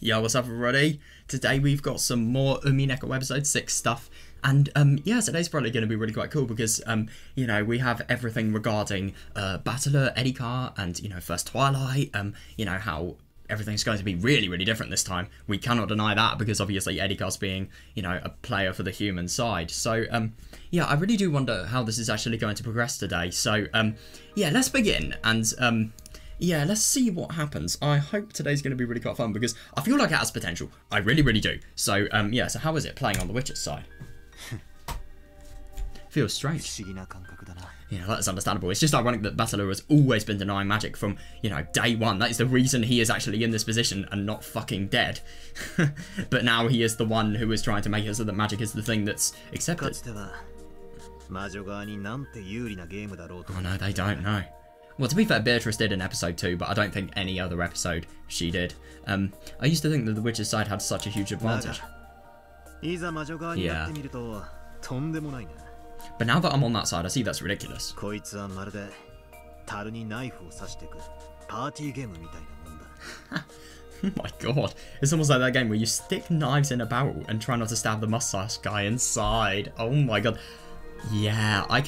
Yo, what's up everybody? Today we've got some more Umineko episode 6 stuff, and yeah, today's probably going to be really quite cool because you know, we have everything regarding Battler, Erika, and you know, First Twilight, you know, how everything's going to be really different this time. We cannot deny that because obviously Erika's being, you know, a player for the human side. So yeah, I really do wonder how this is actually going to progress today. So yeah, let's begin and yeah, let's see what happens. I hope today's going to be really quite fun because I feel like it has potential. I really do. So, yeah, so how is it playing on the Witcher's side? Feels strange. Yeah, that is understandable. It's just ironic that Battler has always been denying magic from, you know, day one. That is the reason he is actually in this position and not fucking dead. But now he is the one who is trying to make it so that magic is the thing that's accepted. Oh no, they don't know. Well, to be fair, Beatrice did in episode 2, but I don't think any other episode she did. I used to think that the Witcher's side had such a huge advantage. Yeah. But now that I'm on that side, I see that's ridiculous. Oh my god. It's almost like that game where you stick knives in a barrel and try not to stab the mustache guy inside. Oh my god. Yeah, I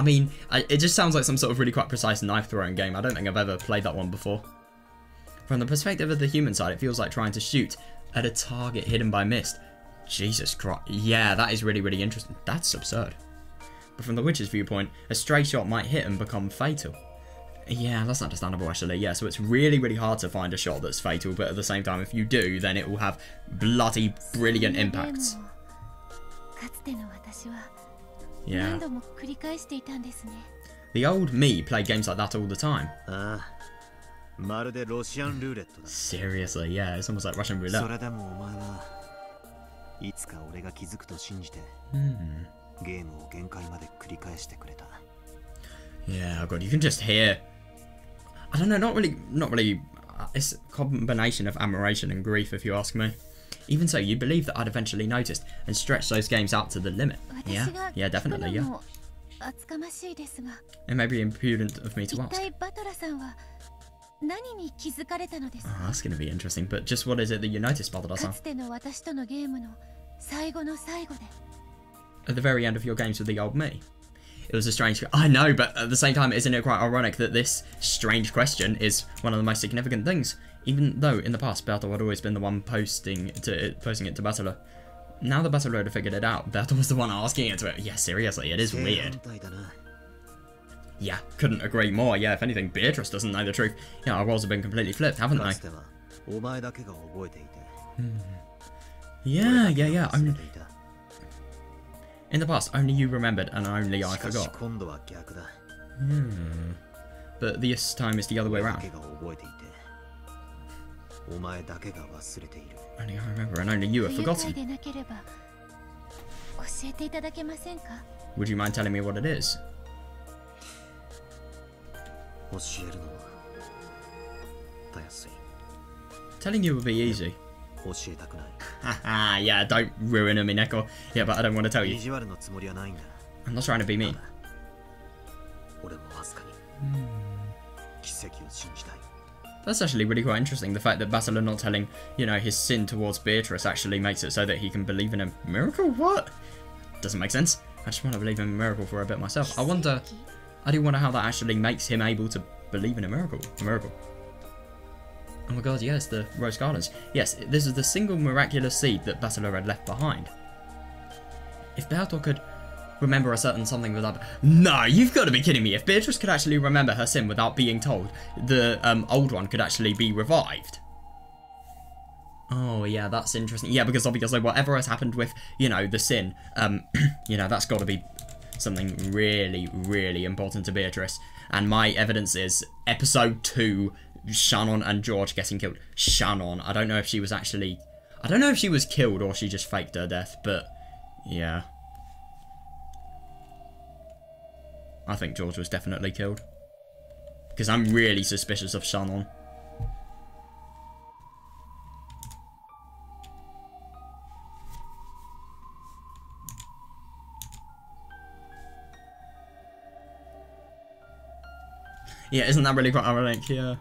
mean, it just sounds like some sort of really quite precise knife throwing game. I don't think I've ever played that one before. From the perspective of the human side, it feels like trying to shoot at a target hidden by mist. Jesus Christ. Yeah, that is really interesting. That's absurd. But from the Witcher's viewpoint, a stray shot might hit and become fatal. Yeah, that's understandable actually. Yeah, so it's really hard to find a shot that's fatal, but at the same time, if you do, then it will have bloody brilliant impacts. Yeah. The old me played games like that all the time. Seriously, yeah, it's almost like Russian roulette. Yeah, oh god, you can just hear. I don't know, not really. It's a combination of admiration and grief, if you ask me. Even so, you believe that I'd eventually noticed and stretch those games out to the limit. Yeah, definitely, yeah. It may be impudent of me to ask. Oh, that's going to be interesting, but just what is it that you noticed, Battler-san? At the very end of your games with the old me? It was a strange... I know, but at the same time, isn't it quite ironic that this strange question is one of the most significant things? Even though, in the past, Bertel had always been the one posting it to Battler. Now that Battler had figured it out, Bertel was the one asking it to it. Yeah, seriously, it is weird. Yeah, couldn't agree more. Yeah, if anything, Beatrice doesn't know the truth. Yeah, our roles have been completely flipped, haven't they? Yeah. In the past, only you remembered and only I forgot. But this time it's the other way around. Only I remember and only you have forgotten. Would you mind telling me what it is? Telling you would be easy. Haha, yeah, don't ruin Umineko. Yeah, but I don't want to tell you. I'm not trying to be mean. That's actually really quite interesting. The fact that Battler not telling, you know, his sin towards Beatrice actually makes it so that he can believe in a miracle? What? Doesn't make sense. I just want to believe in a miracle for a bit myself. I do wonder how that actually makes him able to believe in a miracle. Oh my god, yes, the Rose Gardens. Yes, this is the single miraculous seed that Battler had left behind. If Bertel could remember a certain something without... No, you've got to be kidding me. If Beatrice could actually remember her sin without being told, the old one could actually be revived. Oh, yeah, that's interesting. Yeah, because obviously whatever has happened with, you know, the sin, you know, that's got to be something really important to Beatrice. And my evidence is episode 2, Shannon and George getting killed. Shannon, I don't know if she was actually... I don't know if she was killed or she just faked her death, but yeah. I think George was definitely killed. Because I'm really suspicious of Shannon. Yeah, isn't that really quite ironic? Yeah.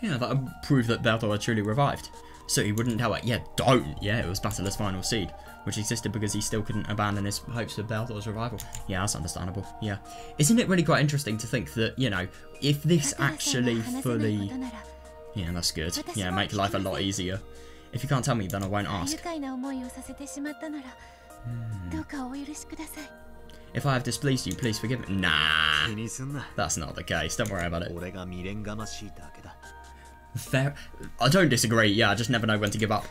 Yeah, that would prove that Bertol had truly revived. So he wouldn't tell her, yeah, don't. Yeah, it was Basila's final seed, which existed because he still couldn't abandon his hopes of Bertol's revival. Yeah, that's understandable. Yeah. Isn't it really quite interesting to think that, you know, if this actually fully... Yeah, that's good. Yeah, make life a lot easier. If you can't tell me, then I won't ask. If I have displeased you, please forgive me. Nah, that's not the case. Don't worry about it. Fair. I don't disagree. Yeah, I just never know when to give up.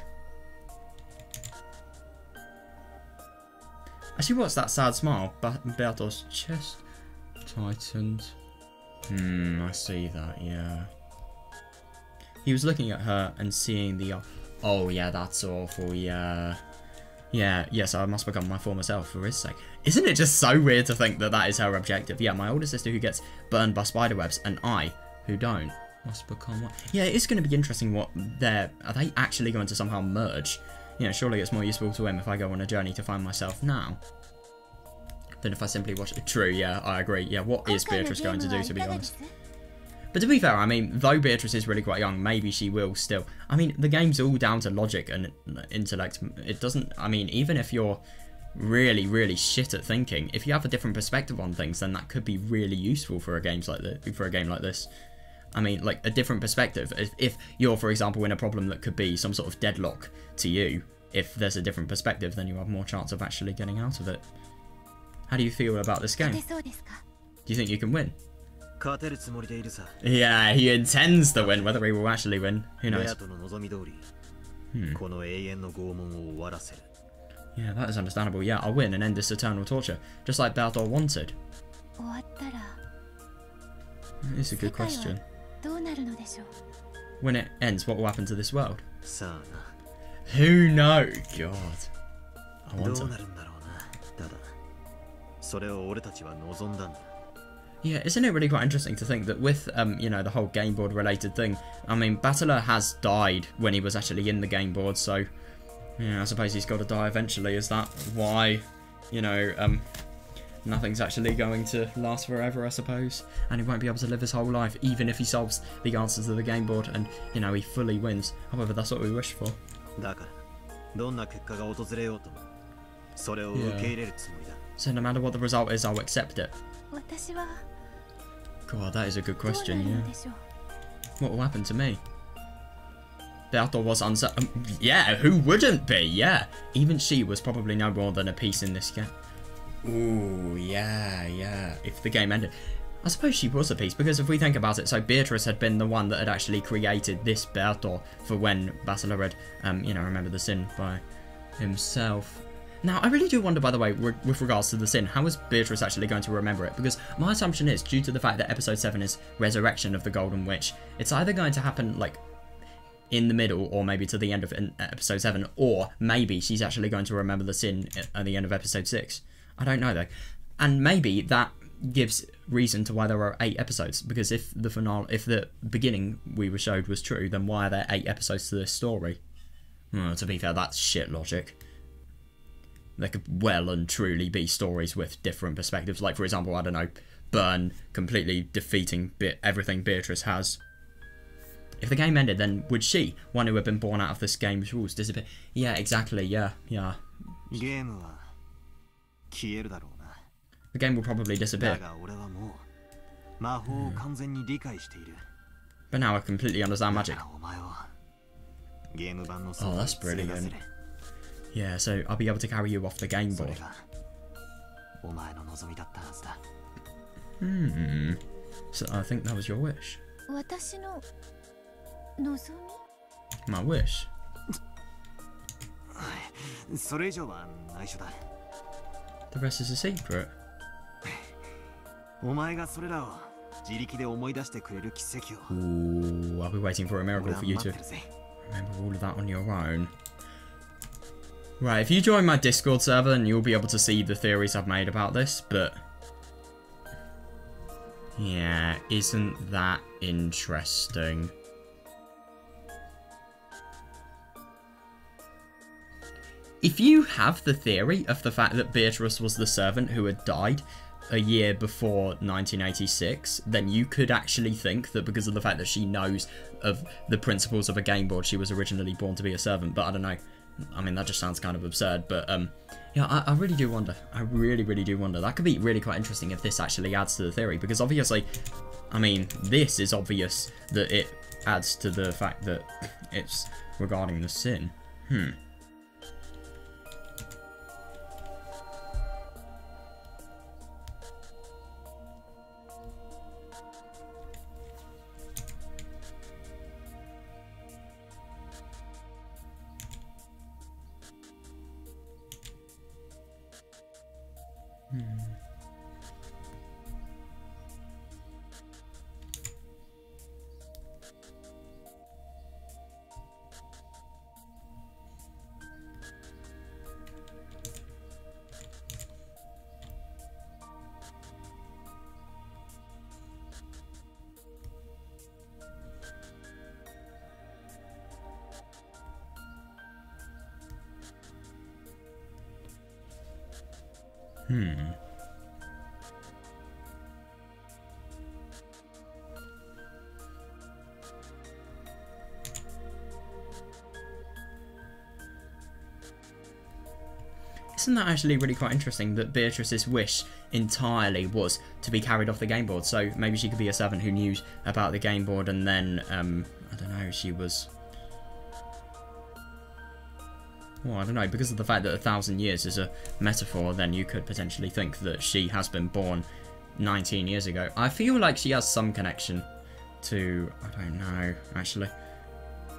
Actually, what's that sad smile? Bertol's chest tightened. I see that, yeah. He was looking at her and seeing the... Oh, yeah, that's awful, yeah. Yeah, yes, I must become my former self for his sake. Isn't it just so weird to think that that is her objective? Yeah, my older sister who gets burned by spiderwebs, and I, who don't, must become what? Yeah, it's going to be interesting what they're... Are they actually going to somehow merge? You know, surely it's more useful to him if I go on a journey to find myself now than if I simply watch it. True, yeah, I agree. Yeah, what is Beatrice going to do, to be honest? But to be fair, I mean, though Beatrice is really quite young, maybe she will still... I mean, the game's all down to logic and intellect. It doesn't... I mean, even if you're really, really shit at thinking, if you have a different perspective on things, then that could be really useful for a game like this. I mean, like, a different perspective. If you're, for example, in a problem that could be some sort of deadlock to you, if there's a different perspective, then you have more chance of actually getting out of it. How do you feel about this game? Do you think you can win? Yeah, he intends to win. Whether he will actually win, who knows? Yeah, that is understandable. Yeah, I'll win and end this eternal torture, just like Bertol wanted. It's a good question. When it ends, what will happen to this world? Who knows? God. I want to. Yeah, isn't it really quite interesting to think that with, you know, the whole game board related thing, I mean, Basilar has died when he was actually in the game board, so, yeah, I suppose he's got to die eventually. Is that why, you know, nothing's actually going to last forever, I suppose? And he won't be able to live his whole life, even if he solves the answers to the game board and, you know, he fully wins. However, that's what we wish for. Yeah. So no matter what the result is, I'll accept it. God, that is a good question, yeah. What will happen to me? Bertol was uncertain. Yeah, who wouldn't be? Yeah. Even she was probably no more than a piece in this game. Ooh, yeah, yeah. If the game ended. I suppose she was a piece, because if we think about it, so Beatrice had been the one that had actually created this Bertol for when Basilar had, you know, remembered the sin by himself. Now, I really do wonder, by the way, with regards to the sin, how is Beatrice actually going to remember it? Because my assumption is, due to the fact that Episode 7 is Resurrection of the Golden Witch, it's either going to happen, like, in the middle, or maybe to the end of Episode 7, or maybe she's actually going to remember the sin at the end of Episode 6. I don't know, though. And maybe that gives reason to why there are 8 episodes, because if the beginning we were showed was true, then why are there 8 episodes to this story? Well, to be fair, that's shit logic. There could well and truly be stories with different perspectives. Like, for example, I don't know, Byrne completely defeating everything Beatrice has. If the game ended, then would she, one who had been born out of this game's rules, disappear? Yeah, exactly, yeah, yeah. The game will probably disappear. But now I completely understand magic. Oh, that's brilliant. Yeah, so I'll be able to carry you off the game board. So I think that was your wish. My wish? The rest is a secret. Ooh, I'll be waiting for a miracle for you to remember all of that on your own. Right, if you join my Discord server, then you'll be able to see the theories I've made about this, but... yeah, isn't that interesting? If you have the theory of the fact that Beatrice was the servant who had died, a year before 1986, then you could actually think that because of the fact that she knows of the principles of a game board, she was originally born to be a servant. But I don't know. I mean, that just sounds kind of absurd. But yeah, I really do wonder. I really, really do wonder. That could be really quite interesting if this actually adds to the theory. Because obviously, I mean, this is obvious that it adds to the fact that it's regarding the sin. Isn't that actually really quite interesting that Beatrice's wish entirely was to be carried off the game board? So maybe she could be a servant who knew about the game board and then, I don't know, she was... Well, I don't know, because of the fact that 1,000 years is a metaphor, then you could potentially think that she has been born 19 years ago. I feel like she has some connection to... I don't know, actually.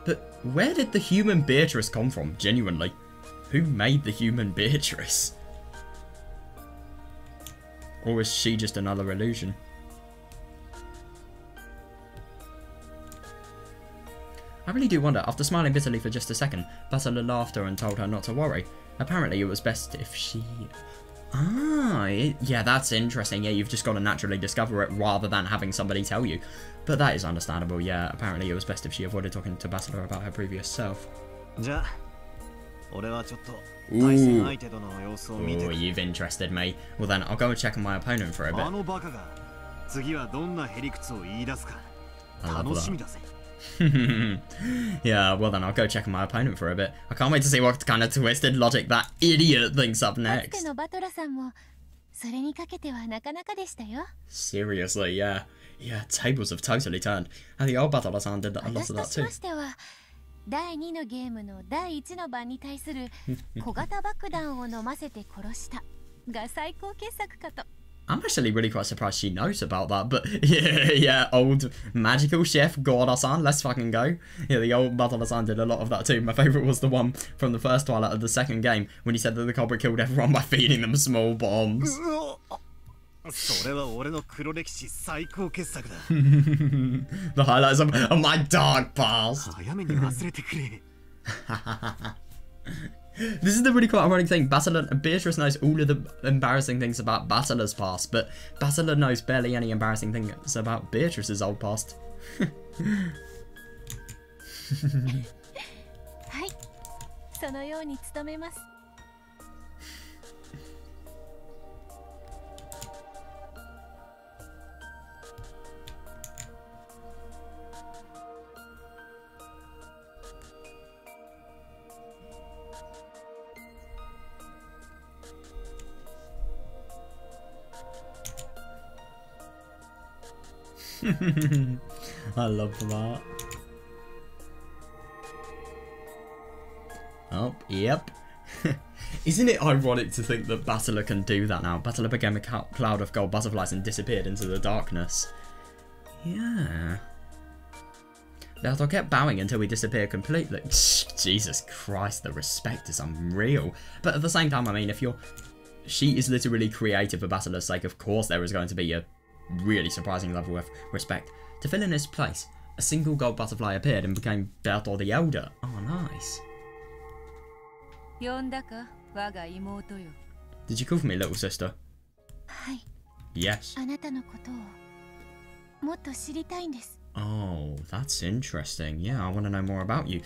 But where did the human Beatrice come from, genuinely? Who made the human Beatrice? Or was she just another illusion? I really do wonder. After smiling bitterly for just a second, Basila laughed her and told her not to worry. Apparently it was best if she... yeah, that's interesting. Yeah, you've just got to naturally discover it rather than having somebody tell you. But that is understandable, yeah. Apparently it was best if she avoided talking to Basila about her previous self. Ooh, you've interested me. Well then, I'll go and check on my opponent for a bit. I love that. Yeah, well then, I'll go check on my opponent for a bit. I can't wait to see what kind of twisted logic that idiot thinks up next. Seriously, yeah. Yeah, tables have totally turned. And the old Battle-san did a lot of that too. I'm actually really quite surprised she knows about that, but yeah, old magical chef Gorda-san, let's fucking go. Yeah, the old Battle-san did a lot of that too. My favourite was the one from the first Twilight of the second game, when he said that the culprit killed everyone by feeding them small bombs. The highlights of my dark past. This is the really quite ironic thing. Beatrice knows all of the embarrassing things about Basila's past, but Basila knows barely any embarrassing things about Beatrice's old past. I love that. Oh, yep. Isn't it ironic to think that Basila can do that now? Basila became a cloud of gold butterflies and disappeared into the darkness. Yeah. They'll kept bowing until we disappear completely. Jesus Christ, the respect is unreal. But at the same time, I mean, if you're... She is literally creative for Basila's sake. Of course there is going to be a really surprising level of respect. To fill in his place, a single gold butterfly appeared and became Bertol the Elder. Oh, nice. Did you call for me, little sister? Yes. Oh, that's interesting. Yeah, I want to know more about you.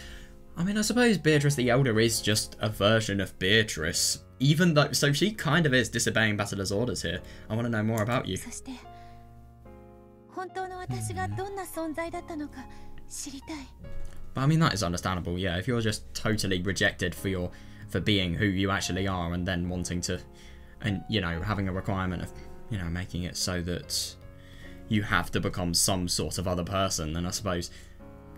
I mean, I suppose Beatrice the Elder is just a version of Beatrice. even though... So she kind of is disobeying Battler's orders here. I want to know more about you. But I mean, that is understandable, yeah. If you're just totally rejected for being who you actually are, and then wanting to... And, you know, having a requirement of, you know, making it so that you have to become some sort of other person, then I suppose,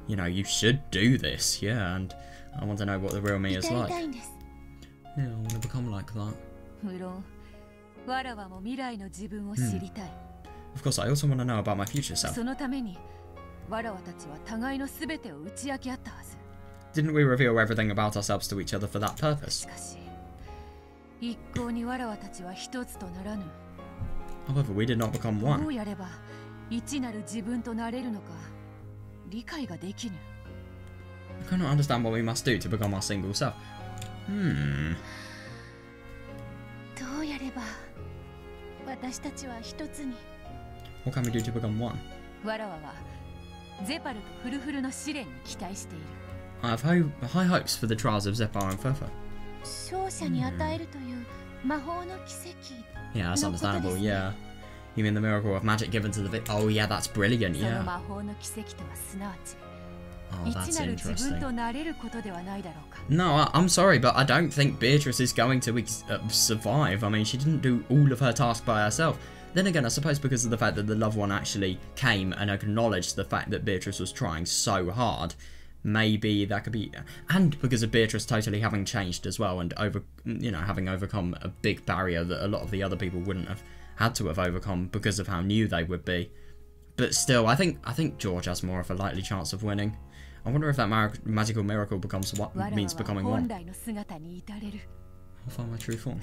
you know, you should do this, yeah, and I want to know what the real me is like. Yeah, I want to become like that. Of course, I also want to know about my future self. Didn't we reveal everything about ourselves to each other for that purpose? However, we did not become one. I cannot understand what we must do to become our single self. What can we do to become one? I have high hopes for the trials of Zepar and Furfa. Yeah, that's understandable, yeah. You mean the miracle of magic given to the Oh yeah, that's brilliant, yeah. Oh, that's interesting. No, I'm sorry, but I don't think Beatrice is going to survive. I mean, she didn't do all of her task by herself. Then again, I suppose because of the fact that the loved one actually came and acknowledged the fact that Beatrice was trying so hard, maybe that could be... And because of Beatrice totally having changed as well, and having overcome a big barrier that a lot of the other people wouldn't have had to have overcome because of how new they would be. But still, I think George has more of a likely chance of winning. I wonder if that magical miracle means becoming one. I'll find my true form.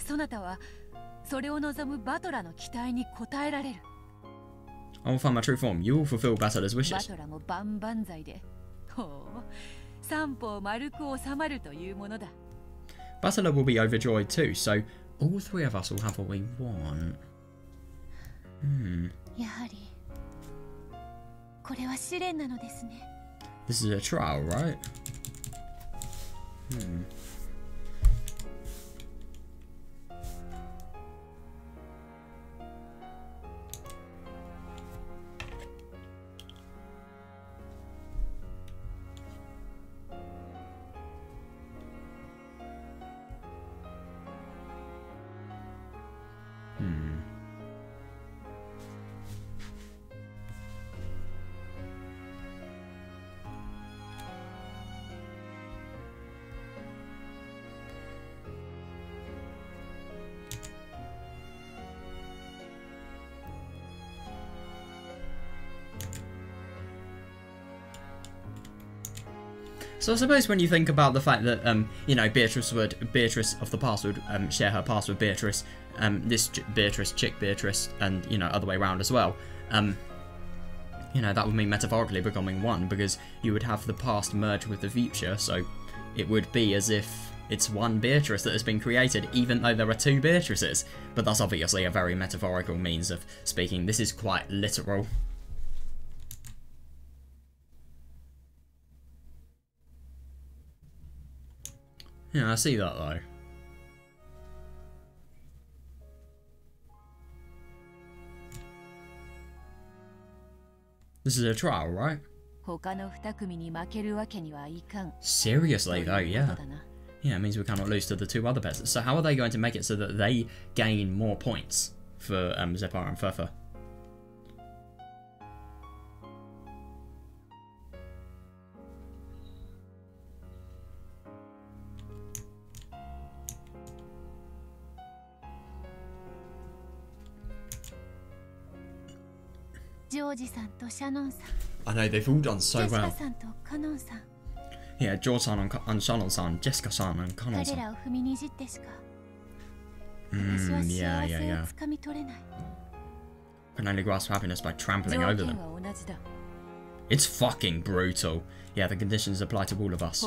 I will find my true form. You will fulfill Battler's wishes. Battler will be overjoyed too, so all three of us will have what we want. This is a trial, right? So I suppose when you think about the fact that, you know, Beatrice of the past would share her past with Beatrice, Beatrice, and, you know, other way around as well, you know, that would mean metaphorically becoming one, because you would have the past merge with the future, so it would be as if it's one Beatrice that has been created, even though there are two Beatrices. But that's obviously a very metaphorical means of speaking. This is quite literal. Yeah, I see that though. This is a trial, right? Seriously though, yeah. Yeah, it means we cannot lose to the two other pets. So how are they going to make it so that they gain more points for Zepar and Furfa? I know, they've all done so well. Yeah, George-san and Shannon-san, Jessica-san and Kanon-san. Yeah. Can only grasp happiness by trampling over them. It's fucking brutal. Yeah, the conditions apply to all of us.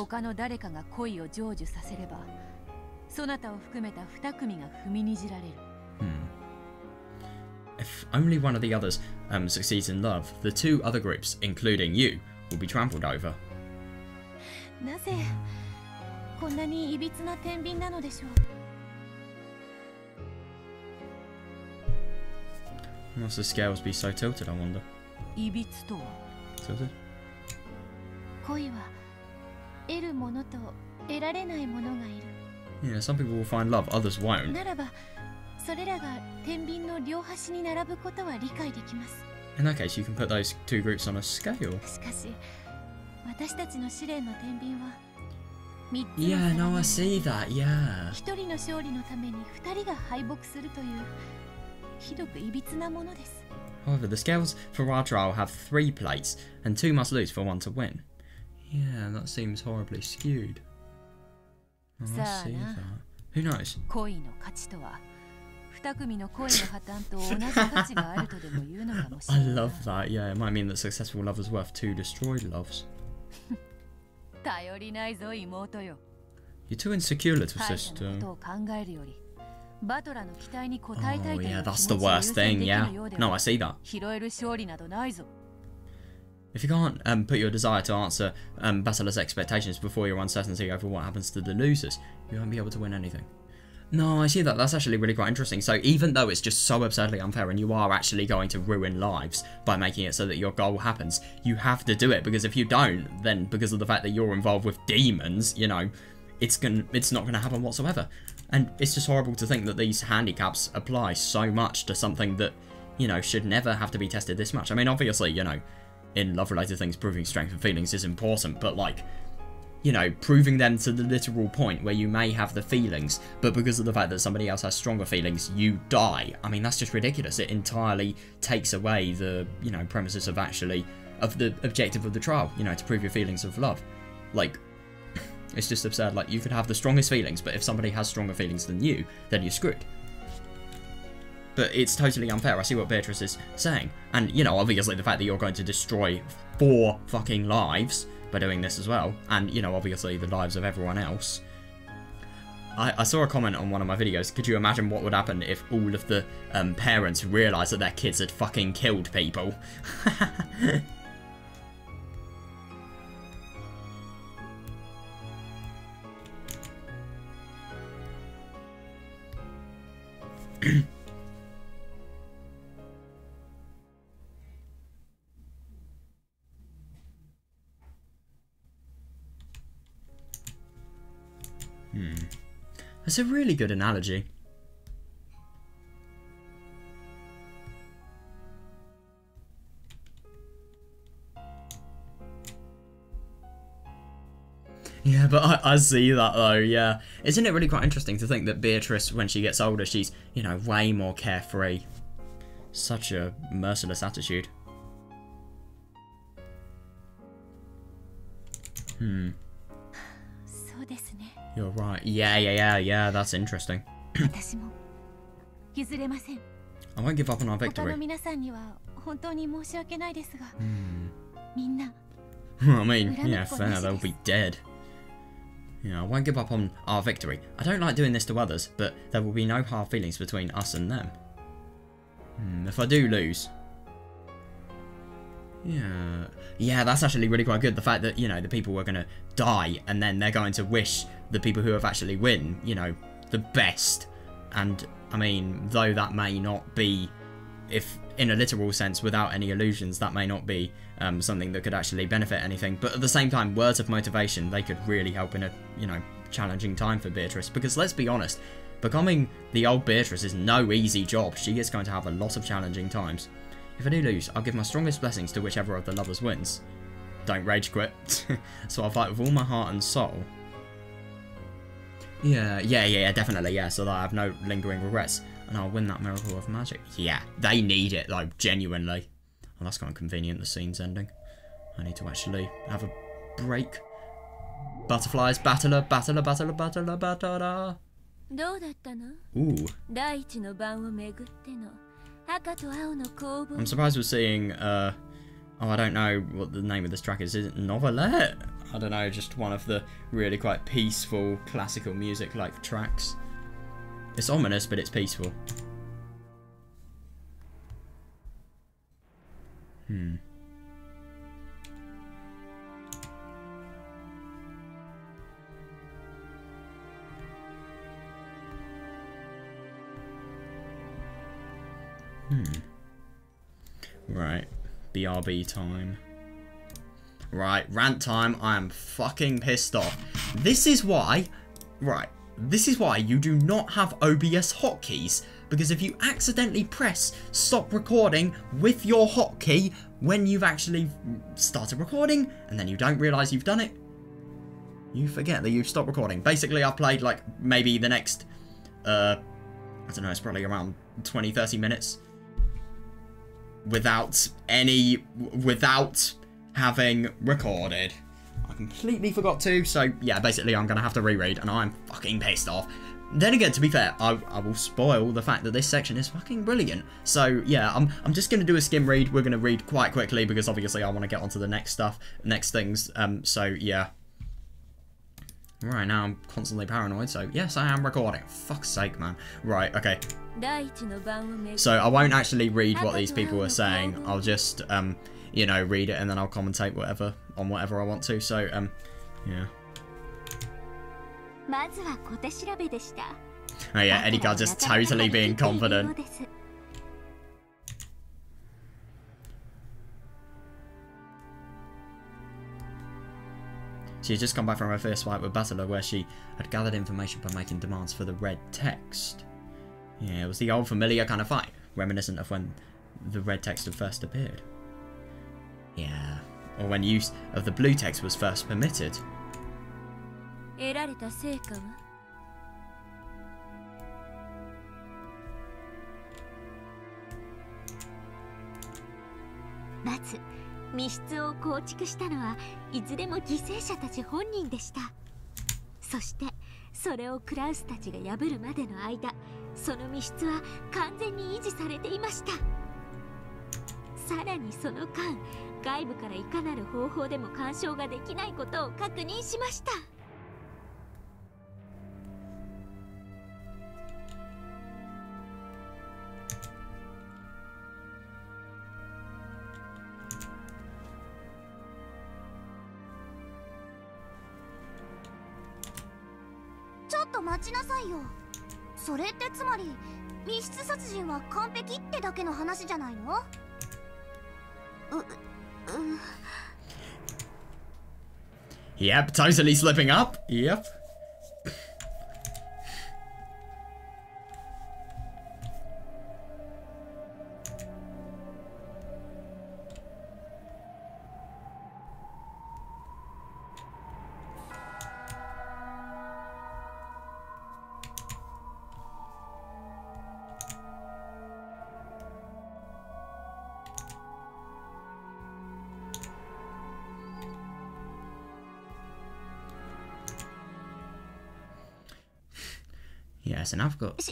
If only one of the others succeeds in love, the two other groups, including you, will be trampled over. Must the scales be so tilted, I wonder? いびつとは Tilted? 恋は得るものと得られないものがいる Yeah, some people will find love, others won't. ならばそれらが天秤の両端に並ぶことは理解できます In that case, you can put those two groups on a scale. しかし私たちの試練の天秤は3つの Yeah, no, I 皿に see that, yeah. 一人の勝利のために2人が敗北するというひどくいびつなものです However, the scales for our trial have 3 plates, and 2 must lose for 1 to win. Yeah, that seems horribly skewed. Oh, I see that. Who knows? 恋の価値とは2組の恋の破綻と同じ価値があるとでも言うのかもしれ I ない love that, yeah. It might mean that successful love is worth 2 destroyed loves. 頼りないぞ妹よ You're too insecure, little 敗者 sister. のことを考えるよりバトラの期待に応えたい Oh, とい yeah, う that's 気 the 持ちを優 worst 先 thing, でき yeah. るようで No, I は see that. 拾える勝利などないぞ If you can't put your desire to answer Basila's expectations before your uncertainty over what happens to the losers, you won't be able to win anything. No, I see that. That's actually really quite interesting. So even though it's just so absurdly unfair and you are actually going to ruin lives by making it so that your goal happens, you have to do it, because if you don't, then because of the fact that you're involved with demons, you know, it's not going to happen whatsoever. And it's just horrible to think that these handicaps apply so much to something that, you know, should never have to be tested this much. I mean, obviously, you know, in love-related things, proving strength and feelings is important, but, like, you know, proving them to the literal point where you may have the feelings, but because of the fact that somebody else has stronger feelings, you die. I mean, that's just ridiculous. It entirely takes away the, you know, premises of the objective of the trial, you know, to prove your feelings of love. Like, it's just absurd. Like, you could have the strongest feelings, but if somebody has stronger feelings than you, then you're screwed. But it's totally unfair. I see what Beatrice is saying. And, you know, obviously the fact that you're going to destroy 4 fucking lives by doing this as well, and, you know, obviously the lives of everyone else. I saw a comment on one of my videos. Could you imagine what would happen if all of the parents realised that their kids had fucking killed people? That's a really good analogy. Yeah, but I see that though, yeah. Isn't it really quite interesting to think that Beatrice, when she gets older, she's, you know, way more carefree. Such a merciless attitude. You're right. Yeah, that's interesting. I won't give up on our victory. I mean, yeah, fair, they'll be dead. Yeah, I won't give up on our victory. I don't like doing this to others, but there will be no hard feelings between us and them. If I do lose... Yeah, that's actually really quite good. The fact that, you know, the people are going to die and then they're going to wish the people who have actually win, you know, the best. And, I mean, though that may not be, if in a literal sense, without any illusions, that may not be something that could actually benefit anything. But at the same time, words of motivation, they could really help in a, you know, challenging time for Beatrice. Because let's be honest, becoming the old Beatrice is no easy job. She is going to have a lot of challenging times. If I do lose, I'll give my strongest blessings to whichever of the lovers wins. Don't rage quit. So I'll fight with all my heart and soul. Yeah, definitely, yeah, so that I have no lingering regrets. And I'll win that miracle of magic. Yeah, they need it, though, genuinely. Well, that's kind of convenient, the scene's ending. I need to actually have a break. Butterflies, battler. Ooh. I'm surprised we're seeing, oh, I don't know what the name of this track is. Is it Novelette? I don't know, just one of the really quite peaceful, classical music-like tracks. It's ominous, but it's peaceful. BRB time. Right, rant time. I am fucking pissed off. This is why... Right, this is why you do not have OBS hotkeys. Because if you accidentally press stop recording with your hotkey when you've actually started recording, and then you don't realise you've done it, you forget that you've stopped recording. Basically, I've played, like, maybe the next, I don't know, it's probably around 20-30 minutes without having recorded. I completely forgot to, so yeah, basically I'm going to have to reread, and I'm fucking pissed off. Then again, to be fair, I will spoil the fact that this section is fucking brilliant. So yeah, I'm just going to do a skim read. We're going to read quite quickly because obviously I want to get onto the next stuff, next things. So yeah. Right, now I'm constantly paranoid, so yes, I am recording. Fuck's sake, man. Right, okay. So I won't actually read what these people are saying. I'll just, you know, read it and then I'll commentate on whatever I want to. So, yeah. Oh yeah, Erika just totally being confident. She had just come back from her first fight with Battler, where she had gathered information by making demands for the red text. Yeah, it was the old familiar kind of fight, reminiscent of when the red text had first appeared. Yeah, or when use of the blue text was first permitted. Matsu. 密室を構築したのはいずれも犠牲者たち本人でした。そしてそれをクラウスたちが破るまでの間、その密室は完全に維持されていました。さらにその間、外部からいかなる方法でも干渉ができないことを確認しました。待ちなさいよ。それってつまり密室殺人は完璧ってだけの話じゃないの？Yep, totally slipping up. Yep. Yes, and I've got...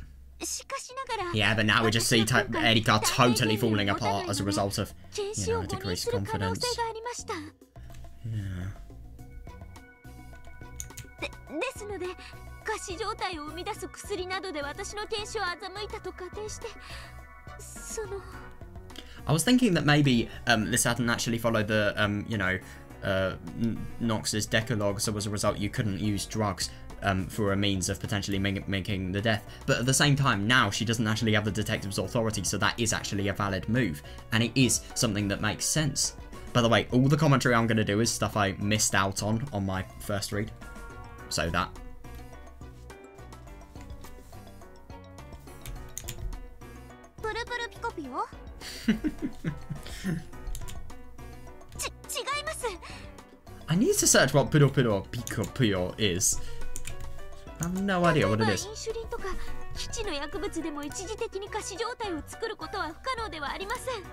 Yeah, but now we just see Erika totally falling apart as a result of, you know, decreased confidence. Yeah. ですので、仮死状態を生み出す薬などで私の天使を欺いたと仮定して、その... I was thinking that maybe this hadn't actually followed the, you know, Nox's decalogue, so as a result you couldn't use drugs for a means of potentially making the death. But at the same time, now she doesn't actually have the detective's authority, so that is actually a valid move. And it is something that makes sense. By the way, all the commentary I'm going to do is stuff I missed out on my first read. So that. I need to search what Puro Puro Pico Puyo is. I have no idea what it is. 基地の薬物でも一時的に仮死状態を作ることは不可能ではありません。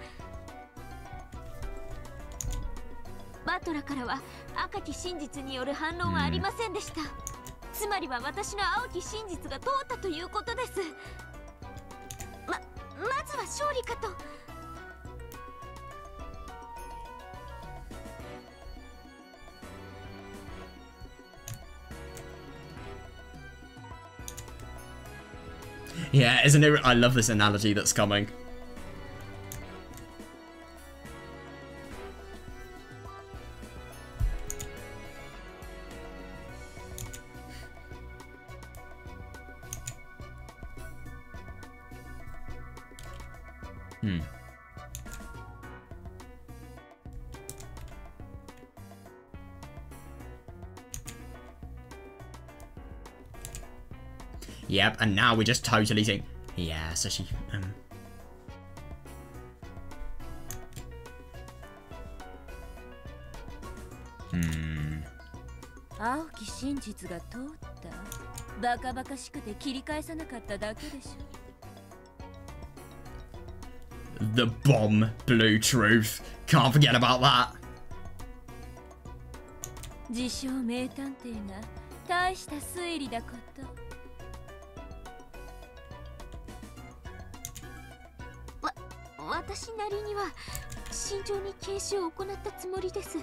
バトラからは赤き真実による反論はありませんでした。つまりは私の青き真実が通ったということです。まずは勝利かと。Yeah, isn't it? I love this analogy that's coming. Yep, and now we're just totally seeing... Yeah, so she...青き真実が通った。バカバカしくて切り返さなかっただけでしょ。The bomb blue truth. Can't forget about that. 自称名探偵が大した推理だこと。私なりには慎重に検視を行ったつもりです。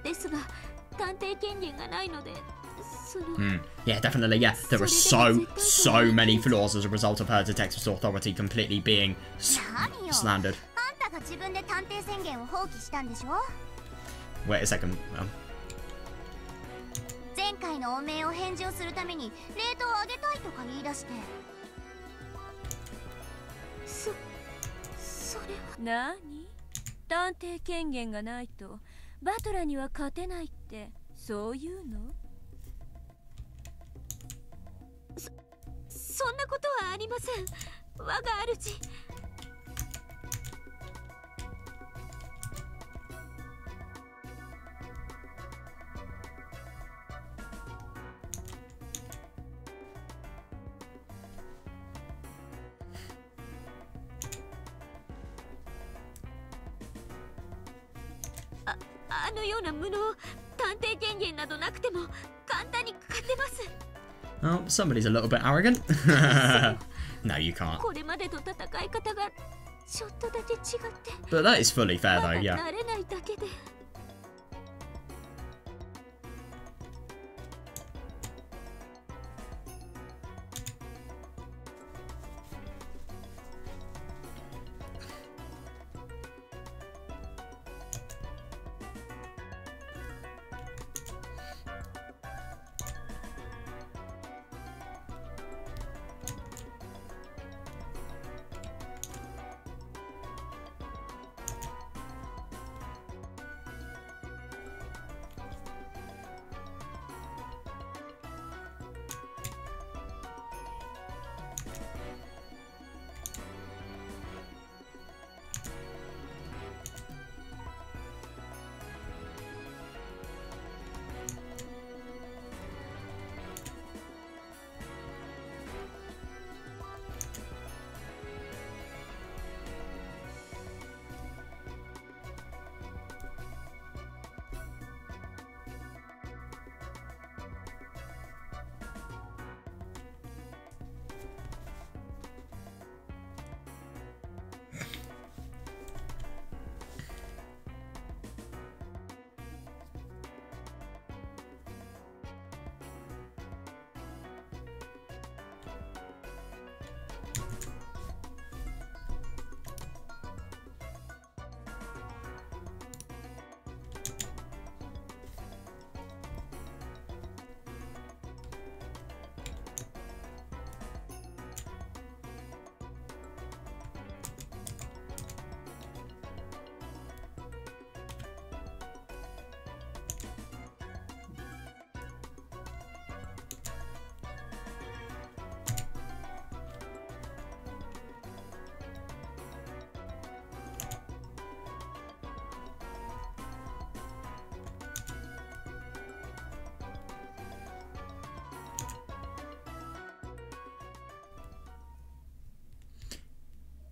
ですが探偵権限がないので、その Yeah, definitely. Yeah, there are so many flaws as a result of her detective's authority completely being slandered. あんたが自分で探偵宣言を放棄したんでしょ。 Wait a second. 前回の汚名を返上するためにレートを上げたいとか言い出して。それは何？探偵権限がないとバトラーには勝てないってそういうの？そんなことはありません。我が主。あのような無能、探偵権限などなくても簡単に勝てます。Oh, somebody's a little bit arrogant. No, you can't. これまでと戦い方がちょっとだけ違って。 But that is fully fair, though. Yeah. 慣れないだけで。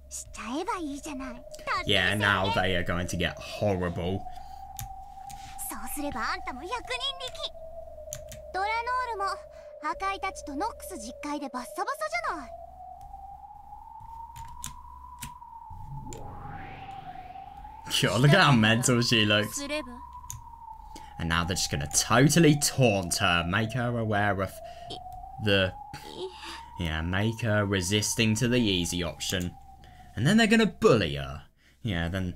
しちゃえばいいじゃない。 Yeah, now they are going to get horrible. そうすればあんたも100人力。ドラノールも破壊たちとノックス実会でバッサバサじゃない。 God, look at how mental she looks. すれば And now they're just gonna totally taunt her, make her aware of the... Yeah, make her resisting to the easy option. And then they're gonna bully her. Yeah, then...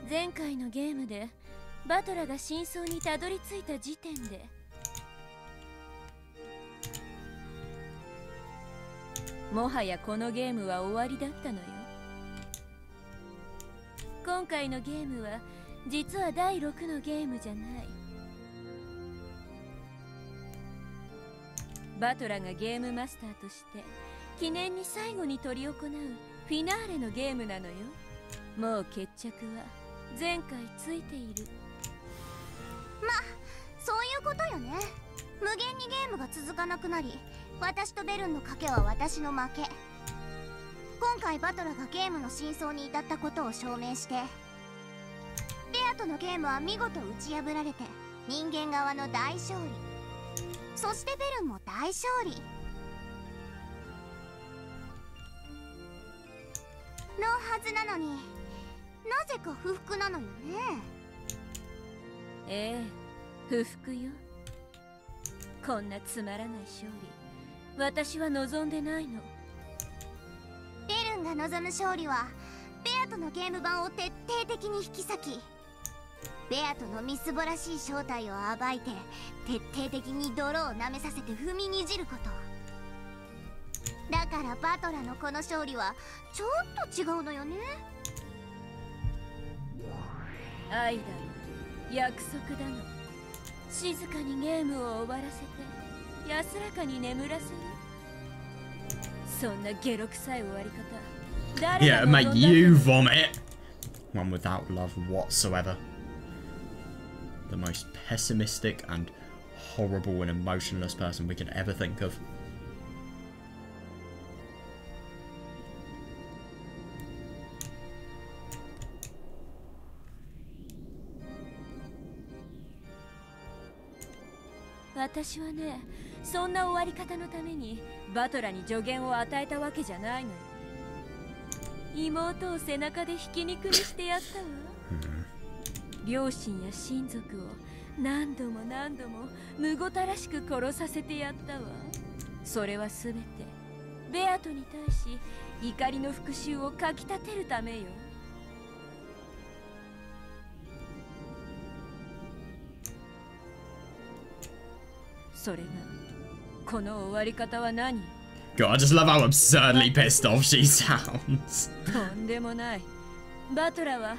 前回のゲームでバトラが真相にたどり着いた時点でもはやこのゲームは終わりだったのよ。今回のゲームは実は第6のゲームじゃない。バトラがゲームマスターとして記念に最後に執り行うフィナーレのゲームなのよ。もう決着は前回ついている。ま、そういうことよね。無限にゲームが続かなくなり、私とベルンの賭けは私の負け。今回バトラがゲームの真相に至ったことを証明して、ベアとのゲームは見事打ち破られて人間側の大勝利。そしてベルンも大勝利のはずなのに、なぜか不服なのよね。ええ、不服よ。こんなつまらない勝利、私は望んでないの。ベルンが望む勝利はベアとのゲーム版を徹底的に引き裂き、ベアとのみすぼらしい正体を暴いて徹底的に泥を舐めさせて踏みにじること。だからバトラのこの勝利はちょっと違うのよね。愛だの約束だの、静かにゲームを終わらせて安らかに眠らせる。そんなゲロ臭い終わり方、誰が Yeah, 望んだ mate, の？ you vomit. One without love whatsoever. The most pessimistic and horrible and emotionless person we could ever think of.「私はね、そんな終わり方のためにバトラに助言を与えたわけじゃないのよ。妹を背中でひき肉にしてやったわ。両親や親族を何度も何度もむごたらしく殺させてやったわ。それはすべてベアトに対し怒りの復讐をかきたてるためよ。それがこの終わり方は何？ God, I just love how absurdly pissed off she sounds. とんでもない。バトラは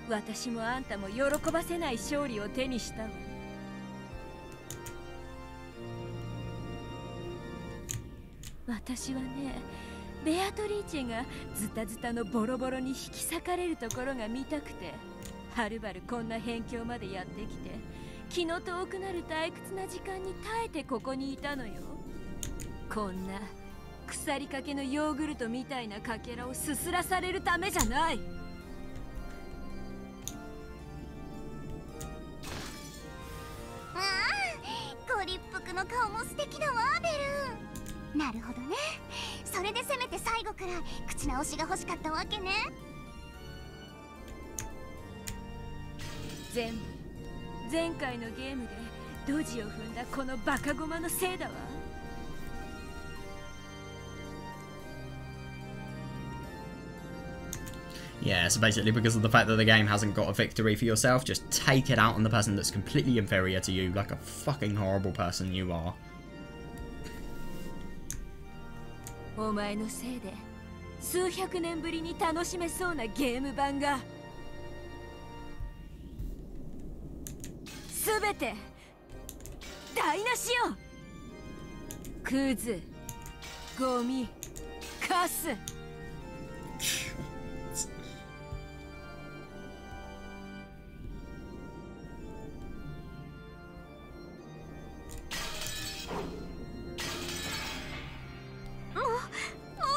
私もあんたも喜ばせない勝利を手にしたわ。私はね、ベアトリーチェがズタズタのボロボロに引き裂かれるところが見たくて、はるばるこんな辺境までやってきて、気の遠くなる退屈な時間に耐えてここにいたのよ。こんな腐りかけのヨーグルトみたいなかけらをすすらされるためじゃない。ご立腹の顔も素敵だわ、ベルン。なるほどね。それでせめて最後くらい口直しが欲しかったわけね。全部前回のゲームでドジを踏んだこのバカゴマのせいだわ。Yeah, so basically because of the fact that the game hasn't got a victory for yourself, just take it out on the person that's completely inferior to you, like a fucking horrible person you are. お前のせいで数百年ぶりに楽しめそうなゲーム版がすべて台無しよ。クズ、ゴミ、カス。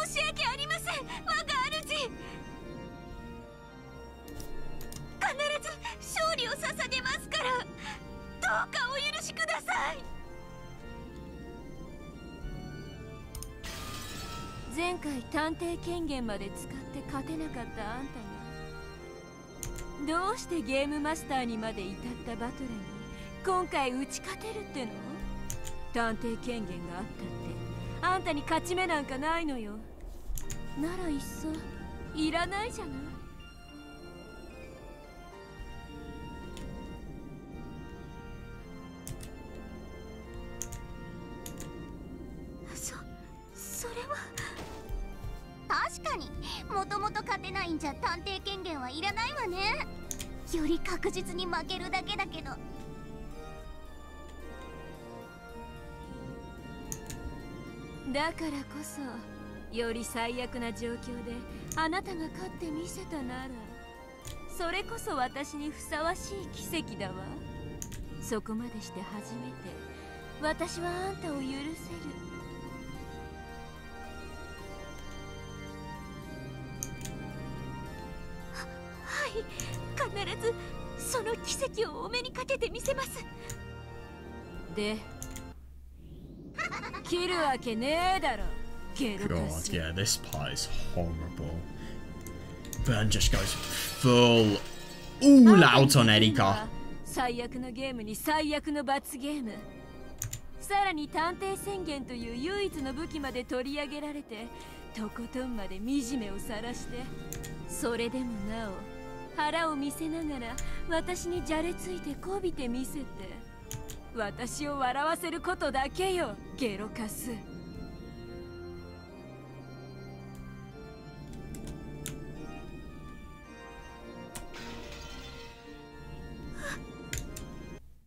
申し訳ありません、我が主。必ず勝利を捧げますから、どうかお許しください。前回探偵権限まで使って勝てなかったあんたが、どうしてゲームマスターにまで至ったバトラに今回打ち勝てるっての？探偵権限があったってあんたに勝ち目なんかないのよ。ならいっそいらないじゃない。それは。てないんじゃ探偵権限はいらないわね。より確実に負けるだけだけど。だからこそより最悪な状況であなたが勝ってみせたなら、それこそ私にふさわしい奇跡だわ。そこまでして初めて私はあんたを許せる。はい、必ずその奇跡をお目にかけてみせます。で切るわけねえだろ、ゲロカス。 God, yeah, this part is horrible. Ben just goes full all out on Erika. 最悪のゲームに最悪の罰ゲーム、さらに探偵宣言という唯一の武器まで取り上げられて、とことんまで惨めを晒して、それでもなお腹を見せながら私にじゃれついてこびてみせて、私を笑わせることだけよ、ゲロカス。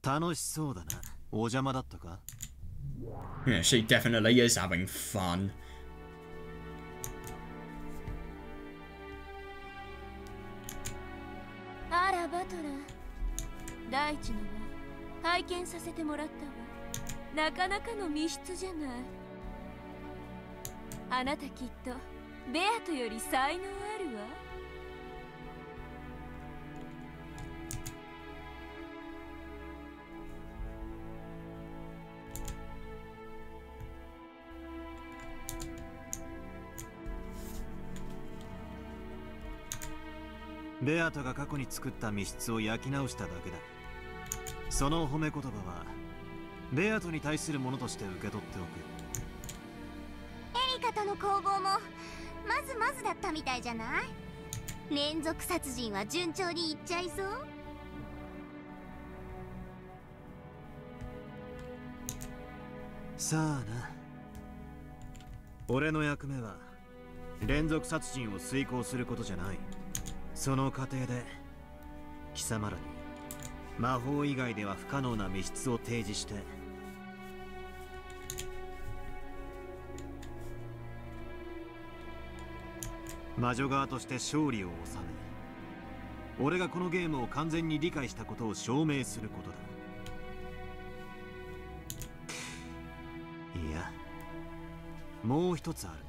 楽しそうだな。お邪魔だったか？ Yeah, she definitely is having fun. あらバトラー、第一のは拝見させてもらったわ。なかなかの密室じゃない。あなたきっとベアトより才能あるわ。ベアトが過去に作った密室を焼き直しただけだ。その褒め言葉はベアトに対するものとして受け取っておく。エリカとの攻防もまずまずだったみたいじゃない？連続殺人は順調にいっちゃいそう？さあな。俺の役目は連続殺人を遂行することじゃない。その過程で貴様らに魔法以外では不可能な密室を提示して、魔女側として勝利を収め、俺がこのゲームを完全に理解したことを証明することだ。いや、もう一つあるな。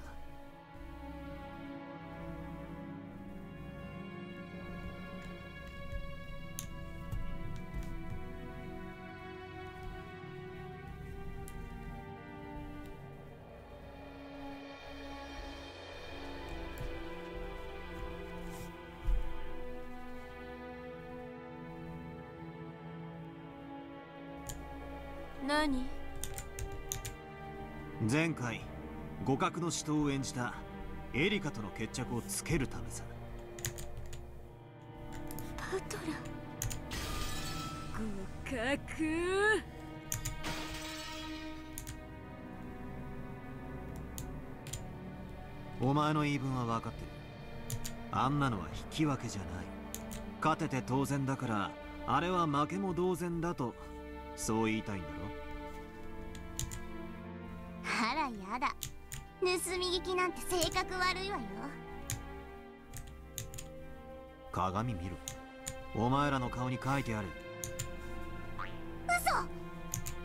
何？前回互角の死闘を演じたエリカとの決着をつけるためさ。バトラー、互角。お前の言い分は分かってる。あんなのは引き分けじゃない。勝てて当然だから、あれは負けも同然だと、そう言いたいんだろ？あらやだ、盗み聞きなんて性格悪いわよ。鏡見ろ。お前らの顔に書いてある。嘘！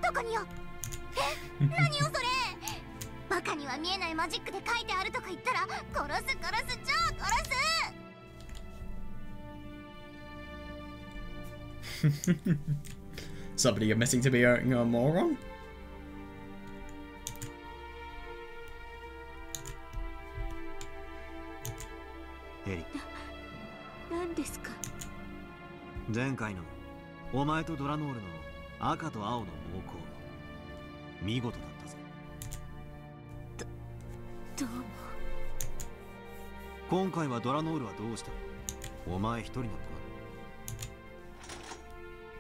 どこによ？え、何よそれ！バカには見えないマジックで書いてあるとか言ったら殺す殺す、超殺す！Somebody admitting to being a moron? エリ、何ですか？前回のお前とドラノールの赤と青の猛攻、見事だったぜ。どうも。今回はドラノールはどうした？お前一人なんだ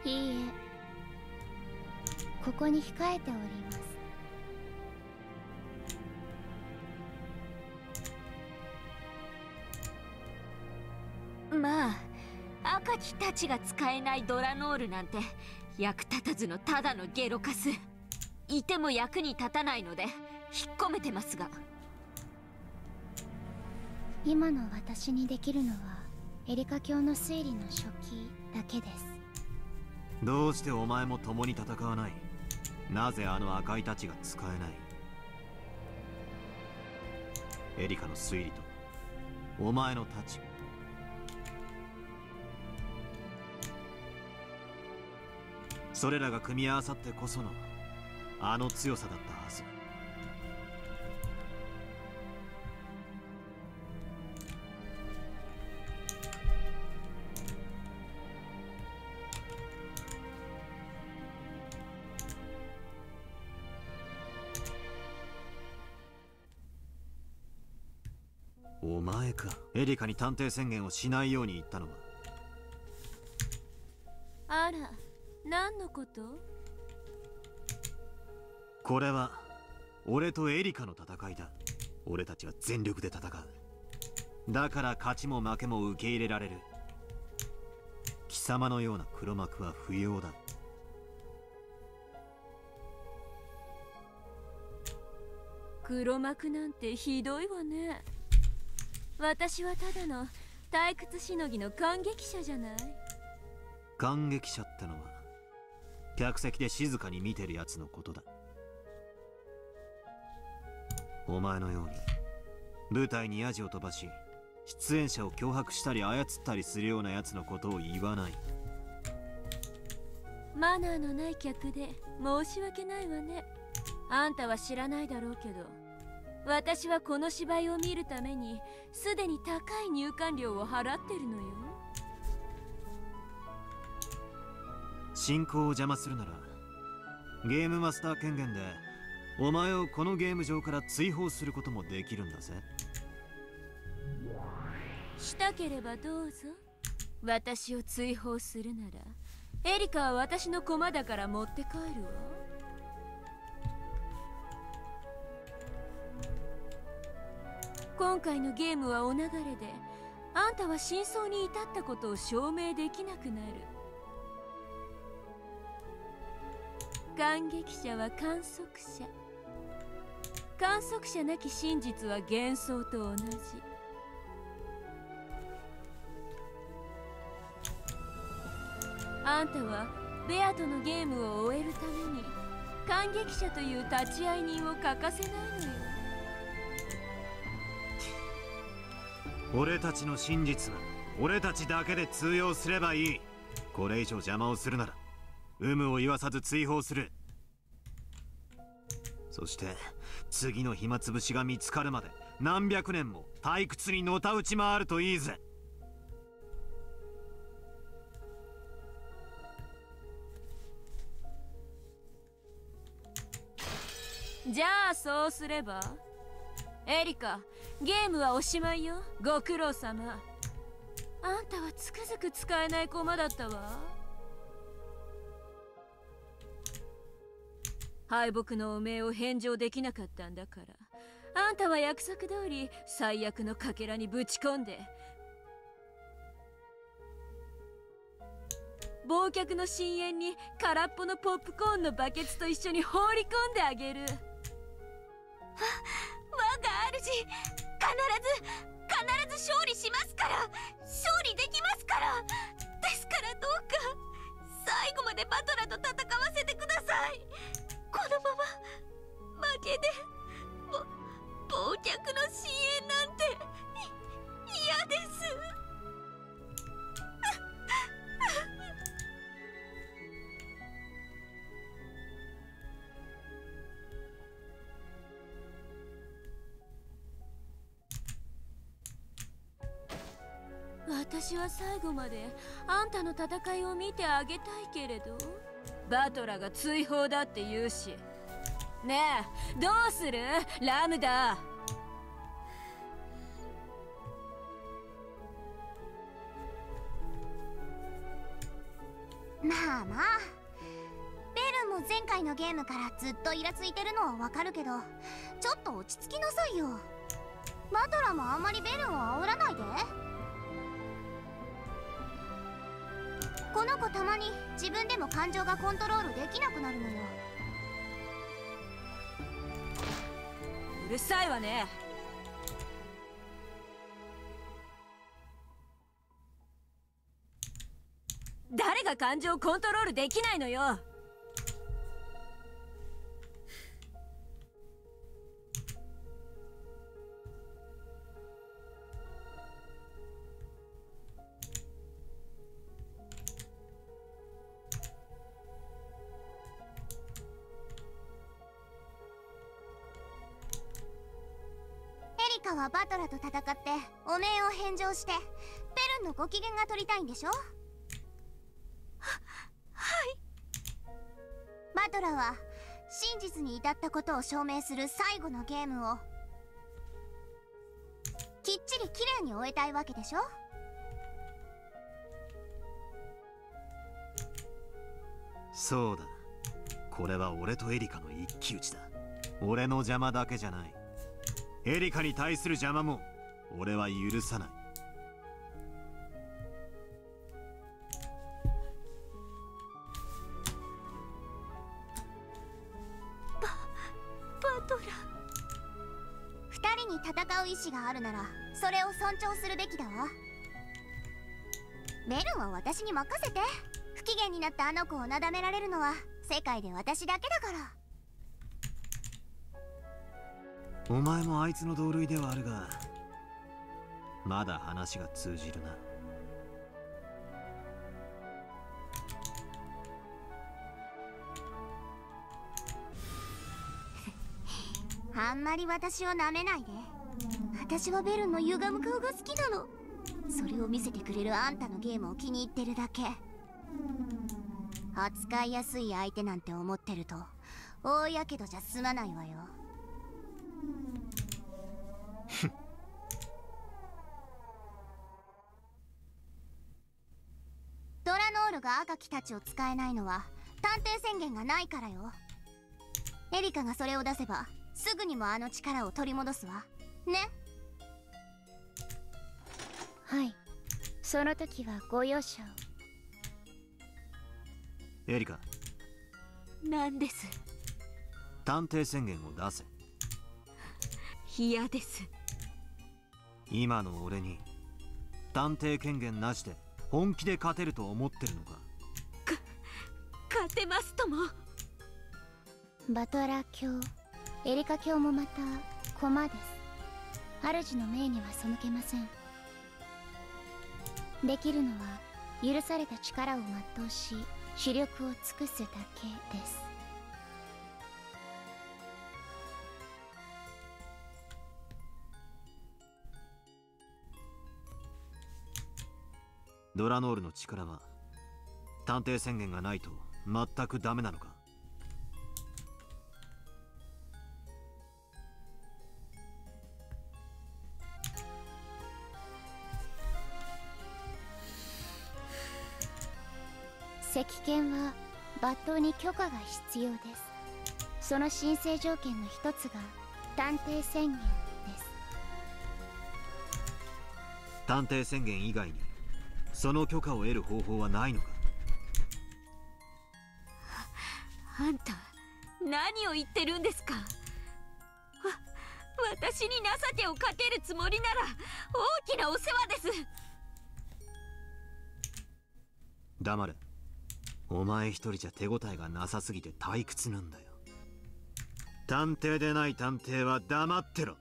な。いいえ、ここに控えております。敵たちが使えないドラノールなんて役立たずのただのゲロカス。いても役に立たないので引っ込めてますが。今の私にできるのはエリカ教の推理の初期だけです。どうしてお前も共に戦わない？なぜあの赤い太刀が使えない？エリカの推理とお前の太刀、それらが組み合わさってこそのあの強さだったはず。お前か。エリカに探偵宣言をしないように言ったのは。あら、何のこと？これは俺とエリカの戦いだ。俺たちは全力で戦う。だから勝ちも負けも受け入れられる。貴様のような黒幕は不要だ。黒幕なんてひどいわね。私はただの退屈しのぎの感激者じゃない。感激者ってのは客席で静かに見てるやつのことだ。お前のように舞台にヤジを飛ばし出演者を脅迫したり操ったりするようなやつのことを言わない。マナーのない客で申し訳ないわね。あんたは知らないだろうけど、私はこの芝居を見るためにすでに高い入館料を払ってるのよ。進行を邪魔するならゲームマスター権限でお前をこのゲーム上から追放することもできるんだぜ。したければどうぞ。私を追放するならエリカは私の駒だから持って帰るわ。今回のゲームはお流れで、あんたは真相に至ったことを証明できなくなる。感激者は観測者。観測者なき真実は幻想と同じ。あんたはベアとのゲームを終えるために感激者という立ち会い人を欠かせないのよ。俺たちの真実は俺たちだけで通用すればいい。これ以上邪魔をするなら有無を言わさず追放する。そして次の暇つぶしが見つかるまで何百年も退屈にのたうち回るといいぜ。じゃあそうすれば。エリカ、ゲームはおしまいよ。ご苦労様。あんたはつくづく使えない駒だったわ。敗北の汚名を返上できなかったんだから、あんたは約束通り最悪のかけらにぶち込んで忘却の深淵に空っぽのポップコーンのバケツと一緒に放り込んであげる。我が主、必ず勝利しますから。勝利できますから。ですからどうか最後までバトラと戦わせてください。このまま負けで忘却の深淵なんて嫌です。私は最後まであんたの戦いを見てあげたいけれど、バトラが追放だって言うし。ねえ、どうするラムダ。まあまあ、ベルも前回のゲームからずっとイラついてるのはわかるけど、ちょっと落ち着きなさいよ。バトラもあんまりベルを煽らないで。この子たまに自分でも感情がコントロールできなくなるのよ。うるさいわね。誰が感情をコントロールできないのよ。エリカはバトラと戦ってお面を返上してペルンのご機嫌が取りたいんでしょ。はい。バトラは真実に至ったことを証明する最後のゲームをきっちり綺麗に終えたいわけでしょ。そうだ、これは俺とエリカの一騎打ちだ。俺の邪魔だけじゃない、エリカに対する邪魔も俺は許さない。バトラ、二人に戦う意志があるならそれを尊重するべきだわ。ベルンは私に任せて。不機嫌になったあの子をなだめられるのは世界で私だけだから。お前もあいつの同類ではあるが、まだ話が通じるな。あんまり私を舐めないで。私はベルンの歪む顔が好きなの。それを見せてくれるあんたのゲームを気に入ってるだけ。扱いやすい相手なんて思ってると大やけどじゃ済まないわよ。ドラノールが赤木たちを使えないのは探偵宣言がないからよ。エリカがそれを出せばすぐにもあの力を取り戻すわね。はい、その時はご容赦を。エリカ、なんです。探偵宣言を出せ。嫌です。今の俺に探偵権限なしで本気で勝てると思ってるのか。勝てますとも。バトラ卿、エリカ卿もまた駒です。主の命には背けません。できるのは許された力を全うし視力を尽くすだけです。ドラノールの力は探偵宣言がないと全くダメなのか。石剣は抜刀に許可が必要です。その申請条件の一つが探偵宣言です。探偵宣言以外にその許可を得る方法はないのか。あんた何を言ってるんですか。私に情けをかけるつもりなら大きなお世話です。黙れ。お前一人じゃ手応えがなさすぎて退屈なんだよ。探偵でない探偵は黙ってろ。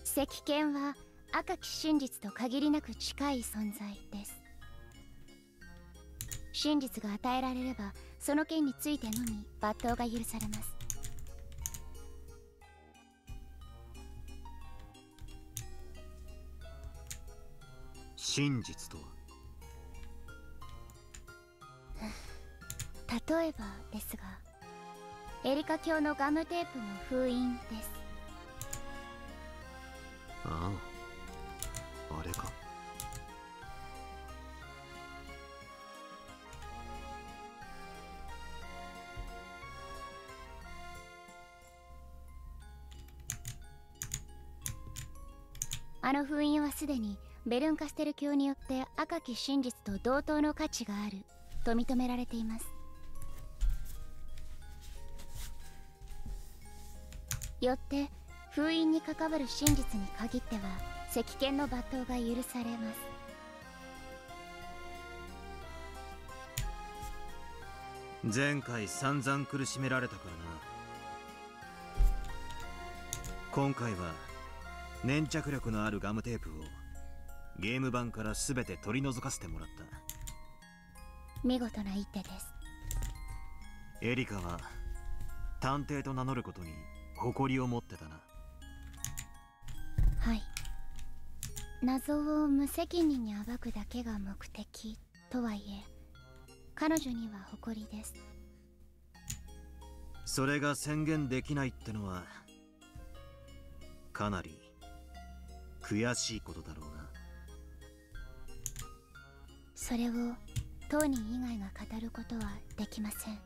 石剣は赤き真実と限りなく近い存在です。真実が与えられればその件についてのみ抜刀が許されます。真実とは例えばですが、エリカ卿のガムテープの封印です。ああ、あれか。あの封印はすでにベルンカステル教によって赤き真実と同等の価値があると認められています。よって封印に関わる真実に限っては石剣の抜刀が許されます。前回散々苦しめられたからな。今回は粘着力のあるガムテープをゲーム版から全て取り除かせてもらった。見事な一手です。エリカは探偵と名乗ることに誇りを持ってたな。はい。謎を無責任に暴くだけが目的とはいえ、彼女には誇りです。それが宣言できないってのはかなり悔しいことだろうな。それを当人以外が語ることはできません。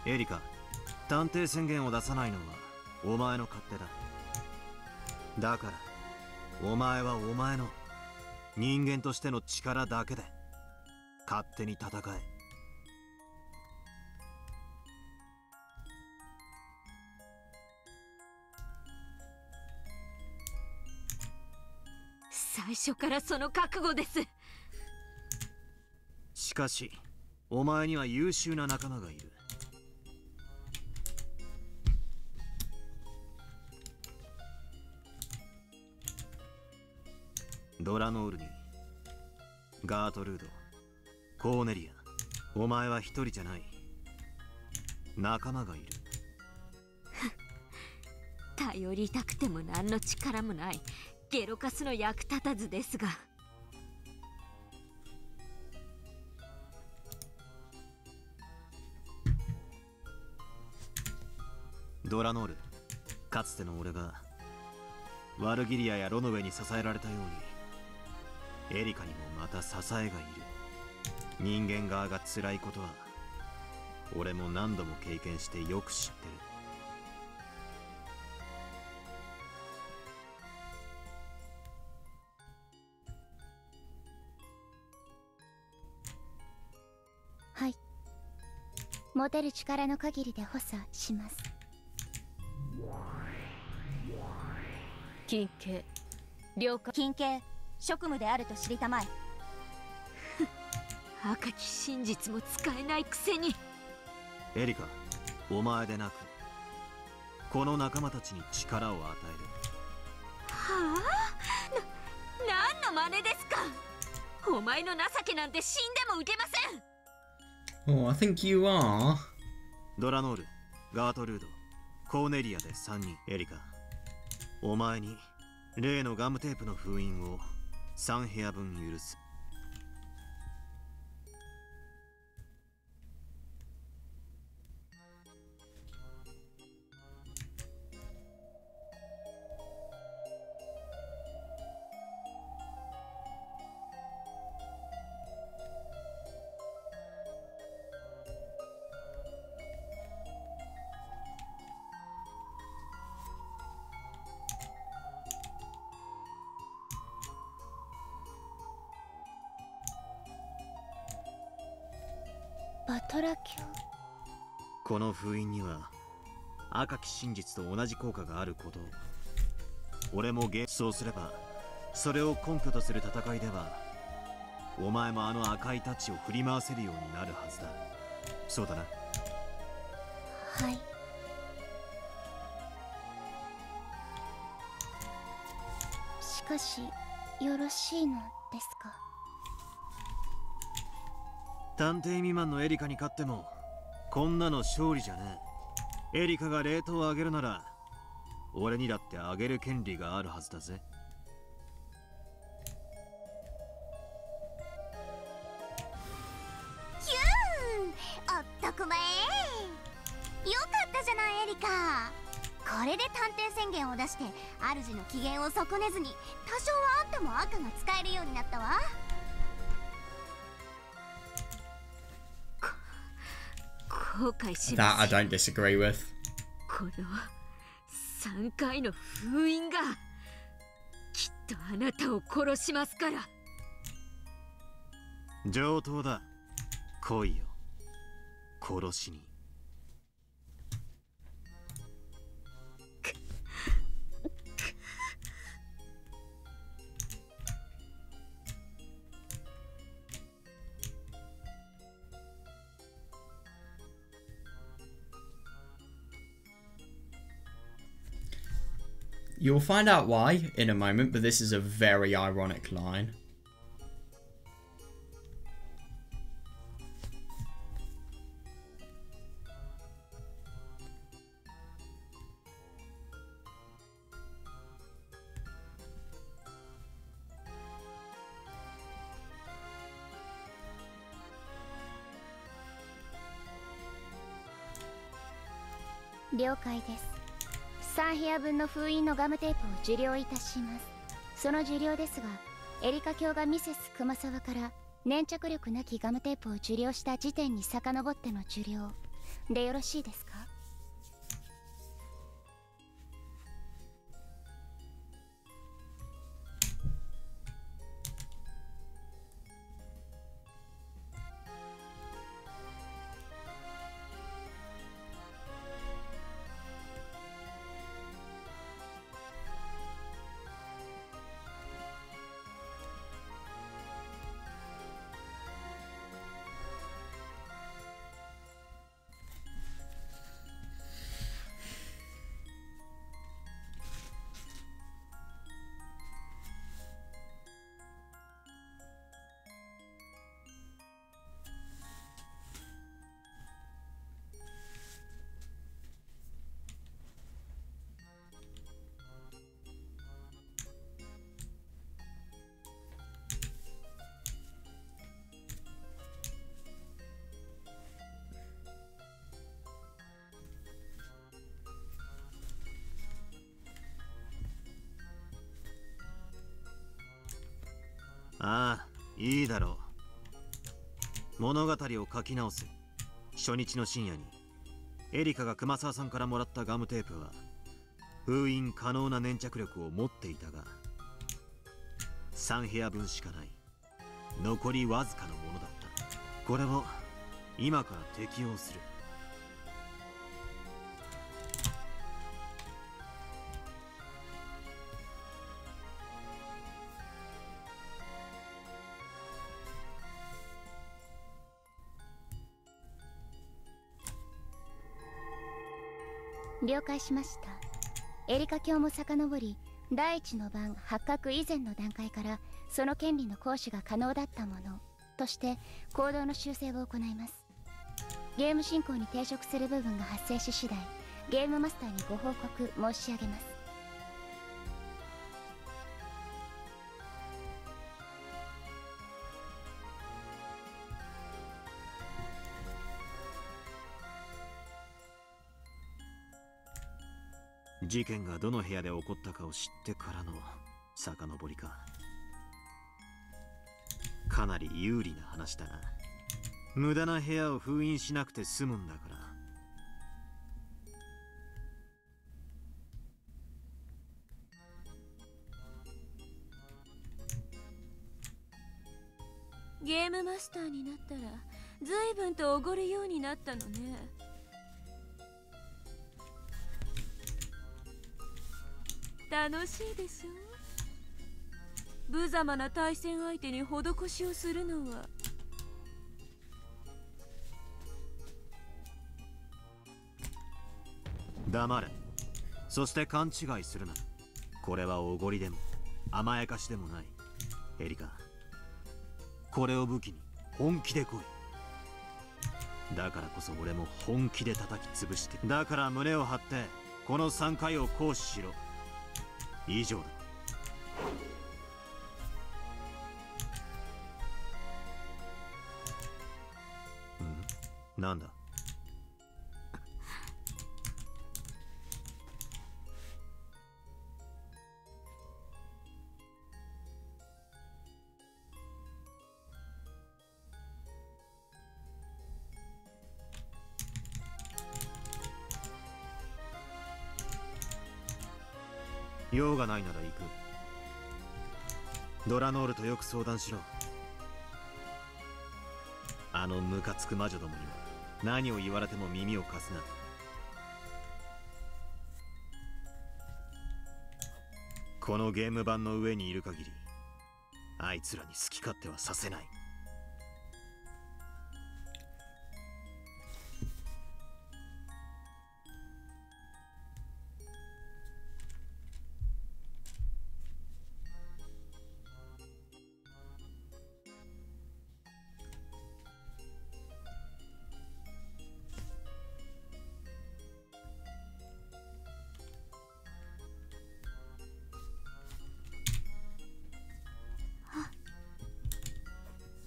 エリカ、探偵宣言を出さないのはお前の勝手だ。だからお前はお前の人間としての力だけで勝手に戦え。最初からその覚悟です。しかしお前には優秀な仲間がいる。ドラノールにガートルード、コーネリア、お前は一人じゃない。仲間がいる。頼りたくても何の力もないゲロカスの役立たずですが。ドラノール、かつての俺がワルギリアやロノウェに支えられたようにエリカにもまた支えがいる。人間側が辛いことは俺も何度も経験してよく知ってる。はい。持てる力の限りで補佐します。金系了解。金系職務であると知りたまえ。赤き真実も使えないくせに。エリカ、お前でなくこの仲間たちに力を与はあ、何の真似ですか。お前の情けなんて死んでも受けません。Oh, I think you are. える。ドラノール、ガートルード、コーネリアで3人。エリカ、お前に例のガムテープの封印を3部屋分許す。バトラ教。この封印には赤き真実と同じ効果があることを俺もそうすればそれを根拠とする戦いではお前もあの赤いタッチを振り回せるようになるはずだ。そうだな。はい。しかしよろしいのですか？探偵未満のエリカに勝ってもこんなの勝利じゃねえ。エリカがレートを上げるなら俺にだって上げる権利があるはずだぜ。ヒューン、おっとくまえ。よかったじゃないエリカ。これで探偵宣言を出して主の機嫌を損ねずに多少はあっても赤が使えるようになったわ。後悔し That ま I す。 don't disagree with. この3回の封印がきっとあなたを殺しますから。上等だ。来いよ、殺しに。You'll find out why in a moment, but this is a very ironic line.「了解です。3部屋分の封印のガムテープを受領いたします。その受領ですが、エリカ卿がミセス熊沢から粘着力なきガムテープを受領した時点に遡っての受領でよろしいですか？ああ、いいだろう。物語を書き直す。初日の深夜にエリカが熊沢さんからもらったガムテープは封印可能な粘着力を持っていたが、3部屋分しかない残りわずかのものだった。これを今から適用する。了解しました。エリカ卿も遡り、第一の番発覚以前の段階からその権利の行使が可能だったものとして行動の修正を行います。ゲーム進行に抵触する部分が発生し次第、ゲームマスターにご報告申し上げます。事件がどの部屋で起こったかを知ってからの遡りか。かなり有利な話だな。無駄な部屋を封印しなくて済むんだから。ゲームマスターになったら随分とおごるようになったのね。楽しいでしょ？無様な対戦相手に施しをするのは。黙れ。そして勘違いするな。これはおごりでも甘やかしでもない。エリカ、これを武器に本気で来い。だからこそ俺も本気で叩き潰して、だから胸を張ってこの3回を行使しろ。以上だ。なんだ。用がないなら行く。ドラノールとよく相談しろ。あのムカつく魔女どもには何を言われても耳を貸すな。このゲーム版の上にいる限りあいつらに好き勝手はさせない。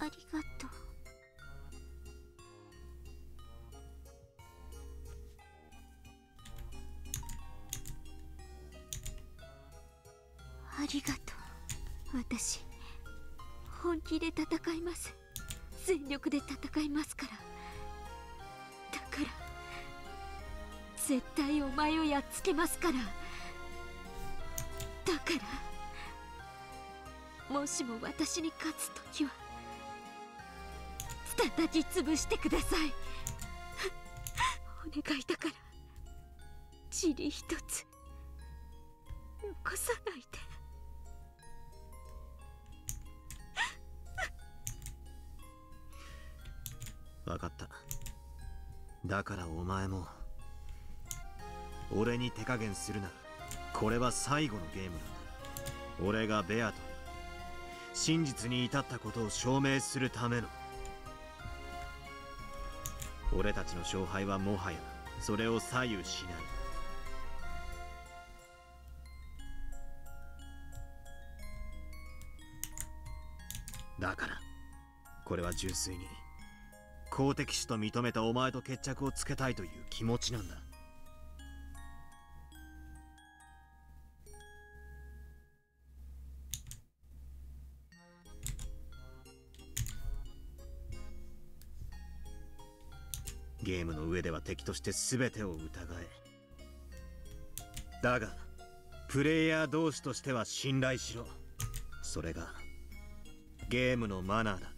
ありがとう。ありがとう。私本気で戦います。全力で戦いますから。だから絶対お前をやっつけますから。だからもしも私に勝つ時は叩き潰してください。お願いだから塵一つ残さないで。分かった。だからお前も俺に手加減するな。これは最後のゲームなんだ。俺がベアと真実に至ったことを証明するための。俺たちの勝敗はもはやそれを左右しない。だからこれは純粋に公的種と認めたお前と決着をつけたいという気持ちなんだ。ゲームの上では敵として全てを疑え。だがプレイヤー同士としては信頼しろ。それがゲームのマナーだ。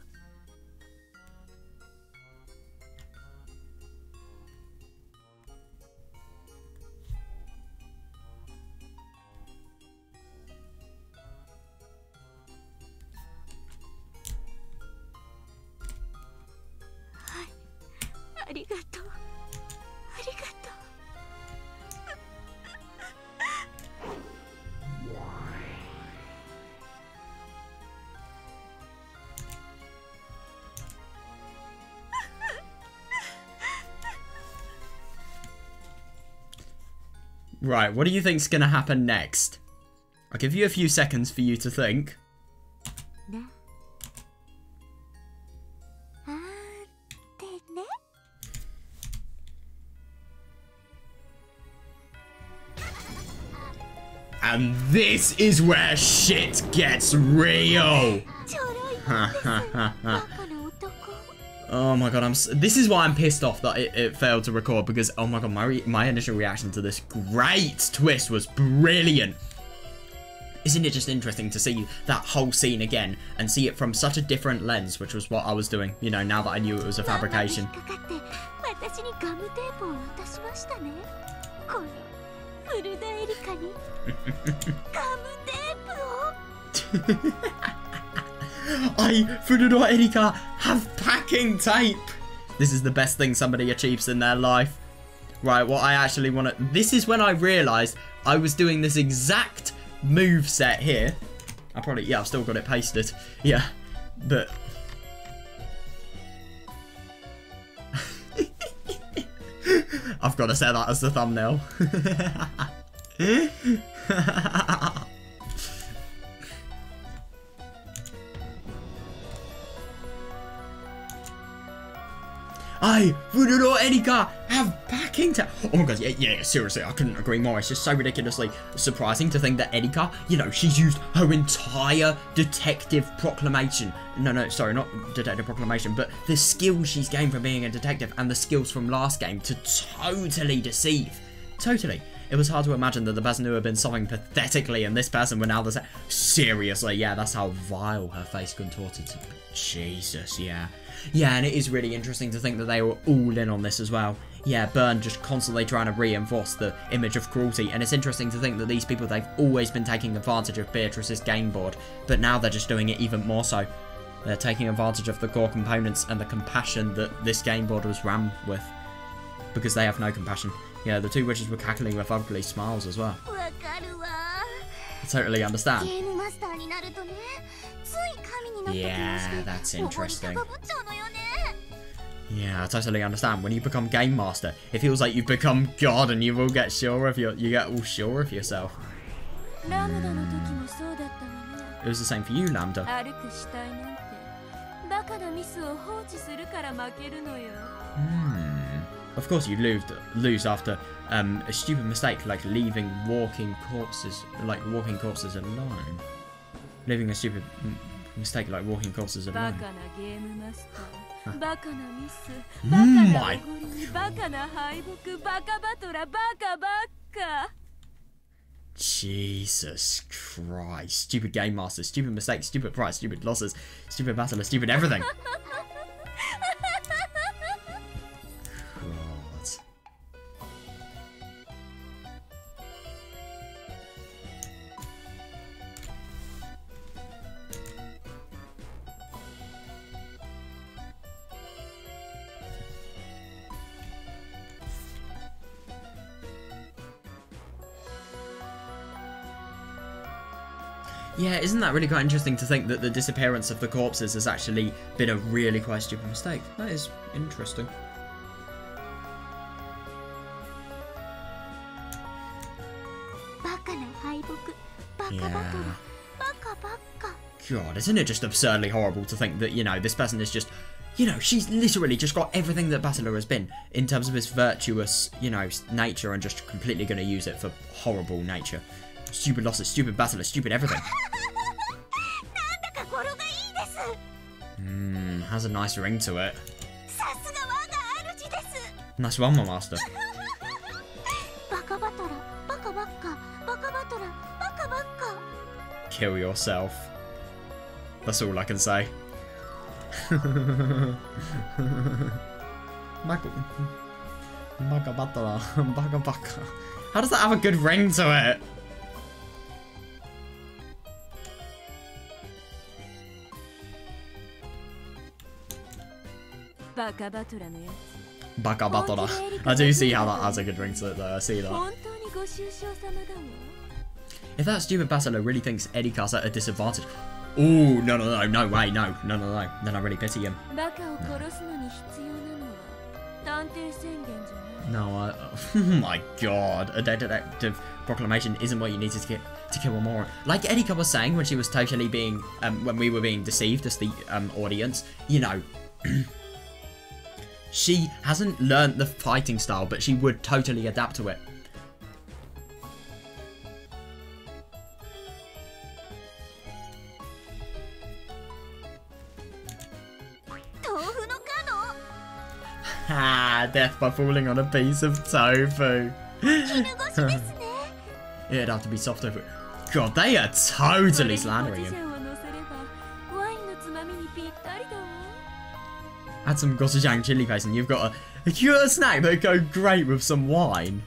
ありがとう。ありがとう。Right, what do you think's gonna happen next? I'll give you a few seconds for you to think. And this is where shit gets real. Oh my god, this is why I'm pissed off that it failed to record, because oh my god, my initial reaction to this great twist was brilliant. Isn't it just interesting to see that whole scene again and see it from such a different lens, which was what I was doing, you know, now that I knew it was a fabrication. Furuno Erika have packing tape. This is the best thing somebody achieves in their life. Right, what I actually want to... This is when I realised I was doing this exact move set here. Yeah, I've still got it pasted. Yeah, but... I've got to set that as the thumbnail. Furuno Erika have packing tape. Oh my god, yeah, seriously, I couldn't agree more. It's just so ridiculously surprising to think that Erika, you know, she's used her entire detective proclamation. No, sorry, not detective proclamation, but the skills she's gained from being a detective and the skills from last game to totally deceive. Totally. It was hard to imagine that the person who had been suffering pathetically and this person were now the same. Seriously, yeah, that's how vile her face contorted to be. Jesus, yeah. Yeah, and it is really interesting to think that they were all in on this as well. Yeah, Byrne just constantly trying to reinforce the image of cruelty, and it's interesting to think that these people, they've always been taking advantage of Beatrice's game board, but now they're just doing it even more so. They're taking advantage of the core components and the compassion that this game board was rammed with, because they have no compassion. Yeah, the two witches were cackling with ugly smiles as well. I totally understand. Yeah, that's interesting. Yeah, I totally understand. When you become Game Master, it feels like you've become God and you all get sure of you get all sure of yourself. It was the same for you, Lambda. Of course you'd lose after a stupid mistake like leaving walking corpses alone. Leaving a stupid mistake like walking corpses alone. My... Jesus Christ. Stupid Game Master, stupid mistakes, stupid prize, stupid losses, stupid battler, stupid everything. Yeah, isn't that really quite interesting to think that the disappearance of the corpses has actually been a really quite stupid mistake? That is interesting. Yeah. God, isn't it just absurdly horrible to think that, you know, this person is just, you know, she's literally just got everything that Battler has been in terms of his virtuous, you know, nature and just completely going to use it for horrible nature. Stupid losses, stupid battler, stupid everything. Has a nice ring to it. Nice one, my master. Kill yourself. That's all I can say. Baka battler, baka baka. How does that have a good ring to it? Baka Batora. I do see how that has a good ring to it though, I see that. If that stupid Battler really thinks Erika's at a disadvantage... Ooh, no way, no. Then I really pity him. No, oh my god, a detective proclamation isn't what you need to kill a moron. Like Erika was saying when she was totally being, when we were being deceived as the audience, you know... She hasn't learnt the fighting style, but she would totally adapt to it. Ha! Death by falling on a piece of tofu. It'd have to be soft tofu. God, they are totally slandering him. Add some gochujang chili paste and you've got a cute snack that would go great with some wine.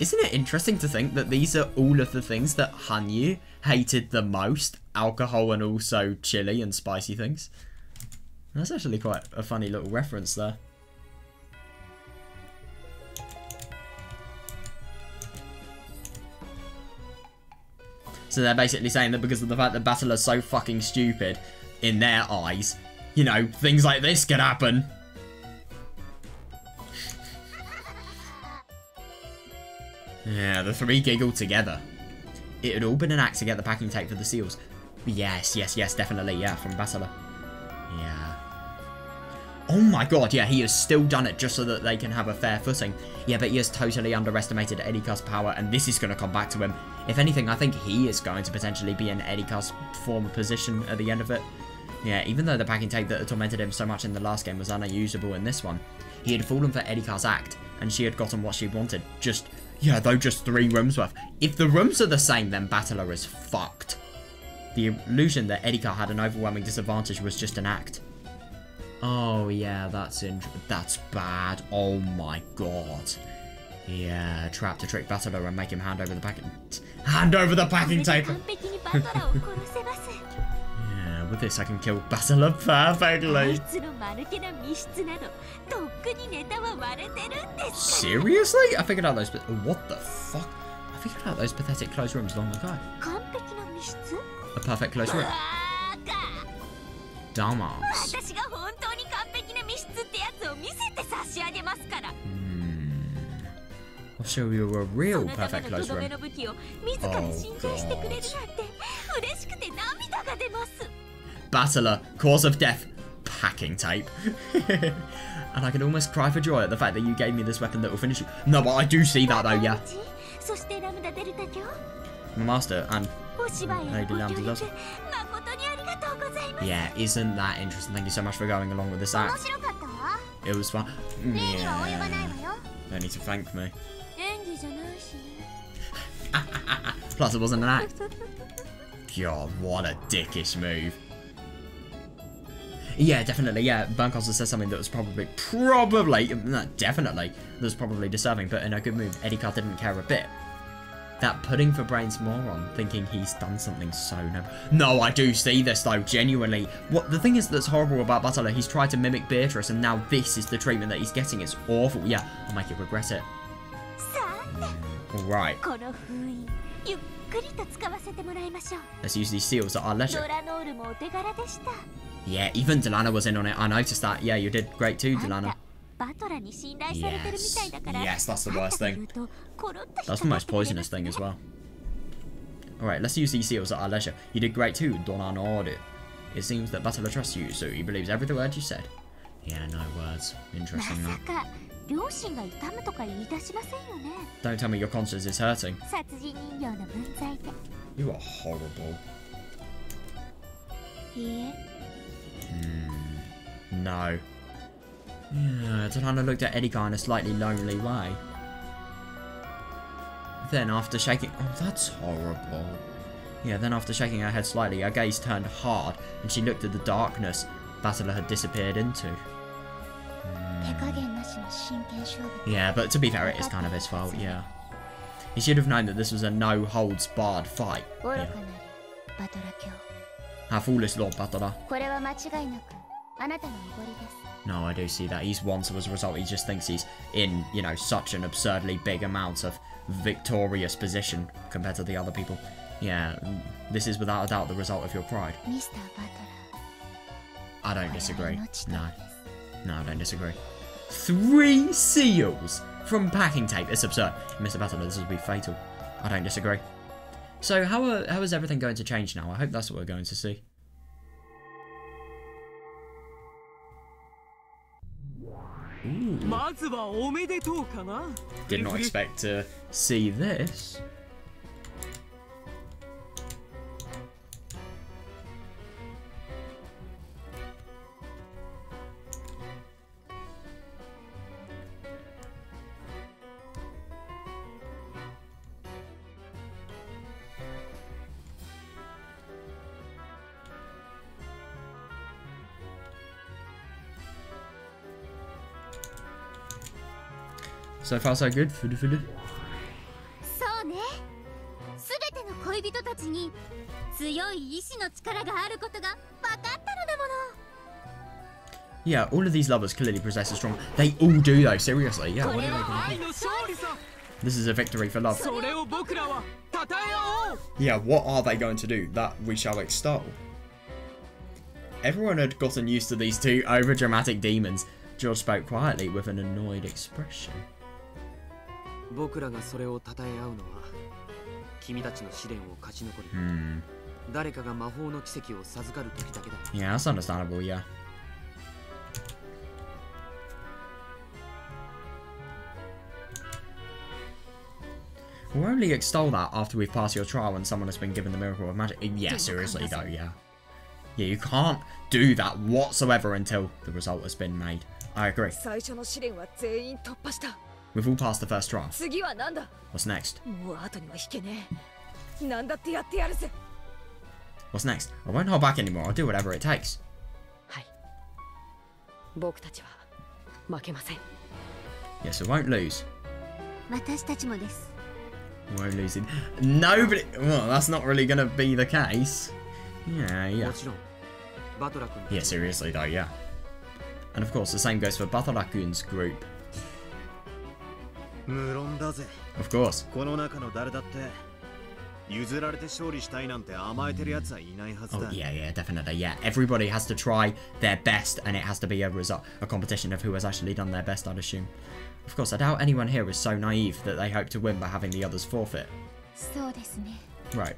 Isn't it interesting to think that these are all of the things that Hanyu hated the most? Alcohol and also chili and spicy things. That's actually quite a funny little reference there. So they're basically saying that because of the fact that Battler's so fucking stupid in their eyes, you know, things like this could happen. Yeah, the three giggle together. It had all been an act to get the packing tape for the seals. Yes, yes, yes, definitely, yeah, from Battler. Yeah. Oh my god, yeah, he has still done it just so that they can have a fair footing. Yeah, but he has totally underestimated Erika's power, and this is going to come back to him. If anything, I think he is going to potentially be in Erika's former position at the end of it. Yeah, even though the packing tape that had tormented him so much in the last game was unusable in this one, he had fallen for Erika's act, and she had gotten what she wanted. Just, yeah, though just 3 rooms worth. If the rooms are the same, then Battler is fucked. The illusion that Erika had an overwhelming disadvantage was just an act. Oh, yeah, that's bad. Oh my god. Yeah, trap to trick Battler and make him hand over the packing... Hand over the packing tape! Yeah, with this I can kill Battler perfectly. Seriously? I figured out those... What the fuck? I figured out those pathetic closed rooms long ago. A perfect closed room. Dumbass. I'll show you a real perfect closed room. Oh god. Battler, cause of death, packing tape. And I can almost cry for joy at the fact that you gave me this weapon that will finish you. No, but I do see that though, yeah. Master and Lady Lambda does it. Yeah, isn't that interesting? Thank you so much for going along with this act. It was fun. Yeah. Don't need to thank me. Plus, it wasn't an act. God, what a dickish move. Yeah, definitely. Yeah, Burncaster says something that was probably, not definitely, that was probably deserving, but in a good move, Erika didn't care a bit. That pudding for brains moron, thinking he's done something so no, I do see this though, genuinely. What the thing is that's horrible about Battler, he's tried to mimic Beatrice, and now this is the treatment that he's getting. It's awful. Yeah, I'll make you regret it. Alright. Let's use these seals at our leisure. Yeah, even Delana was in on it. I noticed that. Yeah, you did great too, Delana. Yes. Yes, that's the worst thing. That's the most poisonous thing as well. Alright, let's use these seals at our leisure. You did great too, Donanode. It seems that Battler trusts you, so he believes every word you said. Yeah, no words. Interesting that. Don't tell me your conscience is hurting. You are horrible. No. Yeah, Delana looked at Erika in a slightly lonely way. Then after shaking... Oh, that's horrible. Yeah, then after shaking her head slightly, her gaze turned hard, and she looked at the darkness Battler had disappeared into. Yeah, but to be fair, it is kind of his fault, yeah. He should have known that this was a no-holds-barred fight. Yeah. How foolish, Lord Battler. No, I do see that. He's won, so as a result, he just thinks he's in, you know, such an absurdly big amount of victorious position compared to the other people. Yeah, this is without a doubt the result of your pride. I don't disagree. No. No, I don't disagree. 3 seals from packing tape. It's absurd. Mr. Battler, this will be fatal. I don't disagree. So, how is everything going to change now? I hope that's what we're going to see. Ooh. Did not expect to see this. So far so good. 強い意志の力があることが分かったのだもの。 Yeah, all of these lovers clearly possess a strong... They all do though, seriously. Yeah, what are they gonna do? This is a victory for love. Yeah, what are they going to do? That we shall extol. Everyone had gotten used to these two over-dramatic demons. George spoke quietly with an annoyed expression. Yeah, that's understandable, yeah. We'll only extol that after we've passed your trial and someone has been given the miracle of magic. Yeah, seriously though, yeah. Yeah, you can't do that whatsoever until the result has been made. I agree. We've all passed the first trial. What's next? What's next? I won't hold back anymore. I'll do whatever it takes. Yes, we won't lose. 私たちもです。 Won't lose it. Nobody. Well, that's not really gonna be the case. Yeah, yeah. Yeah, seriously though, yeah. And of course, the same goes for Batarakun's group. Of course. Oh, yeah, definitely, yeah. Everybody has to try their best, and it has to be a competition of who has actually done their best, I'd assume. Of course, I doubt anyone here is so naive that they hope to win by having the others forfeit. Right.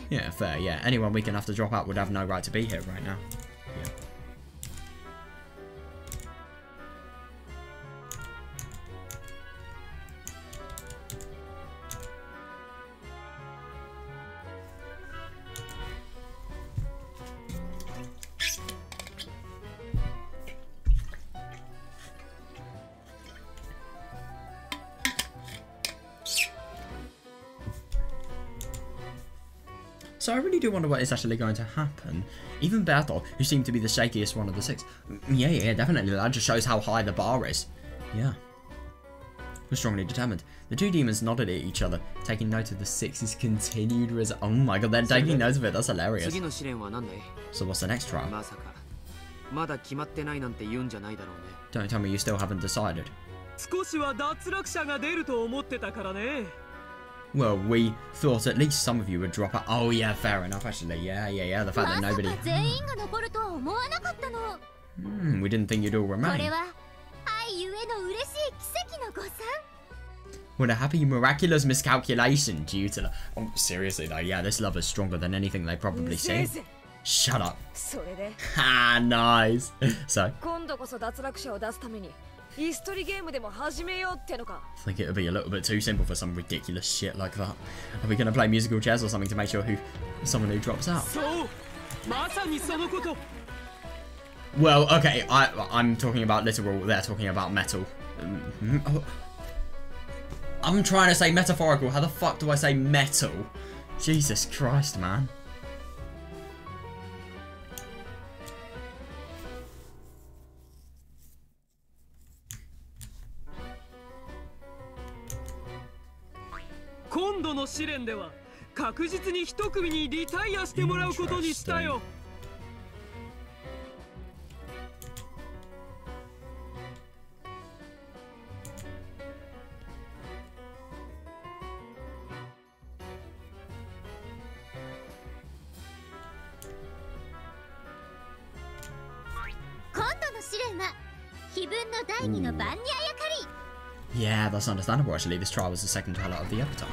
Yeah, fair, yeah. Anyone weak enough to drop out would have no right to be here right now. Yeah. So I really do wonder what is actually going to happen. Even Bertol, who seemed to be the shakiest one of the six. Yeah, definitely. That just shows how high the bar is. Yeah. We're strongly determined. The two demons nodded at each other, taking note of the six's continued result. Oh my god, they're taking note of it. That's hilarious. So what's the next trial? Don't tell me you still haven't decided. Well, we thought at least some of you would drop out. Oh yeah, fair enough actually. Yeah. The fact that nobody... we didn't think you'd all remain. What a happy miraculous miscalculation due to the... Oh, seriously though, yeah, this love is stronger than anything they've probably seen. Shut up. Ha, nice. So... I think it would be a little bit too simple for some ridiculous shit like that. Are we going to play musical chairs or something to make sure someone who drops out? Well, okay, I'm talking about literal, they're talking about metal. I'm trying to say metaphorical, how the fuck do I say metal? Jesus Christ, man. Yeah, that's understandable actually. This trial was the second highlight of the avatar.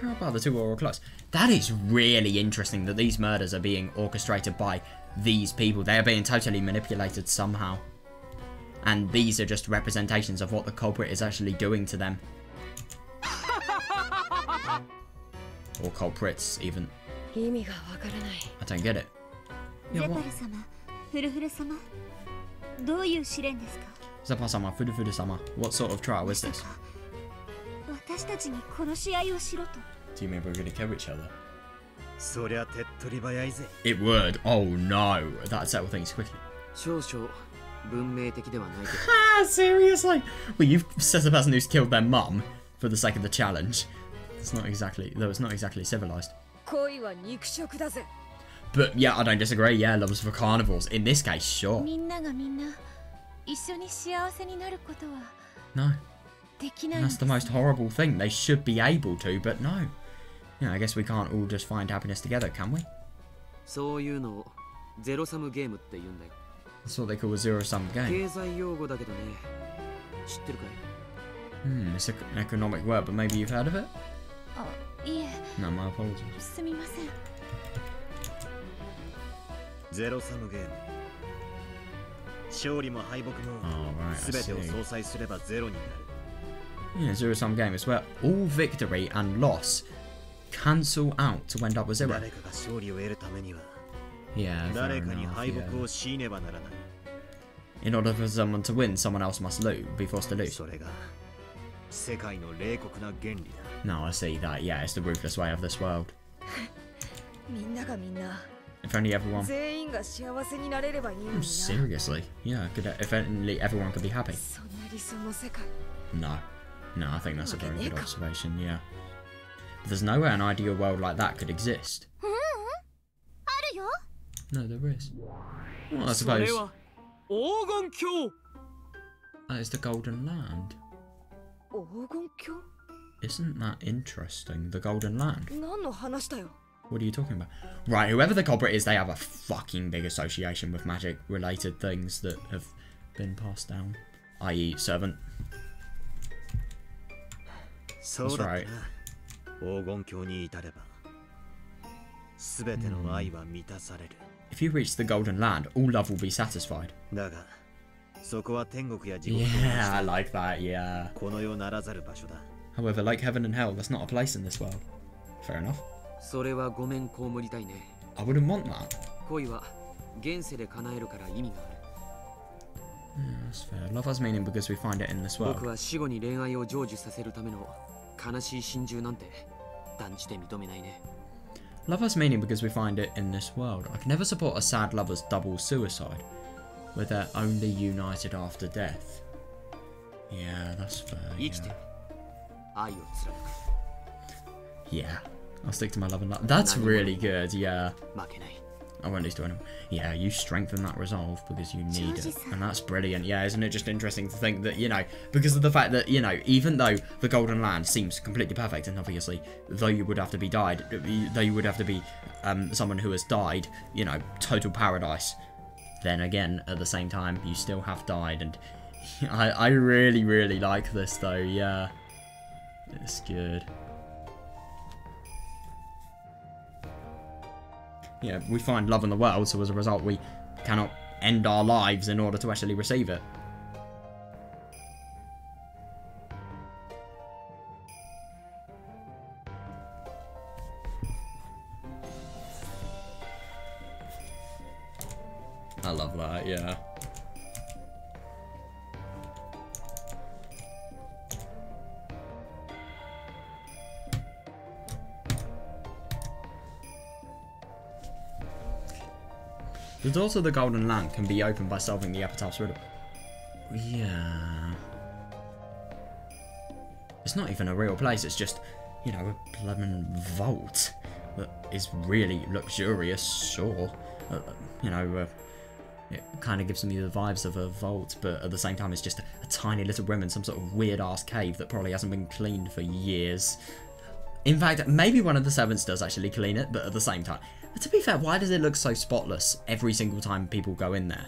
How about the two oral clocks? That is really interesting that these murders are being orchestrated by these people. They are being totally manipulated somehow. And these are just representations of what the culprit is actually doing to them. Or culprits, even. I don't get it. Yeah, what? Zeppa-sama, Furufudu-sama. What sort of trial is this? Do you mean we're going to kill each other? It would. Oh no. That'd settle things quickly. Ah, seriously? Well, you've said the person who's killed their mum for the sake of the challenge. It's not exactly, though it's not exactly civilized. 恋は肉食だぜ。 But yeah, I don't disagree. Yeah, love's for carnivores. In this case, sure. みんながみんな一緒に幸せになることは No. できない And ん that's で the す。 most horrible thing. They should be able to, but no. Yeah, I guess we can't all just find happiness together, can we? そういうのをゼロサムゲームって言うんだよ。 That's what they call a zero-sum game. 経済用語だけどね。知ってるかい？ It's an economic word, but maybe you've heard of it? あ、いえ、 No, my apologies. すみません。ゼロサムゲーム。勝利も敗北も Oh, right, I 全てを see. 相殺すればゼロになる。 Yeah, zero-sum game is where all victory and loss cancel out to end up with zero. 誰かが勝利を得るためには Yeah, fair 誰かに enough, 敗北 yeah. を強いねばならない。 In order for someone to win, someone else must lose, be forced to lose. それが世界の冷酷な原理だ。 No, I see that. Yeah, it's the ruthless way of this world. みんながみんな If only everyone... 全員が幸せになれればいいのに Oh, な。 seriously? Yeah, if only everyone could be happy. そんな理想の世界。 No. No, I think that's a very good observation, yeah. But there's no way an ideal world like that could exist. あるよ。 No, there is. Well, I そ suppose れは黄金鏡。 that is the Golden Land. 黄金鏡？ Isn't that interesting? The Golden Land? 何の話だよ。 What are you talking about? Right, whoever the culprit is, they have a fucking big association with magic-related things that have been passed down. I.e. servant. そうだったな。黄金鏡に至れば全ての愛は満たされる。 If you reach the Golden Land, all love will be satisfied. だがそこは天国や地獄 Yeah, I like that, yeah. この世ならざる場所だ。 However, like heaven and hell, that's not a place in this world. Fair enough. それはごめん被りたいね。 I wouldn't want that. 恋は現世で叶えるから意味がある。 Yeah, that's fair. Love has meaning because we find it in this 僕 world. は死後に恋愛を成就させるための悲しい心中なんて断じて認めないね。 Love has meaning because we find it in this world. I can never support a sad lover's double suicide, where they're only united after death. Yeah, that's fair. 生きて Yeah. 愛を貫 Yeah, I'll stick to my love and love. That's really good, yeah. く負けない。 I won't lose to anyone. Yeah, you strengthen that resolve because you need it. And that's brilliant. Yeah, isn't it just interesting to think that, you know, because of the fact that, you know, even though the Golden Land seems completely perfect, and obviously, though you would have to be someone who has died, you know, total paradise, then again, at the same time, you still have died. And I really, really like this, though, yeah. It's good. Yeah, we find love in the world, so as a result, we cannot end our lives in order to actually receive it. I love that, yeah. The door to the Golden Land can be opened by solving the epitaph's riddle. Yeah. It's not even a real place, it's just, you know, a blooming vault that is really luxurious, sure. You know, it kind of gives me the vibes of a vault, but at the same time it's just a tiny little room in some sort of weird-ass cave that probably hasn't been cleaned for years. In fact, maybe one of the servants does actually clean it, but at the same time... But to be fair, why does it look so spotless every single time people go in there?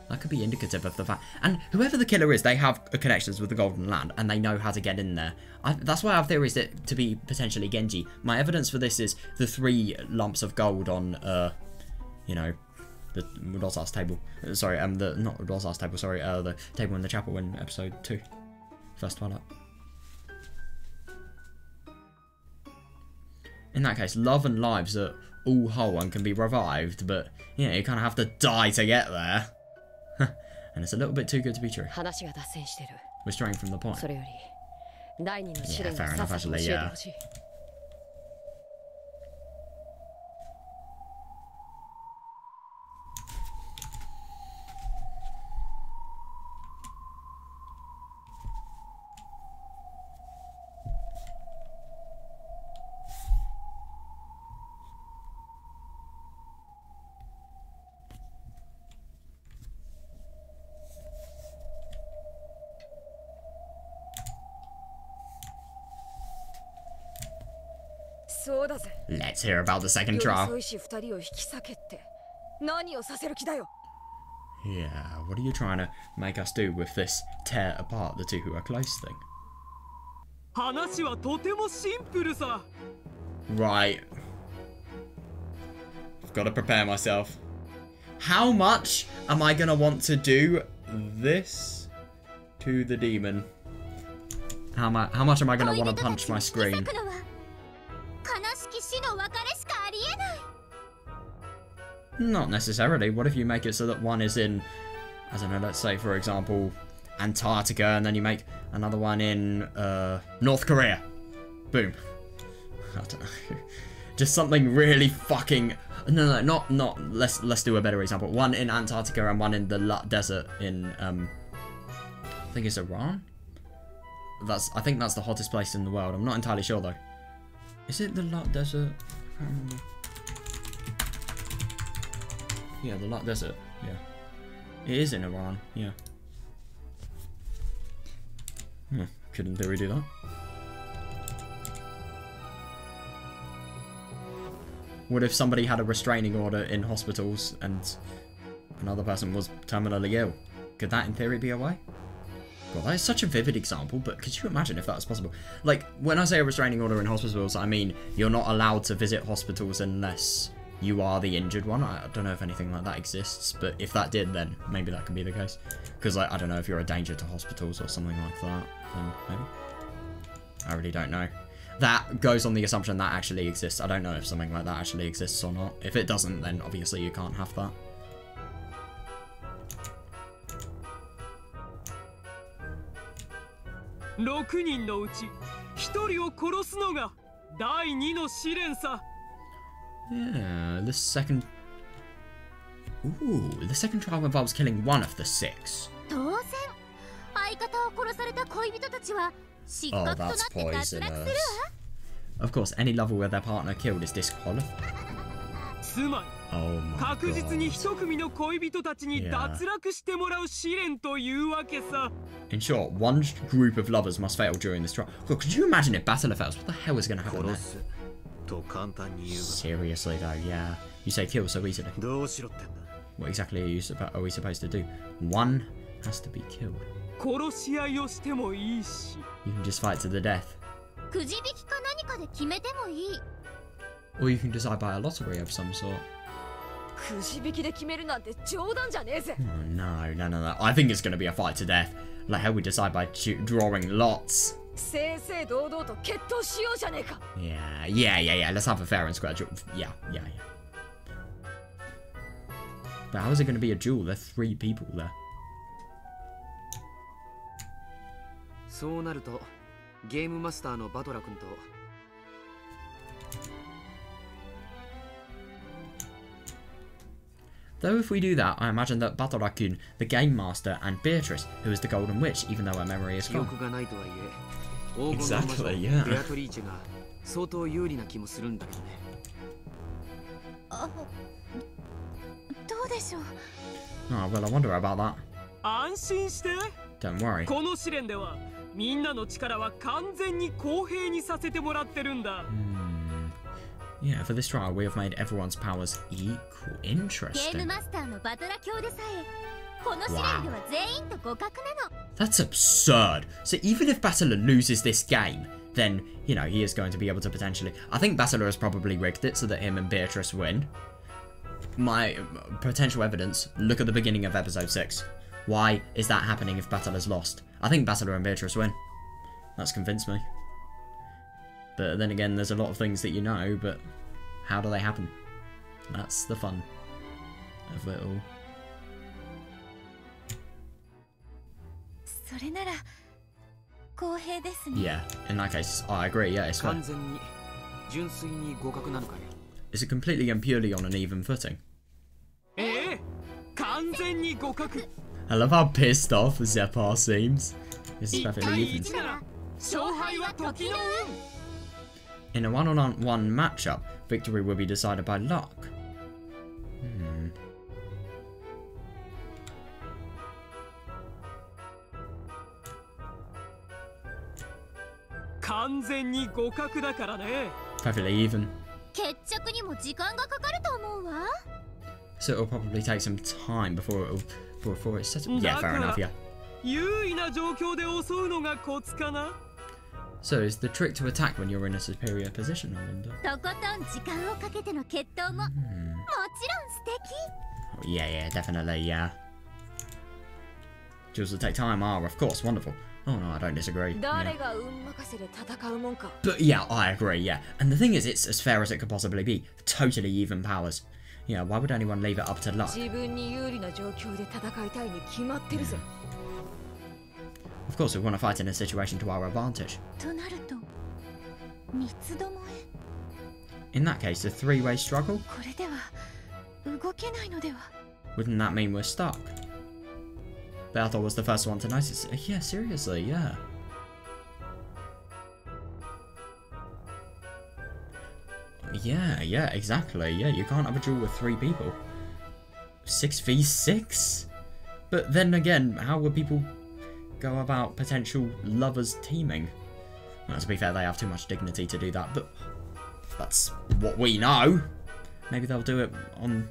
That could be indicative of the fact... And whoever the killer is, they have connections with the Golden Land, and they know how to get in there. That's why I have theories that to be potentially Genji. My evidence for this is the 3 lumps of gold on, you know, the Rosas table. Sorry, not Rosas table, sorry, the table in the chapel in episode 2. First Twilight. In that case, love and lives are all whole and can be revived, but, you know, you kind of have to die to get there. And it's a little bit too good to be true. 話が脱線してる。 We're straying from the point. それより第二の試 Yeah, 練を fair さ enough, っさと教 actually, えて yeah. ほしい。そうだぜ。 Let's hear about the second 寄り trial. 添いし二人を引き裂けって何をさせる気だよ。 Yeah, what are you trying to make us do with this tear apart the two who are close thing? 話はとてもシンプルさ。 Right. I've got to prepare myself. How much am I going to want to do this to the demon? How much am I going to want to punch my screen? 悲しき死の別れしかありえない。 Not necessarily. What if you make it so that one is in, I don't know, let's say, for example, Antarctica, and then you make another one in North Korea? Boom. I don't know. Just something really fucking... No, not. Let's do a better example. One in Antarctica and one in the Lut Desert in, I think it's Iran? I think that's the hottest place in the world. I'm not entirely sure, though. Is it the Lut Desert? I can't remember. Yeah, the Lut Desert. Yeah. It is in Iran. Yeah. Could in theory do that. What if somebody had a restraining order in hospitals and another person was terminally ill? Could that in theory be a way? God, that is such a vivid example, but could you imagine if that was possible? Like, when I say a restraining order in hospitals, I mean you're not allowed to visit hospitals unless you are the injured one. I don't know if anything like that exists, but if that did, then maybe that could be the case. Because, like, I don't know if you're a danger to hospitals or something like that, then maybe. I really don't know. That goes on the assumption that actually exists. I don't know if something like that actually exists or not. If it doesn't, then obviously you can't have that. Yeah, the second... Ooh, the second trial involves killing one of the 6. 当然、相方を殺された恋人たちは失格となって脱落するわ。 Of course, any lover with their partner killed is disqualified. つまり、確実に一組の恋人たちに脱落してもらう試練というわけさ。 In short, one group of lovers must fail during this trial. God, could you imagine if Battler fails? What the hell is going to happen there? Seriously though, yeah. You say kill so easily. What exactly are we supposed to do? One has to be killed. You can just fight to the death. くじ引きか何かで決めてもいい。 Or you can decide by a lottery of some sort. くじ引きで決めるなんて冗談じゃねえぜ。 Oh, no. I think it's going to be a fight to death. Like how we decide by drawing lots. 正々堂々と決闘しようじゃねえか。 Yeah. Let's have a fair and square duel. Yeah. But how is it going to be a duel? There are 3 people there. そうなると、ゲームマスターのバトラ君と Though if we do that, I imagine that Batorakun, the Game Master, and Beatrice, who is the Golden Witch, even though her memory is gone. Exactly, yeah. ベアトリーチェが相当有利な気もするんだけどね。どうでしょう。 Oh, well, I wonder about that. 安心して。 Don't worry. この試練ではみんなの力は完全に公平にさせてもらってるんだ。Yeah, for this trial, we have made everyone's powers equal. Interesting. ゲームマスターのバトラ教でさえ、この試練では全員と互角なの。 That's absurd. So even if Battler loses this game, then, you know, he is going to be able to potentially... I think Battler has probably rigged it so that him and Beatrice win. My potential evidence, look at the beginning of episode 6. Why is that happening if Battler's lost? I think Battler and Beatrice win. That's convinced me. But then again, there's a lot of things that you know, but how do they happen? That's the fun of it all. それなら公平ですね。 Yeah, in that case, I agree, yeah, it's fair. 完全に純粋に互角なのかい？ Is it completely and purely on an even footing? 完全に互角。 I love how pissed off Zepar seems. This is perfectly even. 勝敗は時の運。 In a one-on-one matchup, victory will be decided by luck. 完全に互角だからね。perfectly even. 決着にも時間がかかると思うわ。 So it'll probably take some time before it's set up. Yeah, fair enough, yeah. 優位な状況で襲うのがコツかな。 So is the trick to attack when you're in a superior position, I wonder? とことん時間をかけての決闘も、もちろん素敵。 Yeah, definitely, yeah. Duels will take time, of course, wonderful. Oh no, I don't disagree. Yeah. But yeah, I agree, yeah. And the thing is, it's as fair as it could possibly be. Totally even powers. Yeah, why would anyone leave it up to luck? Of course, we want to fight in a situation to our advantage. となると、三つどもえ。 In that case, a three-way struggle? これでは動けないのでは。 Wouldn't that mean we're stuck? Beathor was the first one to notice. Yeah, seriously, yeah. Yeah, exactly. Yeah, you can't have a duel with 3 people. 6v6? But then again, how would people go about potential lovers teaming? Well, to be fair, they have too much dignity to do that, but that's what we know. Maybe they'll do it on...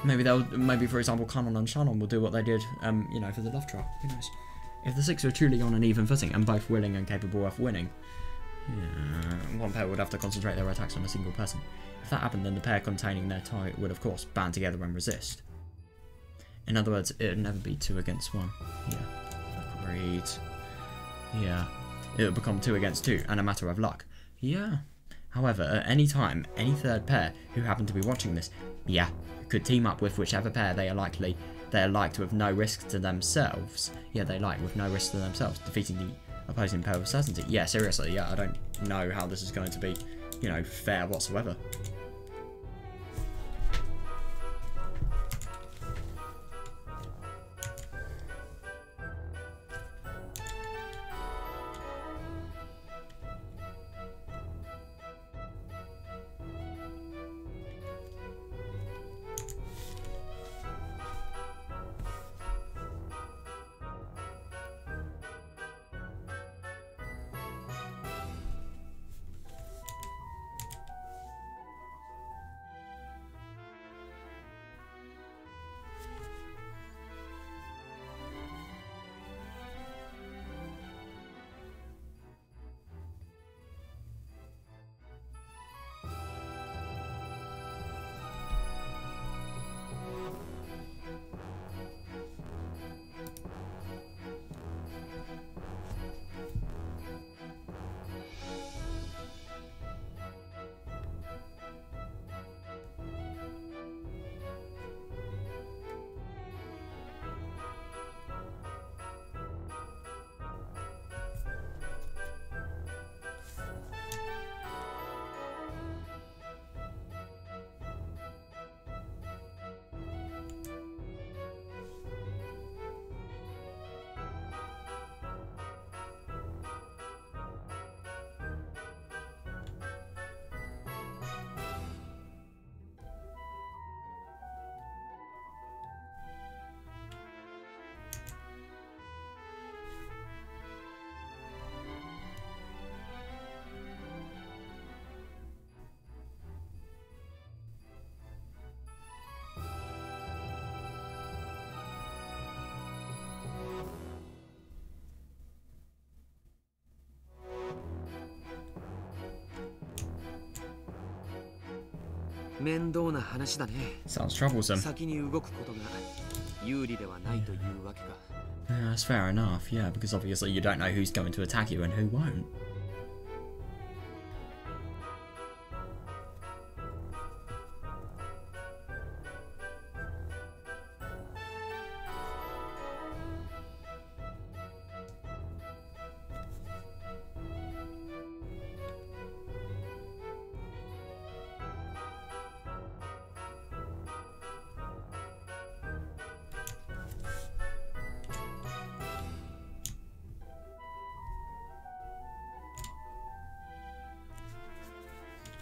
Maybe for example, Kanon and Shannon will do what they did, you know, for the love trial. Who knows? If the 6 are truly on an even footing and both willing and capable of winning, one pair would have to concentrate their attacks on a single person. If that happened, then the pair containing their tie would, of course, band together and resist. In other words, it would never be 2 against 1. Yeah, agreed. Yeah, it would become 2 against 2, and a matter of luck. Yeah. However, at any time, any third pair who happen to be watching this, yeah, could team up with whichever pair they are liked with no risk to themselves. Yeah, they like with no risk to themselves, defeating the opposing pair with certainty. Yeah, seriously, yeah, I don't know how this is going to be, you know, fair whatsoever. Sounds troublesome. That's fair enough, yeah, because obviously you don't know who's going to attack you and who won't.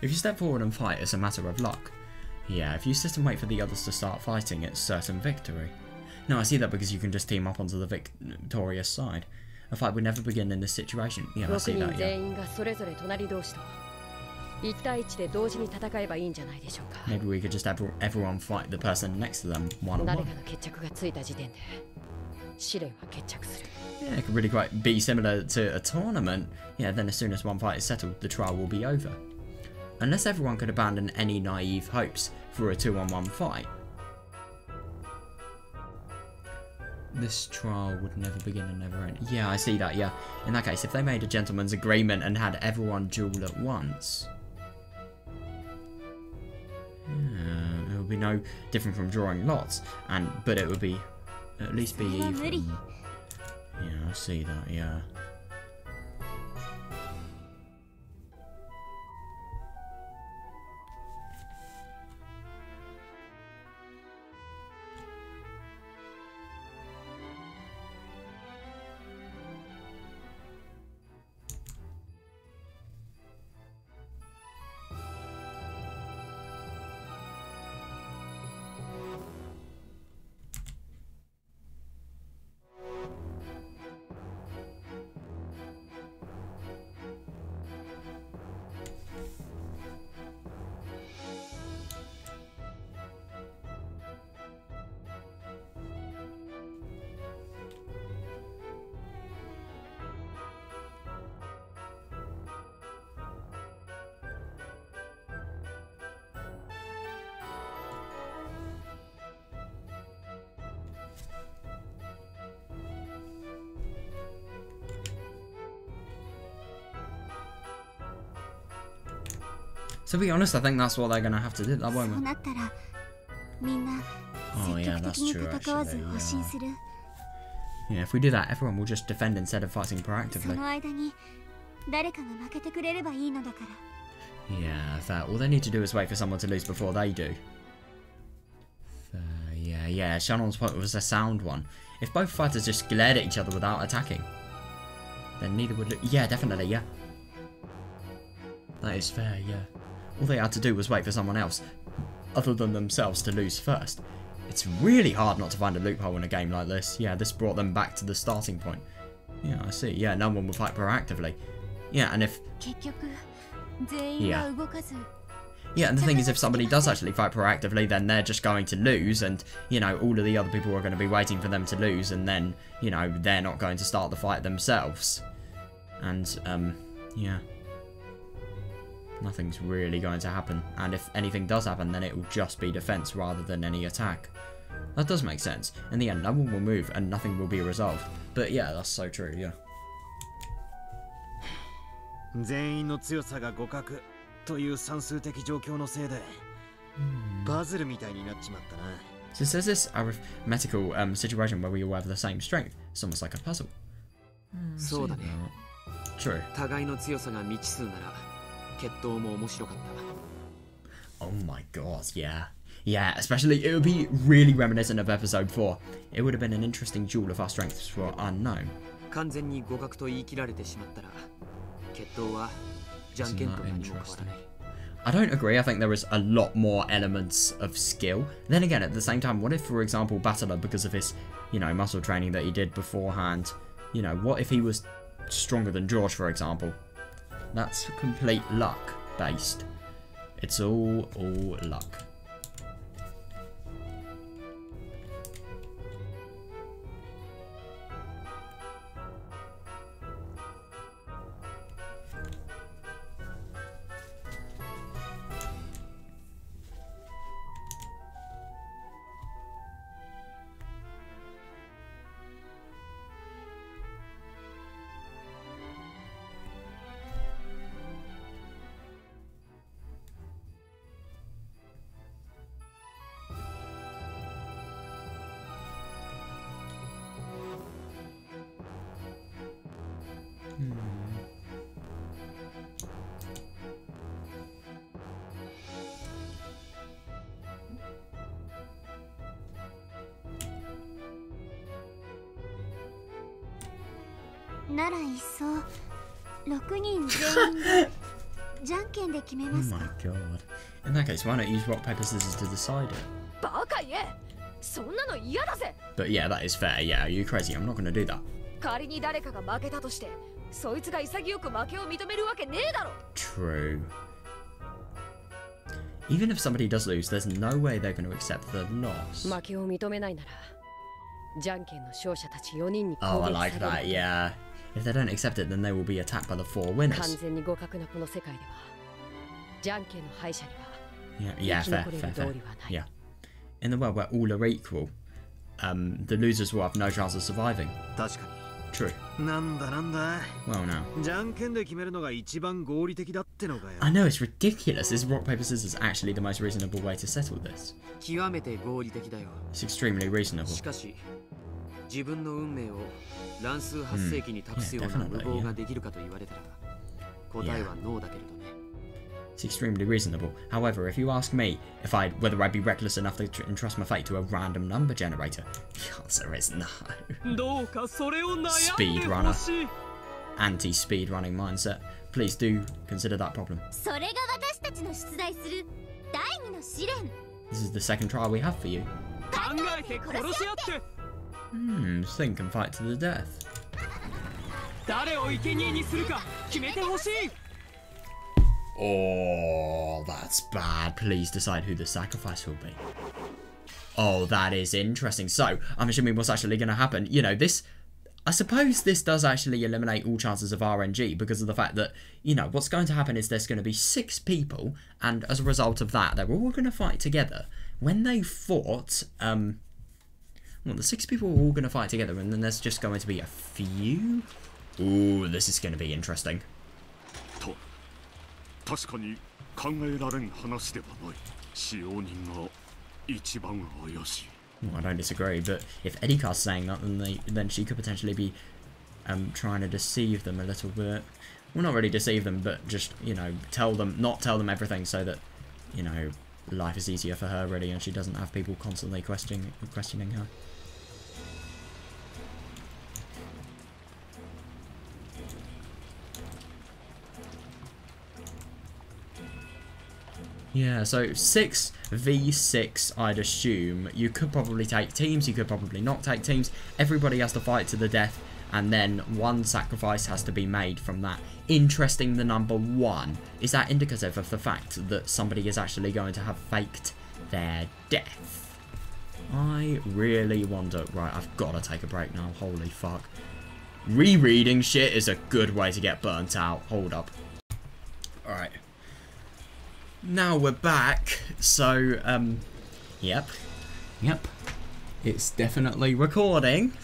If you step forward and fight, it's a matter of luck. Yeah, if you sit and wait for the others to start fighting, it's certain victory. No, I see that because you can just team up onto the victorious side. A fight would never begin in this situation. Yeah, I see that, yeah. 1対1で同時に戦えばいいんじゃないでしょうか。 Maybe we could just have everyone fight the person next to them one on 誰 one. かの決着がついた時点で試練は決着する。 Yeah, it could really quite be similar to a tournament. Yeah, then as soon as one fight is settled, the trial will be over. Unless everyone could abandon any naive hopes for a 2-on-1 fight, this trial would never begin and never end. Yeah, I see that, yeah. In that case, if they made a gentleman's agreement and had everyone duel at once, it would be no different from drawing lots, but it would be at least be even. Yeah, I see that, yeah. To be honest, I think that's what they're gonna have to do. That won't. そうなったらみんな Oh 積 yeah, 極 that's 的に true 戦わず actually. 保身する。 Yeah, if we do that, everyone will just defend instead of fighting そ proactively. の間に誰かが負けてくれればいいのだから。 Yeah, fair. All they need to do is wait for someone to lose before they do. Yeah. Shannon's point was a sound one. If both fighters just glared at each other without attacking, then neither would. Yeah, definitely. Yeah, that is fair. Yeah. All they had to do was wait for someone else, other than themselves, to lose first. It's really hard not to find a loophole in a game like this. Yeah, this brought them back to the starting point. Yeah, I see. Yeah, no one would fight proactively. Yeah, and if... 結局全員が動かず。 Yeah, and the thing is, if somebody does actually fight proactively, then they're just going to lose, and, you know, all of the other people are going to be waiting for them to lose, and then, you know, they're not going to start the fight themselves. And, yeah. Nothing's really going to happen, and if anything does happen, then it will just be defense rather than any attack. That does make sense. In the end, no one will move, and nothing will be resolved. But yeah, that's so true, yeah. 全員の強さが互角という算数的状況のせいでパズルみたいになっちまったな。 So it says this arithmetical situation where we all have the same strength. It's almost like a puzzle. そうだね。 True. 互いの強さが未知数なら決闘も面白かった。 Oh my god, yeah. Yeah, especially it would be really reminiscent of episode 4. It would have been an interesting duel if our strengths were unknown. 完全に互角と言い切られてしまったら決闘はじゃんけんと何も変わらない。 I don't agree. I think there is a lot more elements of skill. Then again, at the same time, what if, for example, Battler, because of his, you know, muscle training that he did beforehand, you know, what if he was stronger than George, for example? That's complete luck based. It's all luck. Oh ならいっそ6人全員でじゃんけんで決め Oh ますか。 my god. In that case, why not use rock, paper, scissors to decide it? バカ言え、そんなの嫌だぜ。 But yeah, that is fair. Yeah, are you crazy? I'm not going to do that. 仮に誰かが負けたとして、そいつが潔く負けを認めるわけねえだろ。 True. Even if somebody does lose, there's no way they're going to accept the loss. Oh, I like that, yeah. If they don't accept it, then they will be attacked by the 4 winners. Yeah, fair. Yeah. In the world where all are equal, the losers will have no chance of surviving. True. Well, now. I know, it's ridiculous. Is rock, paper, scissors actually the most reasonable way to settle this? It's extremely reasonable. Yeah, definitely, yeah. It's extremely reasonable. However, if you ask me whether I'd be reckless enough to entrust my fate to a random number generator, the answer is no. Speedrunner. Anti-speedrunning mindset. Please do consider that problem. This is the second trial we have for you. Think and fight to the death. Oh, that's bad. Please decide who the sacrifice will be. Oh, that is interesting. So, I'm assuming what's actually going to happen, you know, this... I suppose this does actually eliminate all chances of RNG because of the fact that, you know, what's going to happen is there's going to be 6 people, and as a result of that, they're all going to fight together. When they fought, well, the 6 people are all going to fight together, and then there's just going to be a few. Ooh, this is going to be interesting. I don't disagree, but if Erika's saying that, then she could potentially be trying to deceive them a little bit. Well, not really deceive them, but just, you know, not tell them everything so that, you know, life is easier for her, really, and she doesn't have people constantly questioning her. Yeah, so 6v6, I'd assume. You could probably take teams, you could probably not take teams. Everybody has to fight to the death, and then one sacrifice has to be made from that. Interesting, the number 1. Is that indicative of the fact that somebody is actually going to have faked their death? I really wonder. Right, I've got to take a break now. Holy fuck. Rereading shit is a good way to get burnt out. Hold up. Alright. Now we're back, so, yep, it's definitely recording.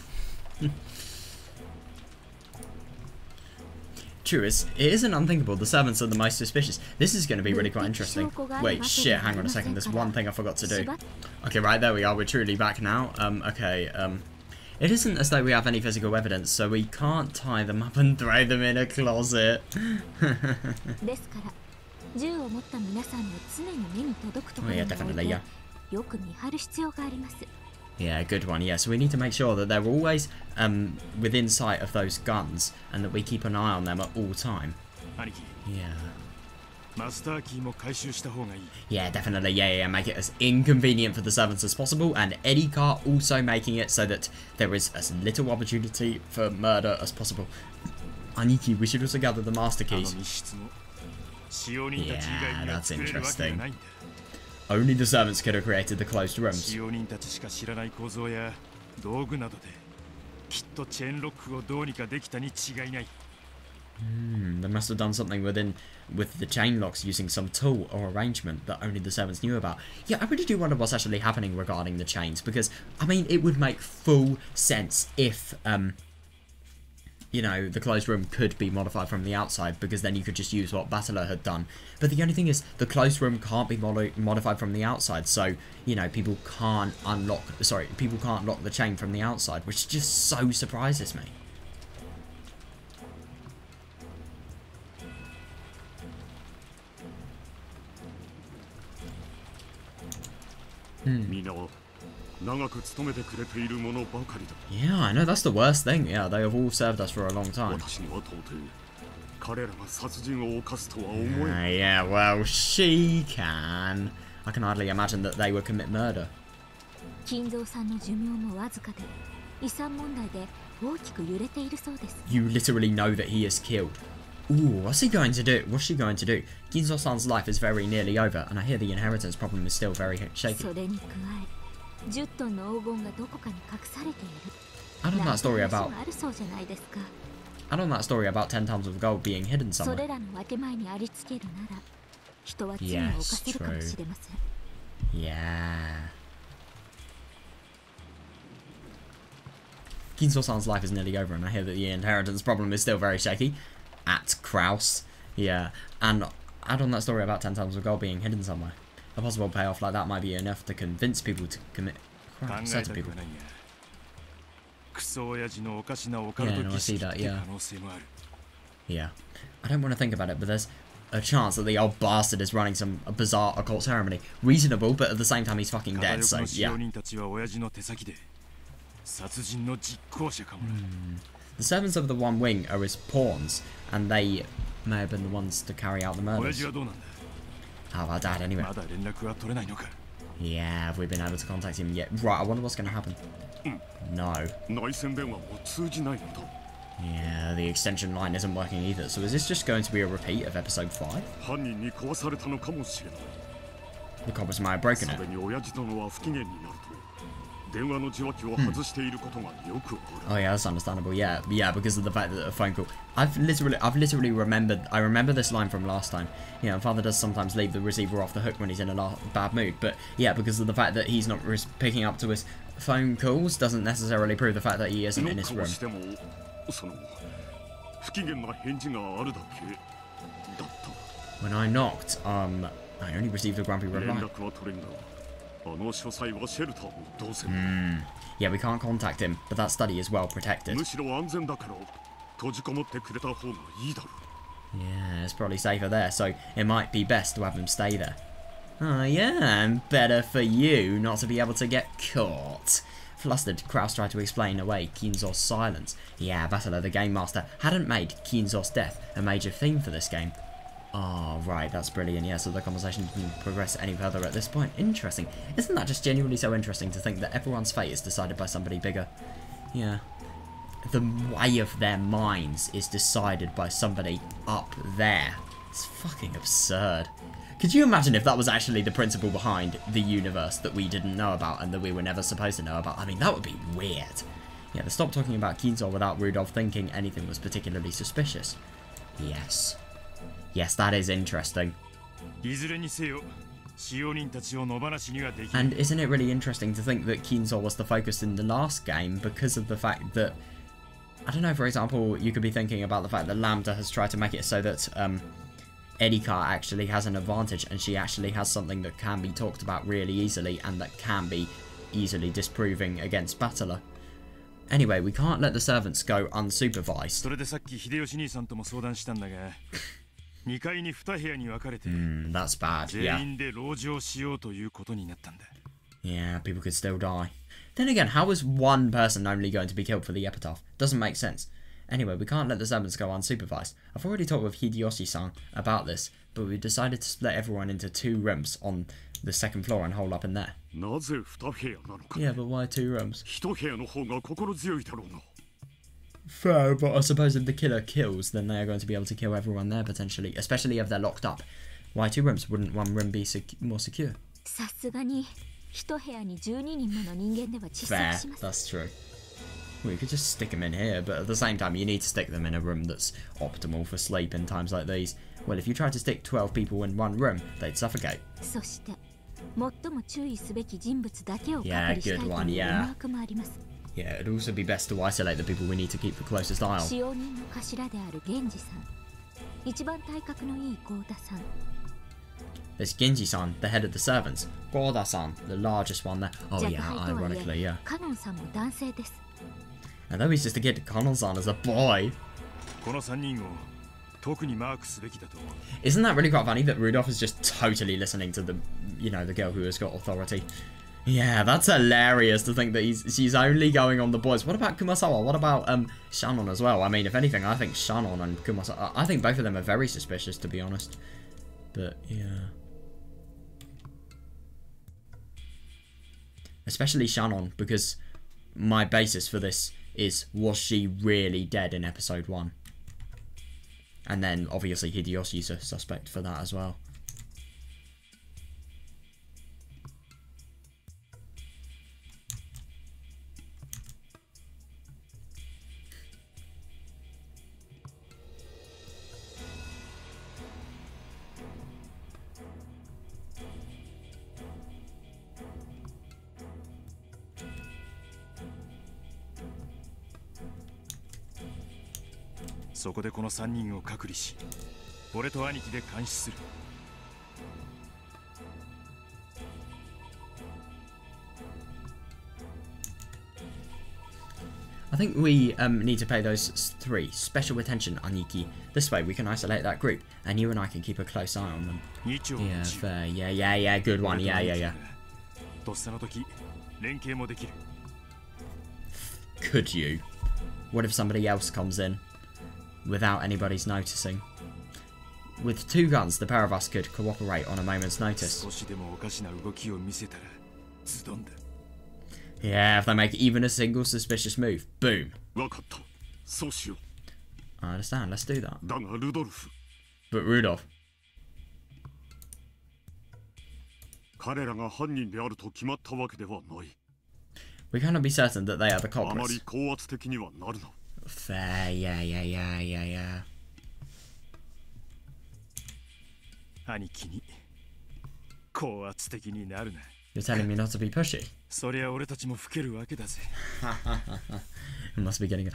True, it isn't unthinkable, the servants are the most suspicious. This is going to be really quite interesting. Wait, shit, hang on a second, there's one thing I forgot to do. Okay, right, there we are, we're truly back now. It isn't as though we have any physical evidence, so we can't tie them up and throw them in a closet. Oh yeah, definitely, yeah. Yeah, good one, yeah. So we need to make sure that they're always within sight of those guns and that we keep an eye on them at all time. Yeah. Yeah, definitely, yeah, make it as inconvenient for the servants as possible, and Erika also making it so that there is as little opportunity for murder as possible. Aniki, we should also gather the master keys. Yeah, that's interesting. Only the servants could have created the closed rooms. They must have done something with the chain locks using some tool or arrangement that only the servants knew about. Yeah, I really do wonder what's actually happening regarding the chains, because, I mean, it would make full sense if, you know, the closed room could be modified from the outside, because then you could just use what Battler had done. But the only thing is, the closed room can't be modified from the outside, so, you know, people can't lock the chain from the outside, which just so surprises me. Yeah, I know, that's the worst thing. Yeah, they have all served us for a long time. Yeah, well, she can. I can hardly imagine that they would commit murder. You literally know that he is killed. Ooh, what's he going to do? What's she going to do? Ginzo-san's life is very nearly over, and I hear the inheritance problem is still very shaky. I don't that story about 10 tons of gold being hidden somewhere. Yes, true. Yeah. Ginzo-san's life is nearly over, and I hear that the inheritance problem is still very shaky. At Kraus. Yeah. And add on that story about 10 tons of gold being hidden somewhere. A possible payoff like that might be enough to convince people to commit crime. Certain people. Yeah, no, I see that, yeah. Yeah. I don't want to think about it, but there's a chance that the old bastard is running some bizarre occult ceremony. Reasonable, but at the same time he's fucking dead, so yeah. The servants of the One Wing are his pawns, and they may have been the ones to carry out the murders. How about Dad, anyway? Yeah, have we been able to contact him yet? Right, I wonder what's going to happen. No. Yeah, the extension line isn't working either, so is this just going to be a repeat of episode 5? The coppers might have broken it. Oh yeah, that's understandable. Yeah, because of the fact that a phone call. I've literally remembered. I remember this line from last time. You know, Father does sometimes leave the receiver off the hook when he's in a bad mood. But yeah, because of the fact that he's not picking up to his phone calls doesn't necessarily prove the fact that he isn't in his room. When I knocked, I only received a grumpy reply. Yeah, we can't contact him, but that study is well protected. Yeah, it's probably safer there, so it might be best to have him stay there. Oh yeah, and better for you not to be able to get caught. Flustered, Kraus tried to explain away Kinzo's silence. Yeah, Battler, the game master, hadn't made Kinzo's death a major theme for this game. Oh, right, that's brilliant. Yeah, so the conversation didn't progress any further at this point. Interesting. Isn't that just genuinely so interesting to think that everyone's fate is decided by somebody bigger? Yeah. The way of their minds is decided by somebody up there. It's fucking absurd. Could you imagine if that was actually the principle behind the universe that we didn't know about and that we were never supposed to know about? I mean, that would be weird. Yeah, they stopped talking about Kinzo without Rudolph thinking anything was particularly suspicious. Yes. Yes, that is interesting. And isn't it really interesting to think that Kinzo was the focus in the last game because of the fact that, I don't know, for example, you could be thinking about the fact that Lambda has tried to make it so that Erika actually has an advantage and she actually has something that can be talked about really easily and that can be easily disproving against Battler. Anyway, we can't let the servants go unsupervised. That's bad, yeah. Yeah, people could still die. Then again, how is one person only going to be killed for the epitaph? Doesn't make sense. Anyway, we can't let the servants go unsupervised. I've already talked with Hideyoshi-san about this, but we decided to split everyone into 2 rooms on the 2nd floor and hole up in there. Yeah, but why 2 rooms? Fair, but I suppose if the killer kills, then they are going to be able to kill everyone there potentially, especially if they're locked up. Why 2 rooms? Wouldn't 1 room be more secure? Fair, that's true. We could just stick them in here, but at the same time you need to stick them in a room that's optimal for sleep in times like these. Well, if you tried to stick 12 people in 1 room, they'd suffocate. Yeah, good one, yeah. Yeah, it'd also be best to isolate the people we need to keep the closest eye on. There's Genji-san, the head of the servants. Goda-san, the largest one there. Oh yeah, ironically, yeah. And though he's just a kid, Kanon-san is a boy. Isn't that really quite funny that Rudolph is just totally listening to the, you know, the girl who has got authority? Yeah, that's hilarious to think that she's only going on the boys. What about Kumasawa? What about Shannon as well? I mean, if anything, I think Shannon and Kumasawa, I think both of them are very suspicious, to be honest. But yeah, especially Shannon, because my basis for this is, was she really dead in episode 1? And then, obviously, Hideyoshi's a suspect for that as well.そこでこの3人を隔離し、俺と兄貴で監視する。I think we need to pay those 3 special attention, Aniki. This way we can isolate that group, and you and I can keep a close eye on them. Yeah, fair. Yeah, good one. Yeah. とっさの時、連携もできる。Could you? What if somebody else comes in without anybody's noticing? With 2 guns, the pair of us could cooperate on a moment's notice. 少しでもおかしな動きを見せたら、ズドンだ。Yeah, if they make even a single suspicious move, boom. わかった。そうしよう。I understand, let's do that. だがルドルフ。But Rudolph. 彼らが犯人であると決まったわけではない。We cannot be certain that they are the あまり culprits. 高圧的にはなるな。Fair, yeah. 兄貴に高圧的になるな。You're telling me not to be pushy? そりゃ俺たちも老けるわけだぜ。It must be getting...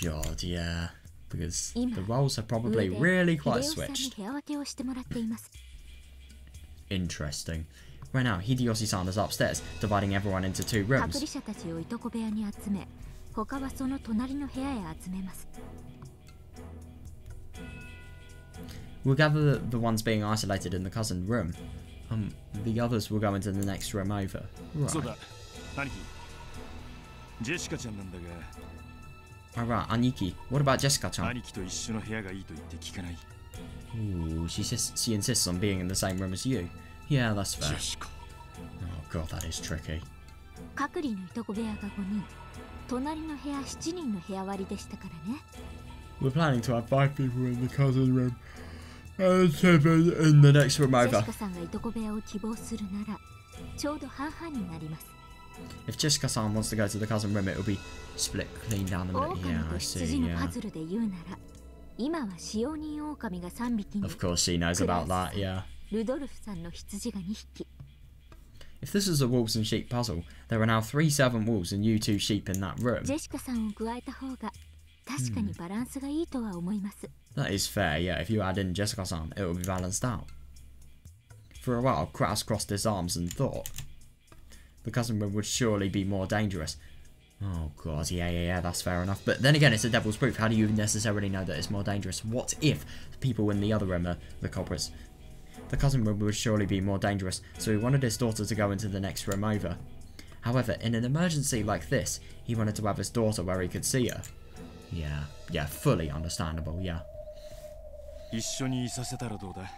God, yeah. Because the roles are probably really quite switched. Interesting. Right now, Hideyoshi-san is upstairs, dividing everyone into 2 rooms. We'll gather the ones being isolated in the cousin room. The others will go into the next room over. Right. そうだ、兄貴。ジェシカちゃんなんだが。Alright, Aniki. What about Jessica-chan? 兄貴と一緒の部屋がいいと言って聞かない。Ooh, she insists on being in the same room as you. Yeah, that's fair. Jessica. Oh god, that is tricky. 隔離のいとこ部屋が5人、隣の部屋7人の部屋割りでしたからね。We're planning to have 5 people in the cousin room and 7 in the next room ジェ over. シカさんがいとこ部屋を希望するなら、ちょうど半々になります。If Jessica-san wants to go to the cousin room, it will be split clean down the middle. 狼 Yeah, と I 羊 see, のパ yeah. ズルで言うなら、今は使用人狼が3匹に、 Of course she knows about that, yeah. ルドルフさんの羊が2匹。If this is a wolves and sheep puzzle, there are now 3 servant wolves and you 2 sheep in that room. ジェシカさんを加えた方が確かにバランスがいいとは思います。That is fair, yeah. If you add in Jessica-san, it will be balanced out. For a while, Kraus crossed his arms and thought, the cousin room would surely be more dangerous. Oh god, yeah, that's fair enough. But then again, it's a devil's proof. How do you necessarily know that it's more dangerous? What if the people in the other room are the culprits? The cousin room would surely be more dangerous, so he wanted his daughter to go into the next room over. However, in an emergency like this, he wanted to have his daughter where he could see her. Yeah, fully understandable, yeah. 一緒にいさせたらどうだ。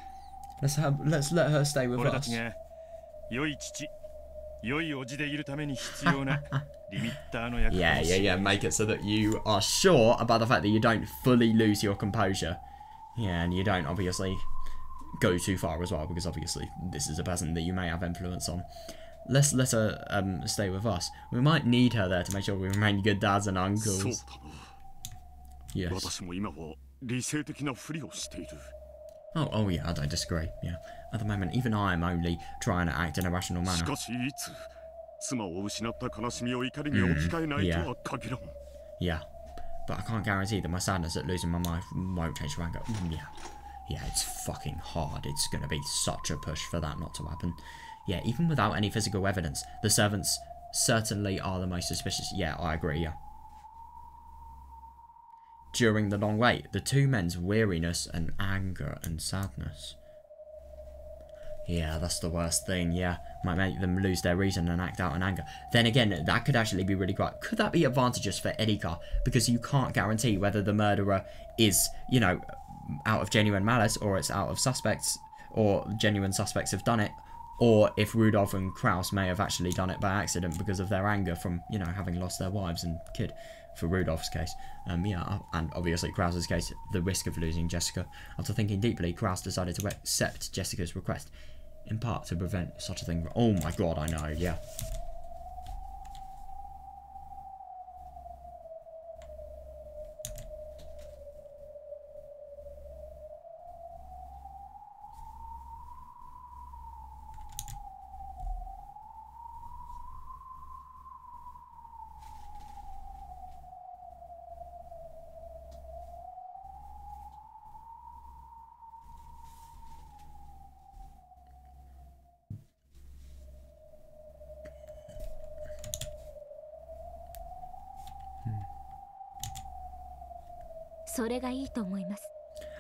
Let's let her stay with 俺た us. ちが良い父、良い叔父でいるために必要なリミッターの役割。Yeah, make it so that you are sure about the fact that you don't fully lose your composure. Yeah, and you don't obviously go too far as well, because obviously this is a person that you may have influence on. Let's let her stay with us. We might need her there to make sure we remain good dads and そう uncles. だな。 Yes. 私も今は理性的なふりをしている。 Oh yeah, I don't disagree. Yeah. At the moment, even I am only trying to act in a rational し manner. かしいつ妻を失った悲しみを怒りに置き換えないとは限らん。Yeah. But I can't guarantee that my sadness at losing my wife won't change to anger. Yeah, it's fucking hard. It's gonna be such a push for that not to happen. Yeah, even without any physical evidence, the servants certainly are the most suspicious. Yeah, I agree, yeah. During the long wait, the 2 men's weariness and anger and sadness. Yeah, that's the worst thing, yeah. Might make them lose their reason and act out in anger. Then again, that could actually be really quite... Could that be advantageous for Erika? Because you can't guarantee whether the murderer is, you know, out of genuine malice, or it's out of suspects, or genuine suspects have done it, or if Rudolph and Kraus may have actually done it by accident because of their anger from, you know, having lost their wives and kid. for Rudolph's case. Yeah, and obviously Krause's case, the risk of losing Jessica. After thinking deeply, Krause decided to accept Jessica's request, in part to prevent such a thing. Oh my god, I know, yeah.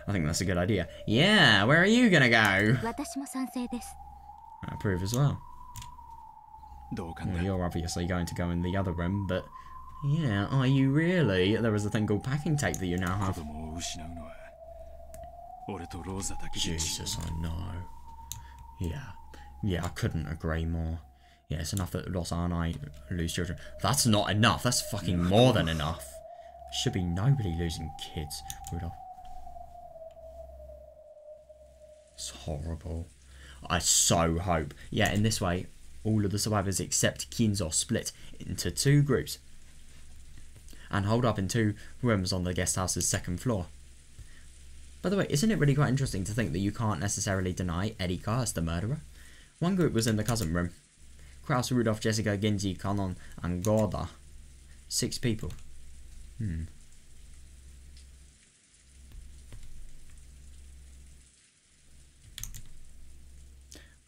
I think that's a good idea. Yeah, where are you gonna go? I approve as well. Well, you're obviously going to go in the other room, but yeah, are you really? There is a thing called packing tape that you now have. Jesus, I know. Yeah, I couldn't agree more. Yeah, it's enough that Rosa and I lose children. That's not enough. That's fucking more than enough. Should be nobody losing kids, Rudolph. It's horrible. I so hope. Yeah, in this way, all of the survivors except Kinzo split into 2 groups and hold up in 2 rooms on the guest house's 2nd floor. By the way, isn't it really quite interesting to think that you can't necessarily deny Erika as the murderer? One group was in the cousin room. Krause, Rudolph, Jessica, Genji, Kanon, and Gorda. 6 people.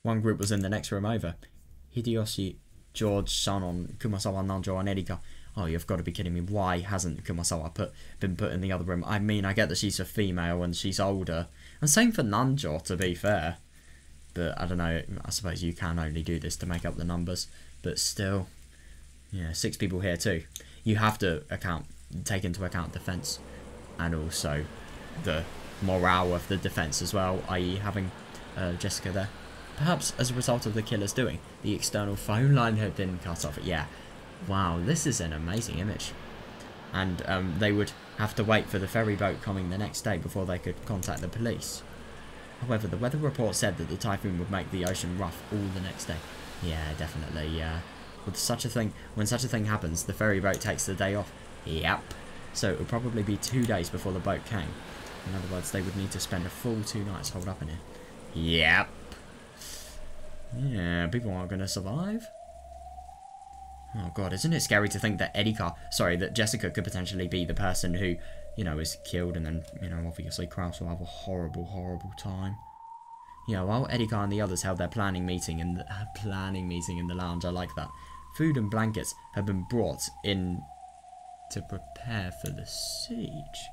One group was in the next room over. Hideyoshi, George, Shannon, Kumasawa, Nanjo, and Erika. Oh, you've got to be kidding me. Why hasn't Kumasawa been put in the other room? I mean, I get that she's a female and she's older. And same for Nanjo, to be fair. But, I don't know, I suppose you can only do this to make up the numbers. But still, yeah, 6 people here too. You have to take into account defence. And also the morale of the defence as well, i.e. having Jessica there. Perhaps as a result of the killer's doing. The external phone line had been cut off. Yeah. Wow, this is an amazing image. And they would have to wait for the ferry boat coming the next day before they could contact the police. However, the weather report said that the typhoon would make the ocean rough all the next day. Yeah, definitely, yeah. When such a thing happens, the ferry boat takes the day off. Yep. So it would probably be 2 days before the boat came. In other words, they would need to spend a full 2 nights holed up in here. Yep. Yeah, people aren't going to survive. Oh god, isn't it scary to think that that Jessica could potentially be the person who, you know, is killed, and then, you know, obviously Krause will have a horrible, horrible time. Yeah, while Erika and the others held their planning meeting in the lounge, I like that. Food and blankets had been brought in to prepare for the siege.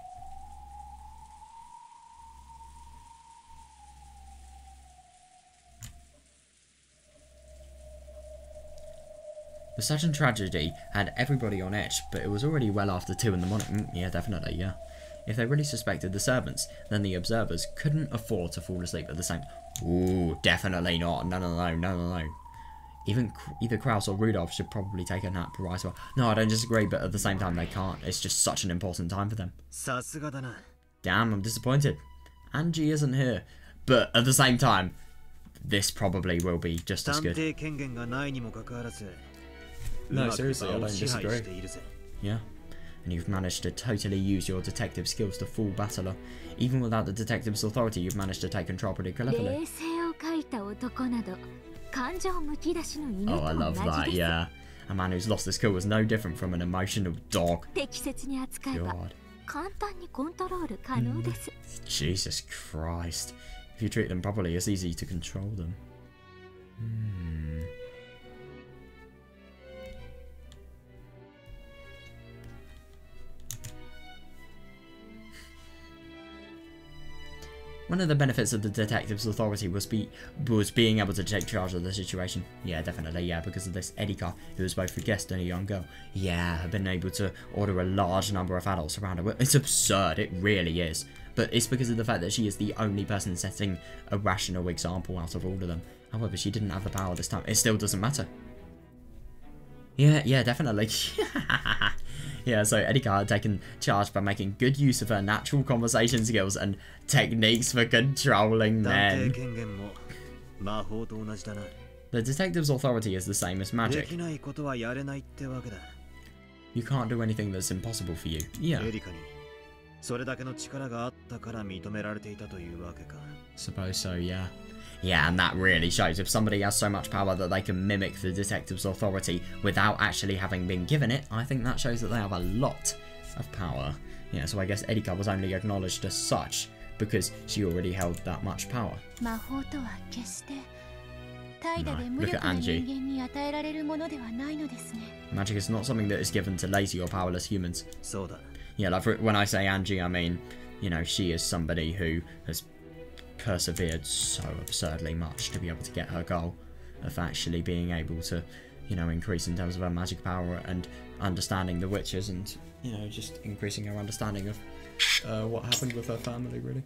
The sudden tragedy had everybody on edge, but it was already well after 2 in the morning. Yeah, definitely, yeah. If they really suspected the servants, then the observers couldn't afford to fall asleep at the same... Ooh, definitely not. No. Either Krause or Rudolph should probably take a nap right away. No, I don't disagree, but at the same time they can't. It's just such an important time for them. Damn, I'm disappointed. Angie isn't here. But at the same time, this probably will be just as good. No, seriously, I don't disagree. Yeah. And you've managed to totally use your detective skills to fool Battler. Even without the detective's authority, you've managed to take control pretty cleverly. Oh, I love that, yeah. A man who's lost his cool was no different from an emotional dog. God. Jesus Christ. If you treat them properly, it's easy to control them. One of the benefits of the detective's authority was being able to take charge of the situation. Yeah, definitely, yeah, because of this Erika, who was both a guest and a young girl. Yeah, had been able to order a large number of adults around her. It's absurd, it really is. But it's because of the fact that she is the only person setting a rational example out of all of them. However, she didn't have the power this time. It still doesn't matter. Yeah, definitely. Yeah, so Erika had taken charge by making good use of her natural conversation skills and techniques for controlling men. 権限も魔法と同じだな。 The detective's authority is the same as で magic. きないことはやれないってわけだ。 You can't do anything that's impossible for you. Yeah, エリカにそれだけの力があったから認められていたというわけか。 suppose so, yeah. Yeah, and that really shows. If somebody has so much power that they can mimic the detective's authority without actually having been given it, I think that shows that they have a lot of power. Yeah, so I guess Erika was only acknowledged as such because she already held that much power. 魔法とは決して怠惰で No, 無 look 力 at な Angie. 人間に与えられるものではないのですね。 Magic is not something that is given to lazy or powerless humans. そうだ。 Yeah, like when I say Angie, I mean, you know, she is somebody who has persevered so absurdly much to be able to get her goal of actually being able to, you know, increase in terms of her magic power and understanding the witches and, you know, just increasing her understanding of what happened with her family, really.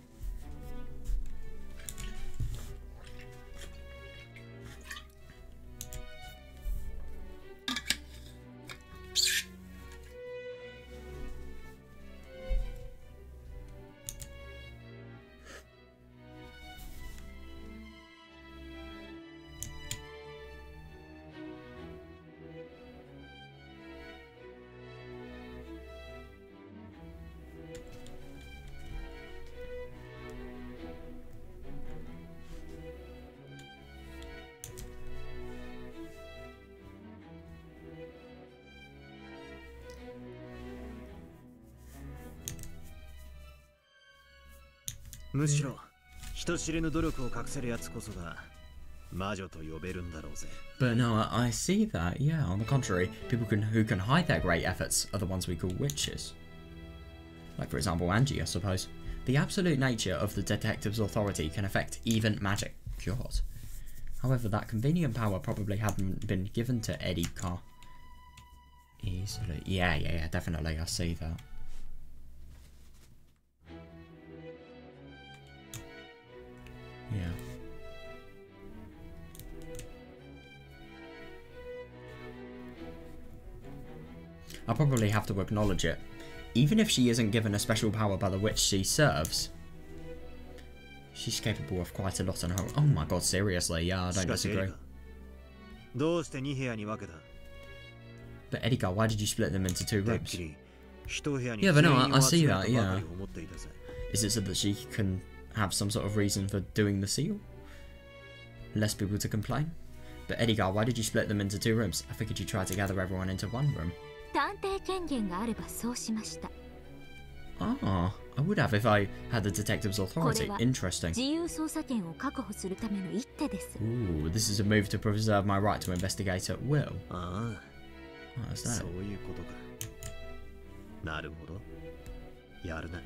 Hmm. むしろ人知れぬ努力を隠せるやつこそが魔女と呼べるんだろうぜ。 But no, I see that, yeah, on the contrary, people who can hide their great efforts are the ones we call witches. Like, for example, Angie, I suppose. The absolute nature of the detective's authority can affect even magic. God. However, that convenient power probably hadn't been given to Erika easily. Yeah, definitely, I see that. Yeah. I'll probably have to acknowledge it. Even if she isn't given a special power by the witch she serves, she's capable of quite a lot on her. Oh my god, seriously, yeah, I don't disagree. どうして2部屋に分けた? But Erika, why did you split them into two てっ rooms? きり1部屋に Yeah, but no, 全員を I 集 see めた that, ば yeah. かり思っていたぜ。 Is it so that she can have some sort of reason for doing the seal? Less people to complain? But Erika, why did you split them into two rooms? I figured you tried to gather everyone into one room. 探偵権限があればそうしました。 Ah, I would have if I had the detective's こ authority. れは Interesting. 自由捜査権を確保するための一手です。 Ooh, this is a move to preserve my right to investigate at will. あ Oh, あ、 is that そう it? いうことか。なるほど。やるな。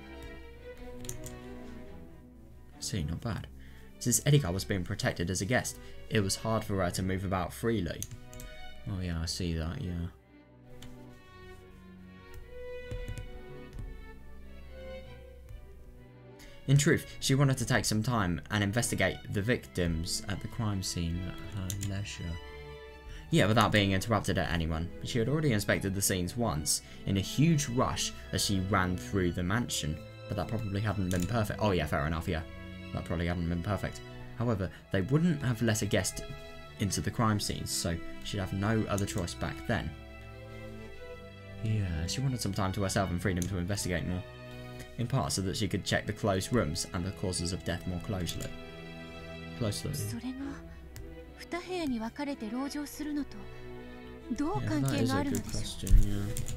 See, not bad. Since Erika was being protected as a guest, it was hard for her to move about freely. Oh yeah, I see that, yeah. In truth, she wanted to take some time and investigate the victims at the crime scene at her leisure. Yeah, without being interrupted at anyone. She had already inspected the scenes once, in a huge rush as she ran through the mansion, but that probably hadn't been perfect. Oh yeah, fair enough, yeah. That probably hadn't been perfect. However, they wouldn't have let a guest into the crime scenes, so she'd have no other choice back then. Yeah, she wanted some time to herself and freedom to investigate more. In part so that she could check the closed rooms and the causes of death more closely. それが2部屋に分かれて籠城するのとどう Yeah, 関 that 係 is が a あるの good でしょ question, yeah.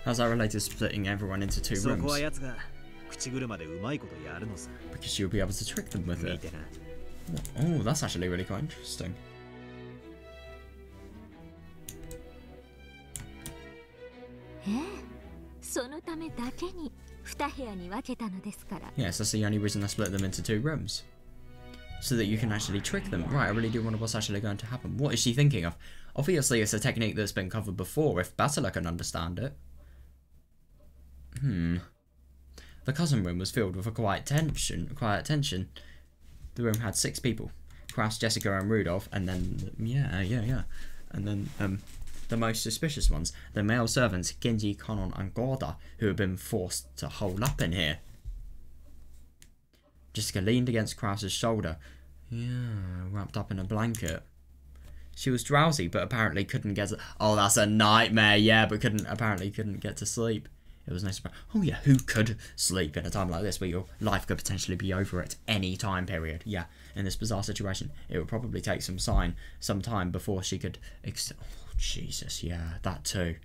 How's that related to splitting everyone into 2 rooms? Because you'll be able to trick them with it. Oh, that's actually really quite interesting. Yes, that's the only reason I split them into 2 rooms. So that you can actually trick them. Right, I really do wonder what's actually going to happen. What is she thinking of? Obviously, it's a technique that's been covered before, if Bastila can understand it. The cousin room was filled with a quiet tension. The room had 6 people. Kraus, Jessica and Rudolph, and then... And then, the most suspicious ones. The male servants, Genji, Konon and Gorda, who had been forced to hole up in here. Jessica leaned against Kraus's shoulder. Yeah, wrapped up in a blanket. She was drowsy, but apparently couldn't get to... Oh, that's a nightmare, yeah, but apparently couldn't get to sleep. It was no surprise. Oh yeah, who could sleep in a time like this where your life could potentially be over at any time period? Yeah, in this bizarre situation, it would probably take some time before she could... Oh, Jesus, yeah, that too.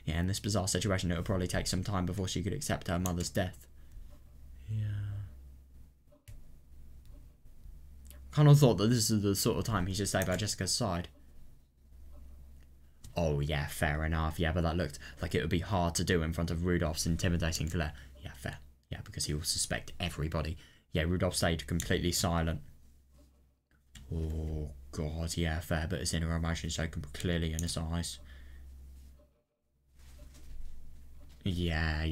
Yeah, in this bizarre situation, it would probably take some time before she could accept her mother's death. Yeah. Kind of thought that this is the sort of time he should stay by Jessica's side. Oh yeah, fair enough. Yeah, but that looked like it would be hard to do in front of Rudolph's intimidating glare. Yeah, fair. Yeah, because he will suspect everybody. Yeah, Rudolph stayed completely silent. Oh god, yeah, fair, but his inner emotions showed clearly in his eyes. Yeah.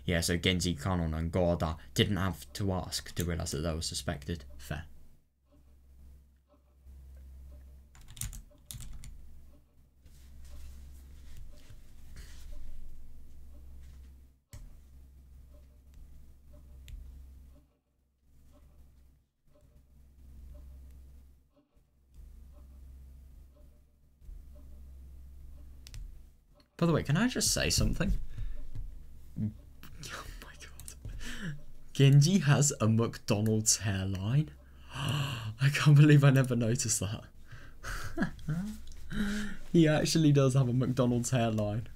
Yeah, so Genji, Kanon and Gorda didn't have to ask to realise that they were suspected. Fair. By the way, can I just say something? Oh my god. Genji has a McDonald's hairline. I can't believe I never noticed that. He actually does have a McDonald's hairline.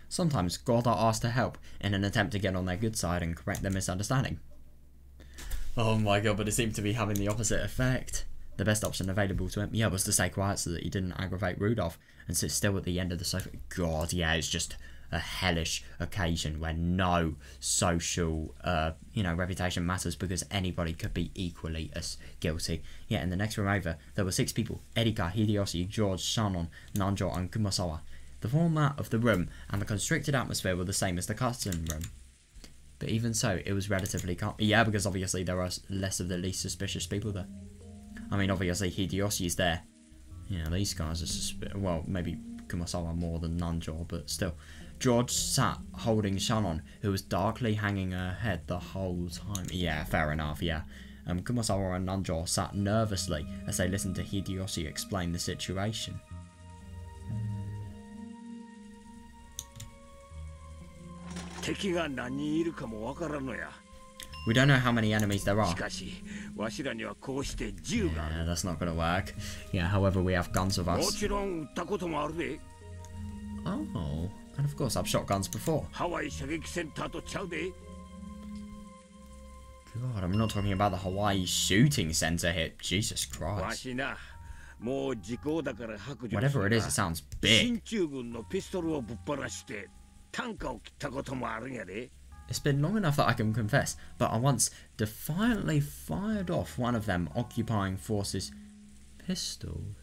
Sometimes Gorda asked to help in an attempt to get on their good side and correct their misunderstanding. Oh my god, but it seemed to be having the opposite effect. The best option available to him, yeah, was to stay quiet so that he didn't aggravate Rudolph and sit still at the end of the sofa. God, yeah, it's just a hellish occasion where no social, reputation matters because anybody could be equally as guilty. Yeah, in the next room over, there were 6 people. Erika, Hideyoshi, George, Shannon, Nanjo and Kumasawa. The format of the room and the constricted atmosphere were the same as the cousin room. But even so, it was relatively calm. Yeah, because obviously there are less of the least suspicious people there. I mean, obviously Hideyoshi's there. Yeah, these guys are suspicious. Well, maybe Kumasawa more than Nanjo, but still. George sat holding Shannon, who was darkly hanging her head the whole time. Yeah, fair enough, yeah. Kumasawa and Nanjo sat nervously as they listened to Hideyoshi explain the situation. We don't know how many enemies there are. Yeah, that's not gonna work. Yeah, however, we have guns with us. Oh, and of course I've shot guns before. God, I'm not talking about the Hawaii shooting center here. Jesus Christ. Whatever it is, it sounds big. It's been long enough that I can confess, but I once defiantly fired off one of them occupying forces' pistols.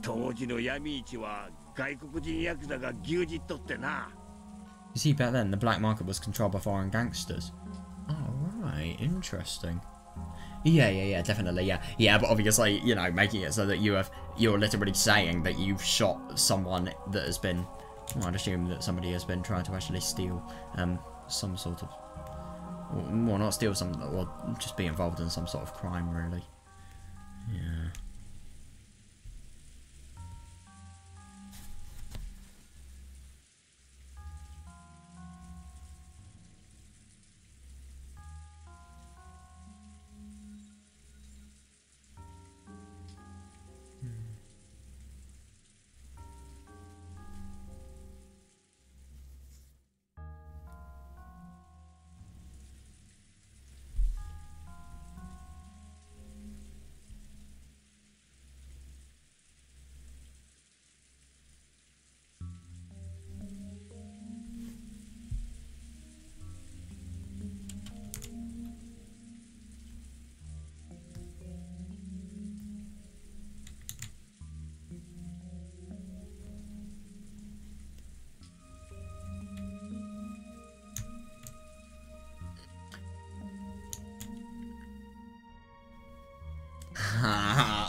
You see, back then the black market was controlled by foreign gangsters. Alright, interesting. Yeah, definitely, yeah, but obviously, making it so that you're literally saying that you've shot someone that has been, well, I'd assume that somebody has been trying to actually steal some sort of Or not steal some, or just be involved in some sort of crime, really. Yeah.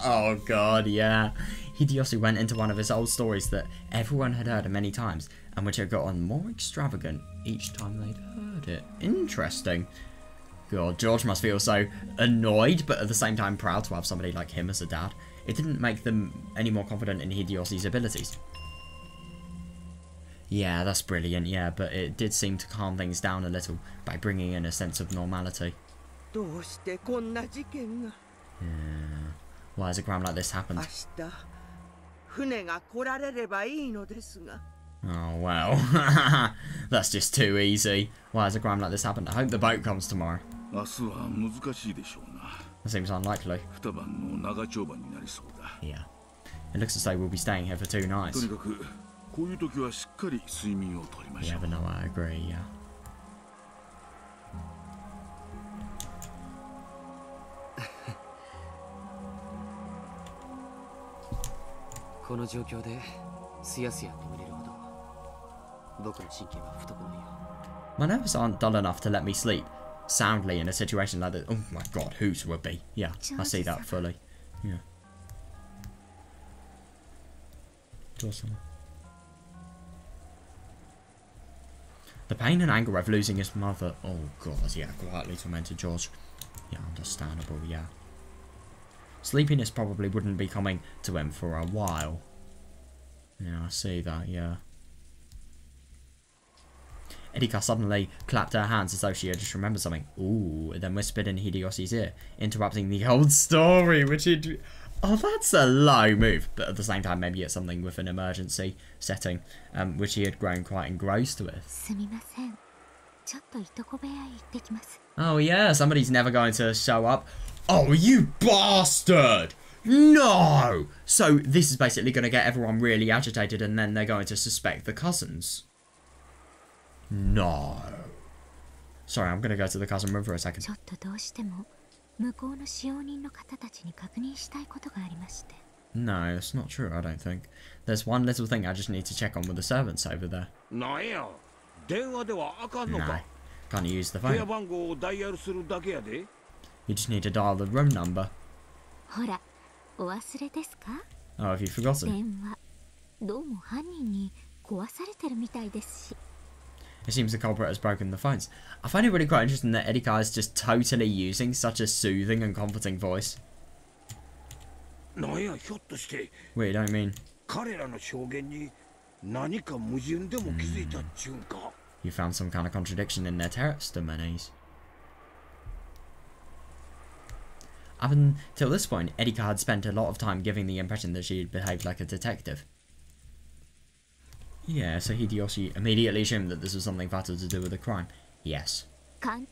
Oh god, yeah. Hideyoshi went into one of his old stories that everyone had heard many times, and which had gotten more extravagant each time they'd heard it. Interesting. God, George must feel so annoyed, but at the same time proud to have somebody like him as a dad. It didn't make them any more confident in Hideyoshi's abilities. Yeah, that's brilliant, yeah, but it did seem to calm things down a little by bringing in a sense of normality. Yeah. Why has a crime like this happened? Oh, well. That's just too easy. Why has a crime like this happened? I hope the boat comes tomorrow. That seems unlikely. Yeah. It looks as though we'll be staying here for 2 nights. Yeah, but no, I agree, yeah. My nerves aren't dull enough to let me sleep soundly in a situation like this. Oh my god, whose would be? Yeah, I see that fully. Yeah. The pain and anger of losing his mother. Oh god, yeah, quietly tormented George. Yeah, understandable, yeah. Sleepiness probably wouldn't be coming to him for a while. Yeah, I see that, yeah. Erika suddenly clapped her hands as though she had just remembered something. Ooh, and then whispered in Hideyoshi's ear, interrupting the old story, which he'd... Oh, that's a low move. But at the same time, maybe it's something with an emergency setting, which he had grown quite engrossed with. Oh yeah, somebody's never going to show up. Oh, you bastard! No! So this is basically going to get everyone really agitated, and then they're going to suspect the cousins. No. Sorry, I'm going to go to the cousin room for a second. No, that's not true, I don't think. There's one little thing I just need to check on with the servants over there. No. Can't use the phone. You just need to dial the room number. Oh, have you forgotten? It seems the culprit has broken the phones. I find it really quite interesting that Erika is just totally using such a soothing and comforting voice. Wait, I mean... You found some kind of contradiction in their testimonies. Up until this point, Erika had spent a lot of time giving the impression that she had behaved like a detective. Yeah, so Hideyoshi immediately assumed that this was something fatal to do with the crime. Yes. Oh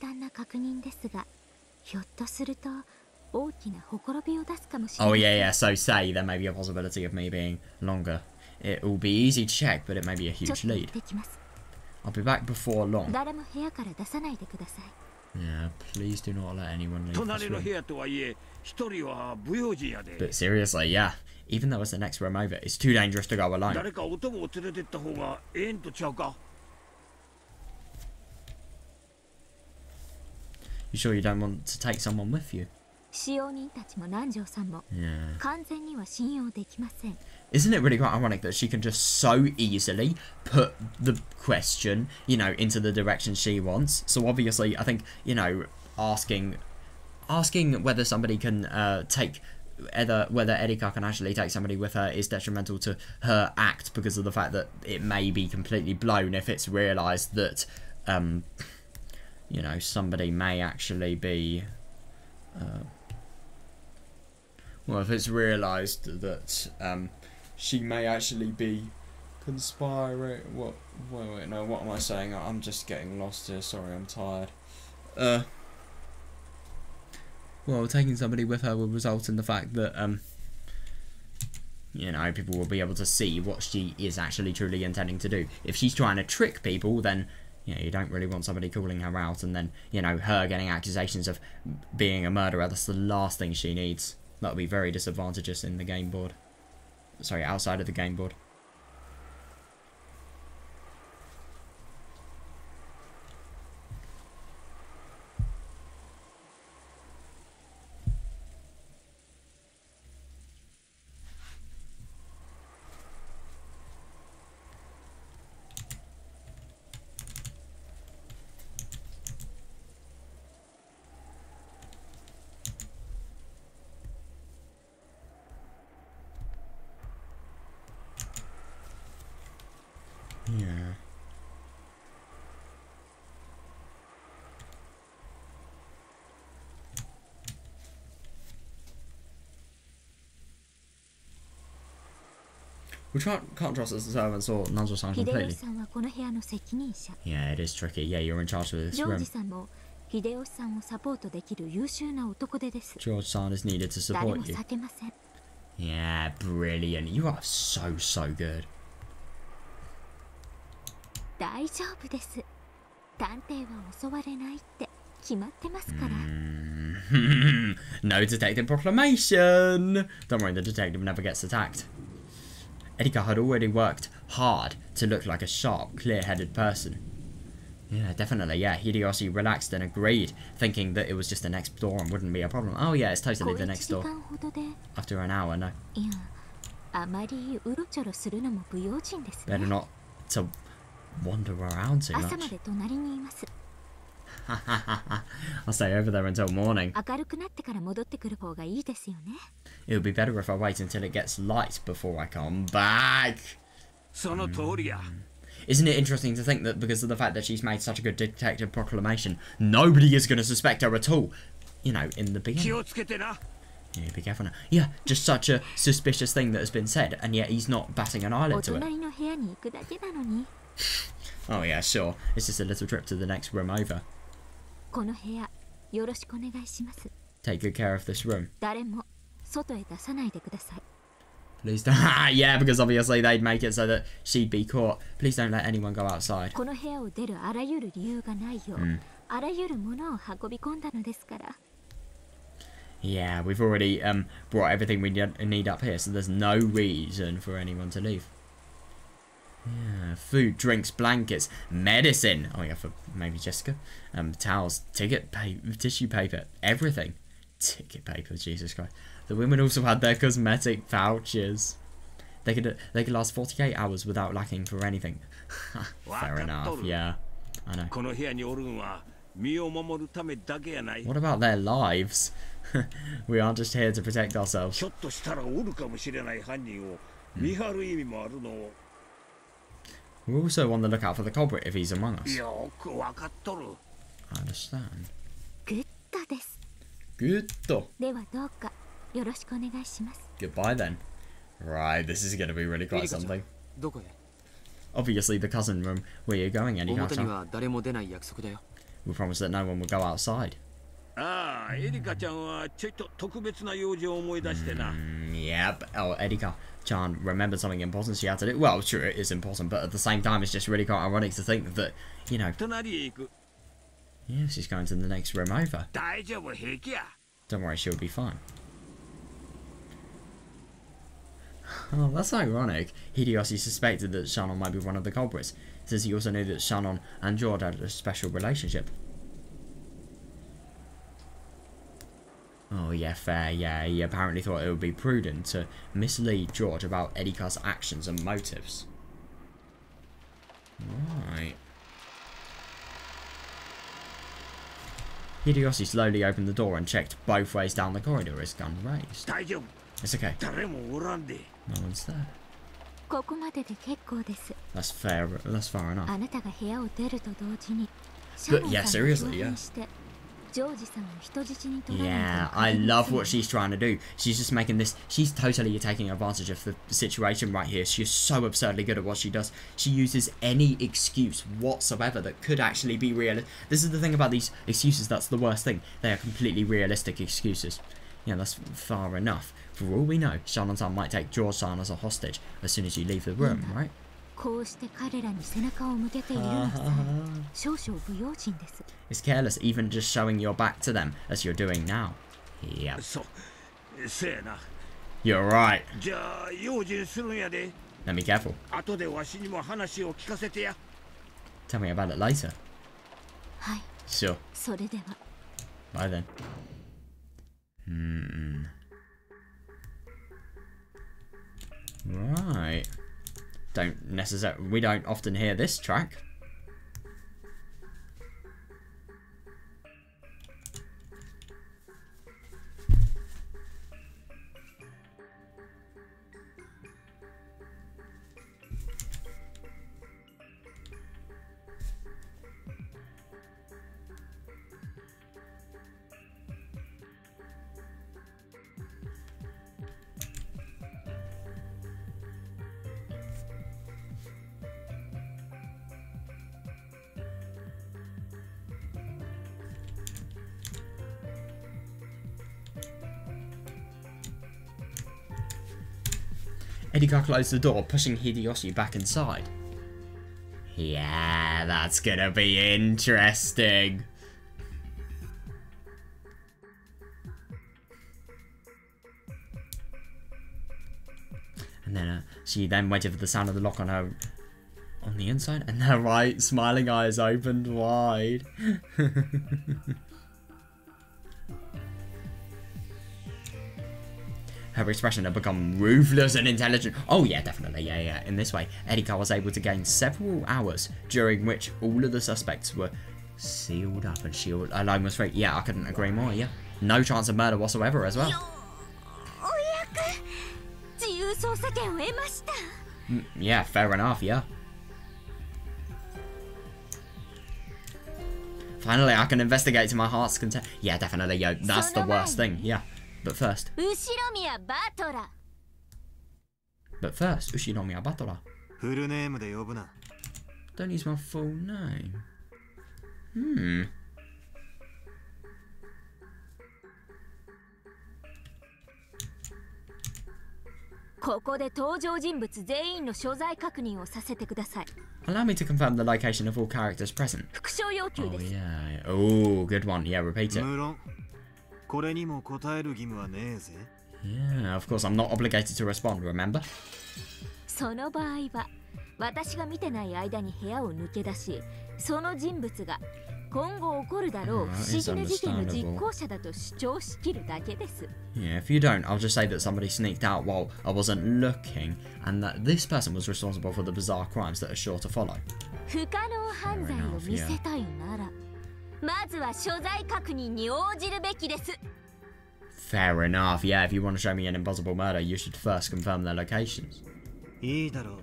yeah, so say there may be a possibility of me being longer. It will be easy to check, but it may be a huge lead. I'll be back before long. Yeah, please do not let anyone leave this room. But seriously, yeah. Even though it's the next room over, it's too dangerous to go alone. You sure you don't want to take someone with you? 使用人たちも南條さんも Yeah. 完全には信用できません。 Isn't it really quite ironic that she can just so easily put the question, you know, into the direction she wants? So obviously, I think, you know, asking whether somebody can whether Erika can actually take somebody with her is detrimental to her act because of the fact that it may be completely blown if it's realised that, you know, somebody may actually be, well, if it's realised that she may actually be conspiring. Wait, no, what am I saying? I'm just getting lost here. Sorry, I'm tired. Well, taking somebody with her will result in the fact that, you know, people will be able to see what she is actually truly intending to do. If she's trying to trick people, then, you know, you don't really want somebody calling her out and then, you know, her getting accusations of being a murderer. That's the last thing she needs. That would be very disadvantageous in the game board. Sorry, outside of the game board. Yeah. We can't trust the servants or Nanzo-san 秀 completely. 吉さんはこの部屋の責任者。 Yeah, it is tricky. Yeah, you're in charge of this ジョー room. ジさんも秀吉さんをサポートできる優秀な男手です。 George-san is needed to 誰も support you. 避けません。 Yeah, brilliant. You are so good. 大丈夫です。探偵は襲われないって決まってますから。No detective proclamation! Don't worry, the detective never gets attacked. Erika had already worked hard to look like a sharp, clear-headed person. Yeah, definitely, yeah. Hideyoshi relaxed and agreed, thinking that it was just the next door and wouldn't be a problem. Oh yeah, it's totally the next door. 小一時間ほどで、 After an hour, no. いや、あまりうろちょろするのも不用心ですね。 Better not to wander around too 朝ま much. で隣にいます。 I'll stay over there until morning. 明るくなってから戻ってくる方がいいですよね。 It would be better if I wait until it gets light before I come back. その通りや。 Isn't it interesting to think that because of the fact that she's made such a good detective proclamation, nobody is going to suspect her at all? You know, in the 気 beginning. をつけてな。 Yeah, be careful now. Yeah, just such a suspicious thing that has been said, and yet he's not batting an お eyelid to it. 隣の部屋に行くだけなのに。 Oh yeah, sure. It's just a little trip to the next room over. この部屋、よろしくお願いします。 Take good care of this room. 誰も外へ出さないでください。 Please don't. Yeah, because obviously they'd make it so that she'd be caught. Please don't let anyone go outside. この部屋を出るあらゆる理由がないよう、あらゆるものを運び込んだのですから。 Yeah, we've already brought everything we need up here, so there's no reason for anyone to leave. Yeah, food, drinks, blankets, medicine. Oh yeah, for maybe Jessica. Towels, tissue paper, everything. Ticket paper, Jesus Christ. The women also had their cosmetic pouches. They could last 48 hours without lacking for anything. Fair enough, yeah. I know. この部屋におるんは身を守るためだけやない。 What about their lives? We aren't just here to protect ourselves. ひょっとしたらおるかもしれない犯人を見張る意味もあるのを。 We're also on the lookout for the culprit if he's among us. よくわかっとる。 I understand. グッドです。 Good. ではどうかよろしくお願いします。 Goodbye then. Right, this is going to be really quite something. どこへ Obviously the cousin room. Where are you going, 表に Erika? は誰も出ない約束だよ。 We promised that no one would go outside. ああ、エリカちゃんはちょいと特別な用事を思い出してな。Yep. Oh, Erika-chan remembered something important she had to do. Well, sure, it is important, but at the same time, it's just really quite ironic to think that, you know... 隣へ行く。 Yeah, she's going to the next room over. 大丈夫、平気や。 Don't worry, she'll be fine. Oh, that's ironic. Hideyoshi suspected that Shannon might be one of the culprits, since he also knew that Shannon and George had a special relationship. Oh yeah, fair, yeah, he apparently thought it would be prudent to mislead George about Erika's actions and motives. Right. Hideyoshi slowly opened the door and checked both ways down the corridor, his gun raised. It's okay. No one's there. ここまでで結構です。 That's fair, that's far enough. あなたが部屋を出ると同時に、 But yeah, seriously, yeah. ジョージさんを人質に取られ Yeah, I love what she's trying to do. She's just making this... She's totally taking advantage of the situation right here. She's so absurdly good at what she does. She uses any excuse whatsoever that could actually be real. This is the thing about these excuses, that's the worst thing. They are completely realistic excuses. Yeah, that's far enough. For all we know, Shannon-san might take George-san as a hostage as soon as you leave the room, right? こうして彼らに背中を向けているのさえ少々不用心です。 It's careless, even just showing your back to them, as you're doing now. Yep. You're right. Let me be careful. Tell me about it later. はい。 Sure. それでは。 Bye then. Right. We don't often hear this track. Erika closed the door, pushing Hideyoshi back inside. Yeah, that's gonna be interesting. And then she then waited for the sound of the lock on the inside, and her right smiling eyes opened wide. Her expression had become ruthless and intelligent. Oh yeah, definitely, yeah. In this way, Erika was able to gain several hours during which all of the suspects were sealed up and shielded. Alone was free. Yeah, I couldn't agree more, yeah. No chance of murder whatsoever as well. Yeah, fair enough, yeah. Finally, I can investigate to my heart's content. Yeah, definitely, yo. That's the worst thing, yeah. But first, Ushinomiya Batola. Don't use my full name. Hmm. ここで登場人物全員の所在確認をさせてください。 Allow me to confirm the location of all characters present. 復唱要求です。 Yeah. Oh, good one. Yeah, repeat it. 無論これにも答える義務はねえぜ。 Yeah, of course, I'm not obligated to respond, remember? その場合は、私が見てない間に部屋を抜け出し、その人物が今後起こるだろう不思議な事件の実行者だと主張しきるだけです。 Yeah, if you don't, I'll just say that somebody sneaked out while I wasn't looking, and that this person was responsible for the bizarre crimes that are sure to follow. 不可能犯罪を見せたいなら、まずは所在確認に応じるべきです。 Fair enough, yeah, if you want to show me an impossible murder, you should first confirm their locations. いいだろう。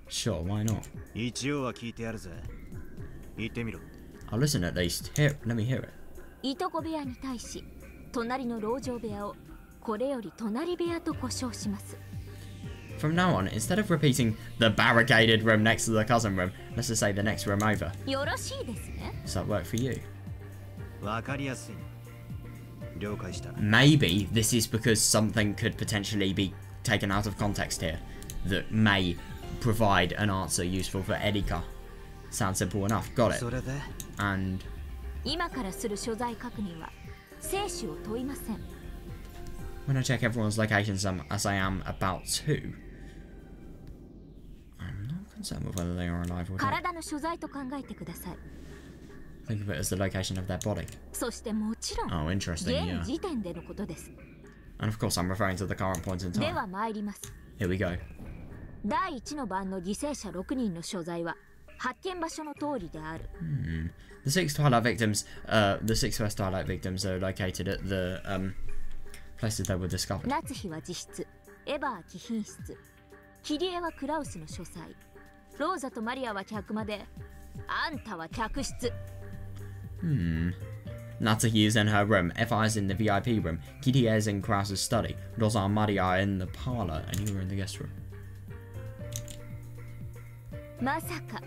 Sure, why not? 一応は聞いてやるぜ。言ってみろ。 I'll listen at least. Here, let me hear it. いとこ部屋に対し、隣の籠城部屋をこれより隣部屋と呼称します。 From now on, instead of repeating the barricaded room next to the cousin room, let's just say the next room over. よろしいですね。 Does that work for you? わかりやすい。了解した。 Maybe this is because something could potentially be taken out of context here that may provide an answer useful for Erika. Sounds simple enough. Got it. それで And 今からする所在確認は生死を問いません。 when I check everyone's locations as I am about to, I'm not concerned with whether they are alive or dead. 体の所在と考えてください。Think of it as the location of their body. そしてもちろん Oh, interesting, 現 yeah. 時点でのことです。 And of course, I'm referring to the current point in で time. は参ります。 Here we go. 第1の番の犠牲者6人の所在は発見場所の通りである。The six Twilight victims, the six first Twilight victims are located at the places they were discovered. 夏日は自室、エヴァは貴賓室、キリエはクラウスの書斎、ローザとマリアは客間で、あんたは客室。Natsuki is in her room, Eva is in the VIP room, Kirie is in Krause's study, Rosa and Maria are in the parlor, and you were in the guest room. まさか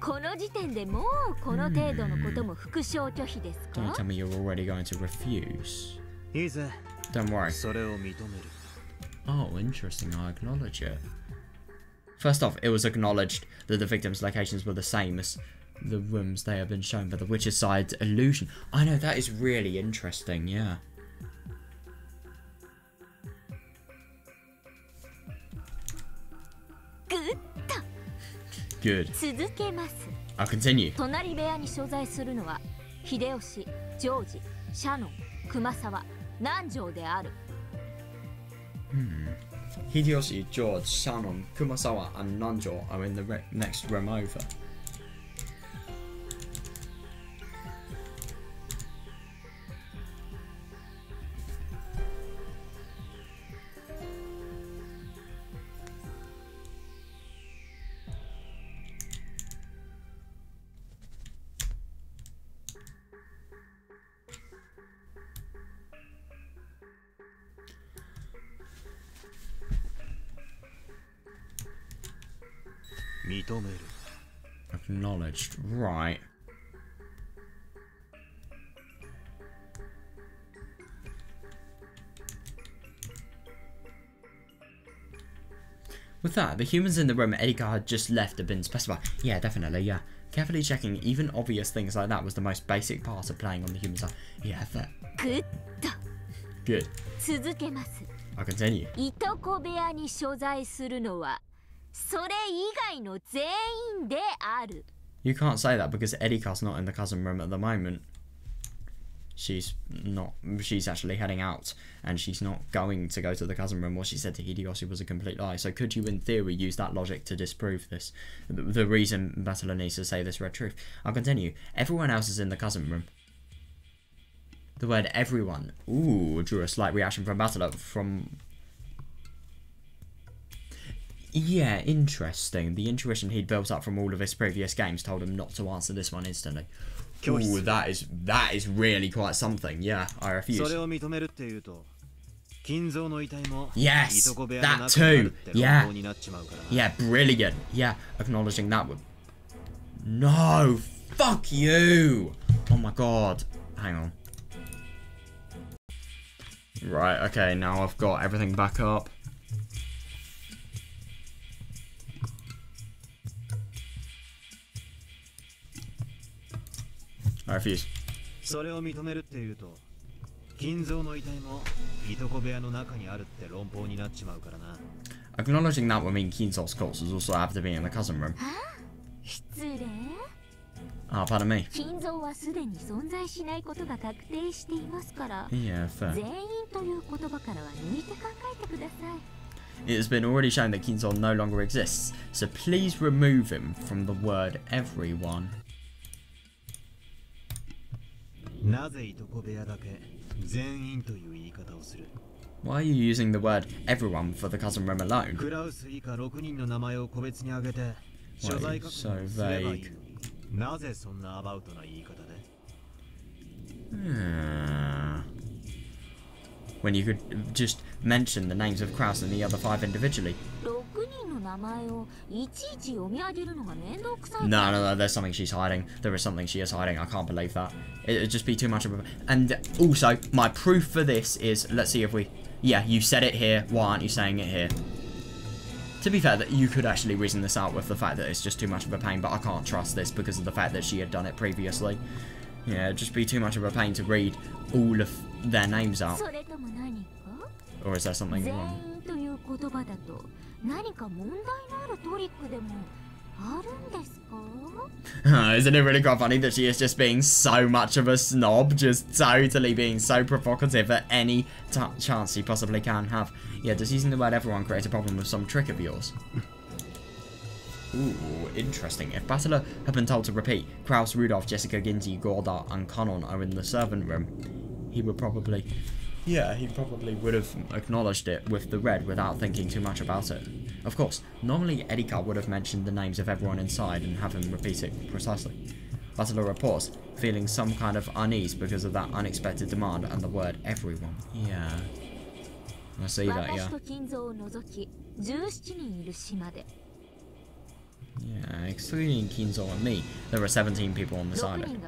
この時点でもうこの程度のことも復唱拒否ですか？ Don't tell me you're already going to refuse. いいぜ。 Don't worry. それを認める。 Oh, interesting, I acknowledge it. First off, it was acknowledged that the victims' locations were the same as the rooms they have been shown by the Witcher's Side's illusion. I know, that is really interesting, yeah. Good. 続けます。 I'll continue. 隣部屋に所在するのは秀吉、ジョージ、シャノン、熊沢、南條である。Hideyoshi, George, Shannon, Kumasawa, and Nanjo are in the next room over. Acknowledged, right. With that, the humans in the room Erika had just left had been specified. Yeah, definitely, yeah. Carefully checking even obvious things like that was the most basic part of playing on the human side. Yeah, fair. Good. 続けます。 I'll continue. いとこ部屋に所在するのはそれ以外の全員である。 You can't say that because Erika's not in the cousin room at the moment. She's actually heading out and she's not going to go to the cousin room. What she said to Hideyoshi was a complete lie. So could you in theory use that logic to disprove this? The reason Battler needs to say this red truth. I'll continue. Everyone else is in the cousin room. The word everyone, ooh, drew a slight reaction from Battler from... Yeah, interesting. The intuition he'd built up from all of his previous games told him not to answer this one instantly. Ooh, that is really quite something. Yeah, I refuse. Yes, that too. Yeah. Yeah, brilliant. Yeah, acknowledging that would... No, fuck you. Oh my god. Hang on. Right, okay, now I've got everything back up. I refuse. Acknowledging that would mean Kinzo's corpse was also have to be in the cousin room. 失礼。 Ah, pardon me. 金蔵はすでに存在しないことが確定していますから。 Yeah, fair. 全員という言葉からは抜いて考えてください。 It has been already shown that Kinzo no longer exists, so please remove him from the word everyone. Why are you using the word everyone for the cousin room alone? Why so vague? When you could just mention the names of Krause and the other 5 individually. No, there's something she's hiding. There is something she is hiding. I can't believe that. It'd just be too much of a... And also, my proof for this is... Let's see if we... Yeah, you said it here. Why aren't you saying it here? To be fair, that you could actually reason this out with the fact that it's just too much of a pain, but I can't trust this because of the fact that she had done it previously. Yeah, it'd just be too much of a pain to read all of their names out. Or is there something wrong? Isn't it really quite funny that she is just being so much of a snob, just totally being so provocative at any chance she possibly can have? Yeah, does using the word everyone create a problem with some trick of yours? Ooh, interesting. If Battler had been told to repeat Kraus, Rudolph, Jessica, Ginty, Gordar, and Conon are in the servant room, he would probably... Yeah, he probably would have acknowledged it with the red without thinking too much about it. Of course, normally Erika would have mentioned the names of everyone inside and have him repeat it precisely. Battler reports, feeling some kind of unease because of that unexpected demand and the word everyone. Yeah. I see that, yeah. Yeah, excluding Kinzo and me, there were 17 people on this island.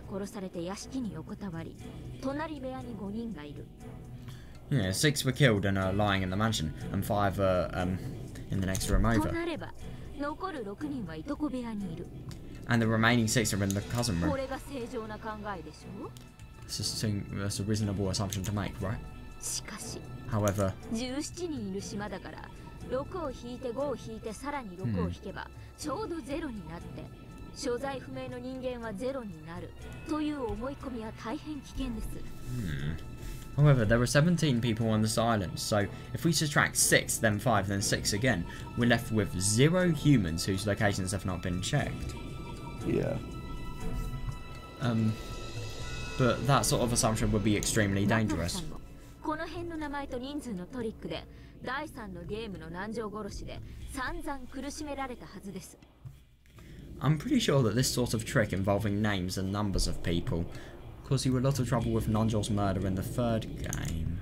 Yeah, 6 were killed and are lying in the mansion, and 5 are in the next room over. And the remaining 6 are in the cousin room. That's a reasonable assumption to make, right? However... However, there are 17 people on this island, so if we subtract 6, then 5, then 6 again, we're left with 0 humans whose locations have not been checked. Yeah. But that sort of assumption would be extremely dangerous. I'm pretty sure that this sort of trick involving names and numbers of people caused you a lot of trouble with Nanjo's murder in the 3rd game.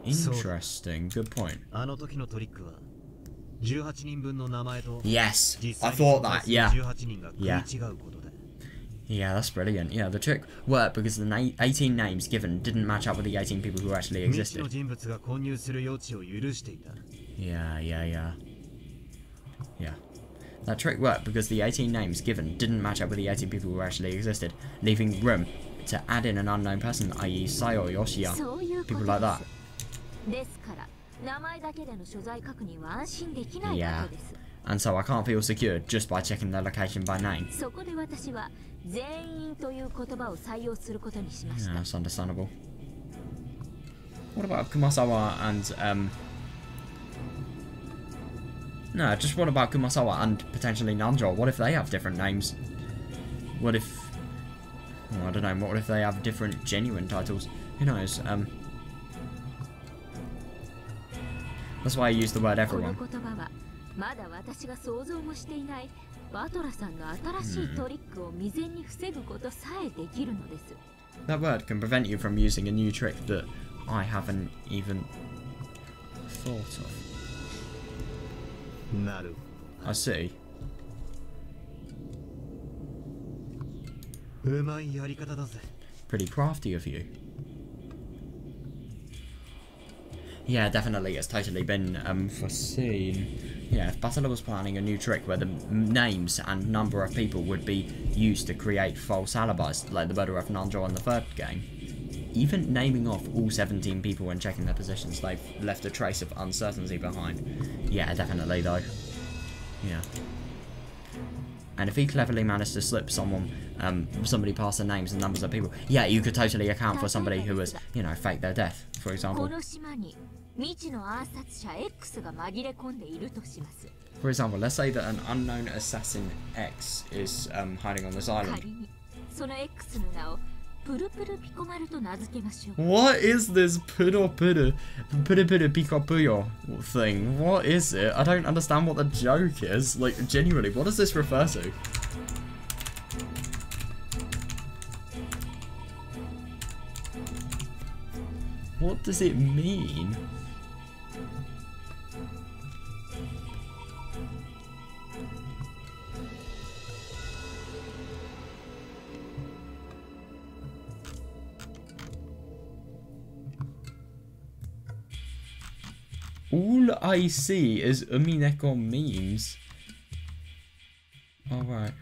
Interesting, good point. Yes, I thought that, yeah. Yeah, that's brilliant. Yeah, the trick worked because the 18 names given didn't match up with the 18 people who actually existed. Yeah. That trick worked because the 18 names given didn't match up with the 18 people who actually existed, leaving room to add in an unknown person, i.e. Sai or Yoshiya, people like that. Yeah, and so I can't feel secure just by checking their location by name. Yeah, that's understandable. What about Kumasawa and, no, just what about Kumasawa and potentially Nanjo? What if they have different names? What if... Oh, I don't know, what if they have different genuine titles? Who knows? That's why I use the word everyone. That word can prevent you from using a new trick that I haven't even thought of. I see. Pretty crafty of you. Yeah, definitely, it's totally been foreseen. Yeah, if Battler was planning a new trick where the names and number of people would be used to create false alibis, like the murder of Nanjo in the 3rd game, even naming off all 17 people and checking their positions, they've left a trace of uncertainty behind. Yeah, definitely though. Yeah. And if he cleverly managed to slip somebody past the names and numbers of people, yeah, you could totally account for somebody who was, you know, faked their death, for example. For example, let's say that an unknown assassin X is hiding on this island. What is this puro pico puyo thing? What is it? I don't understand what the joke is. Like, genuinely, what does this refer to? What does it mean? All I see is Umineko memes. Alright.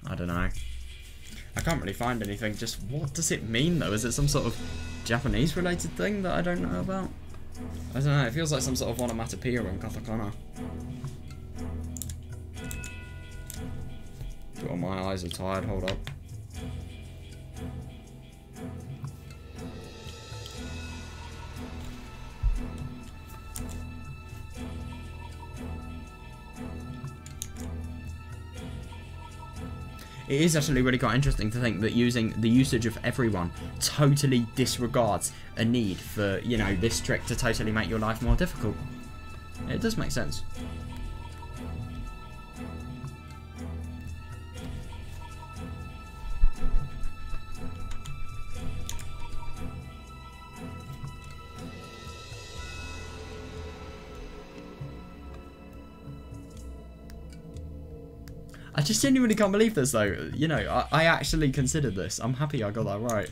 I don't know. I can't really find anything. Just what does it mean though? Is it some sort of Japanese related thing that I don't know about? I don't know. It feels like some sort of onomatopoeia in katakana. Oh, my eyes are tired. Hold up. It is actually really quite interesting to think that using the usage of everyone totally disregards a need for, you know, this trick to totally make your life more difficult. It does make sense. I just genuinely can't believe this though. You know, I actually considered this. I'm happy I got that right.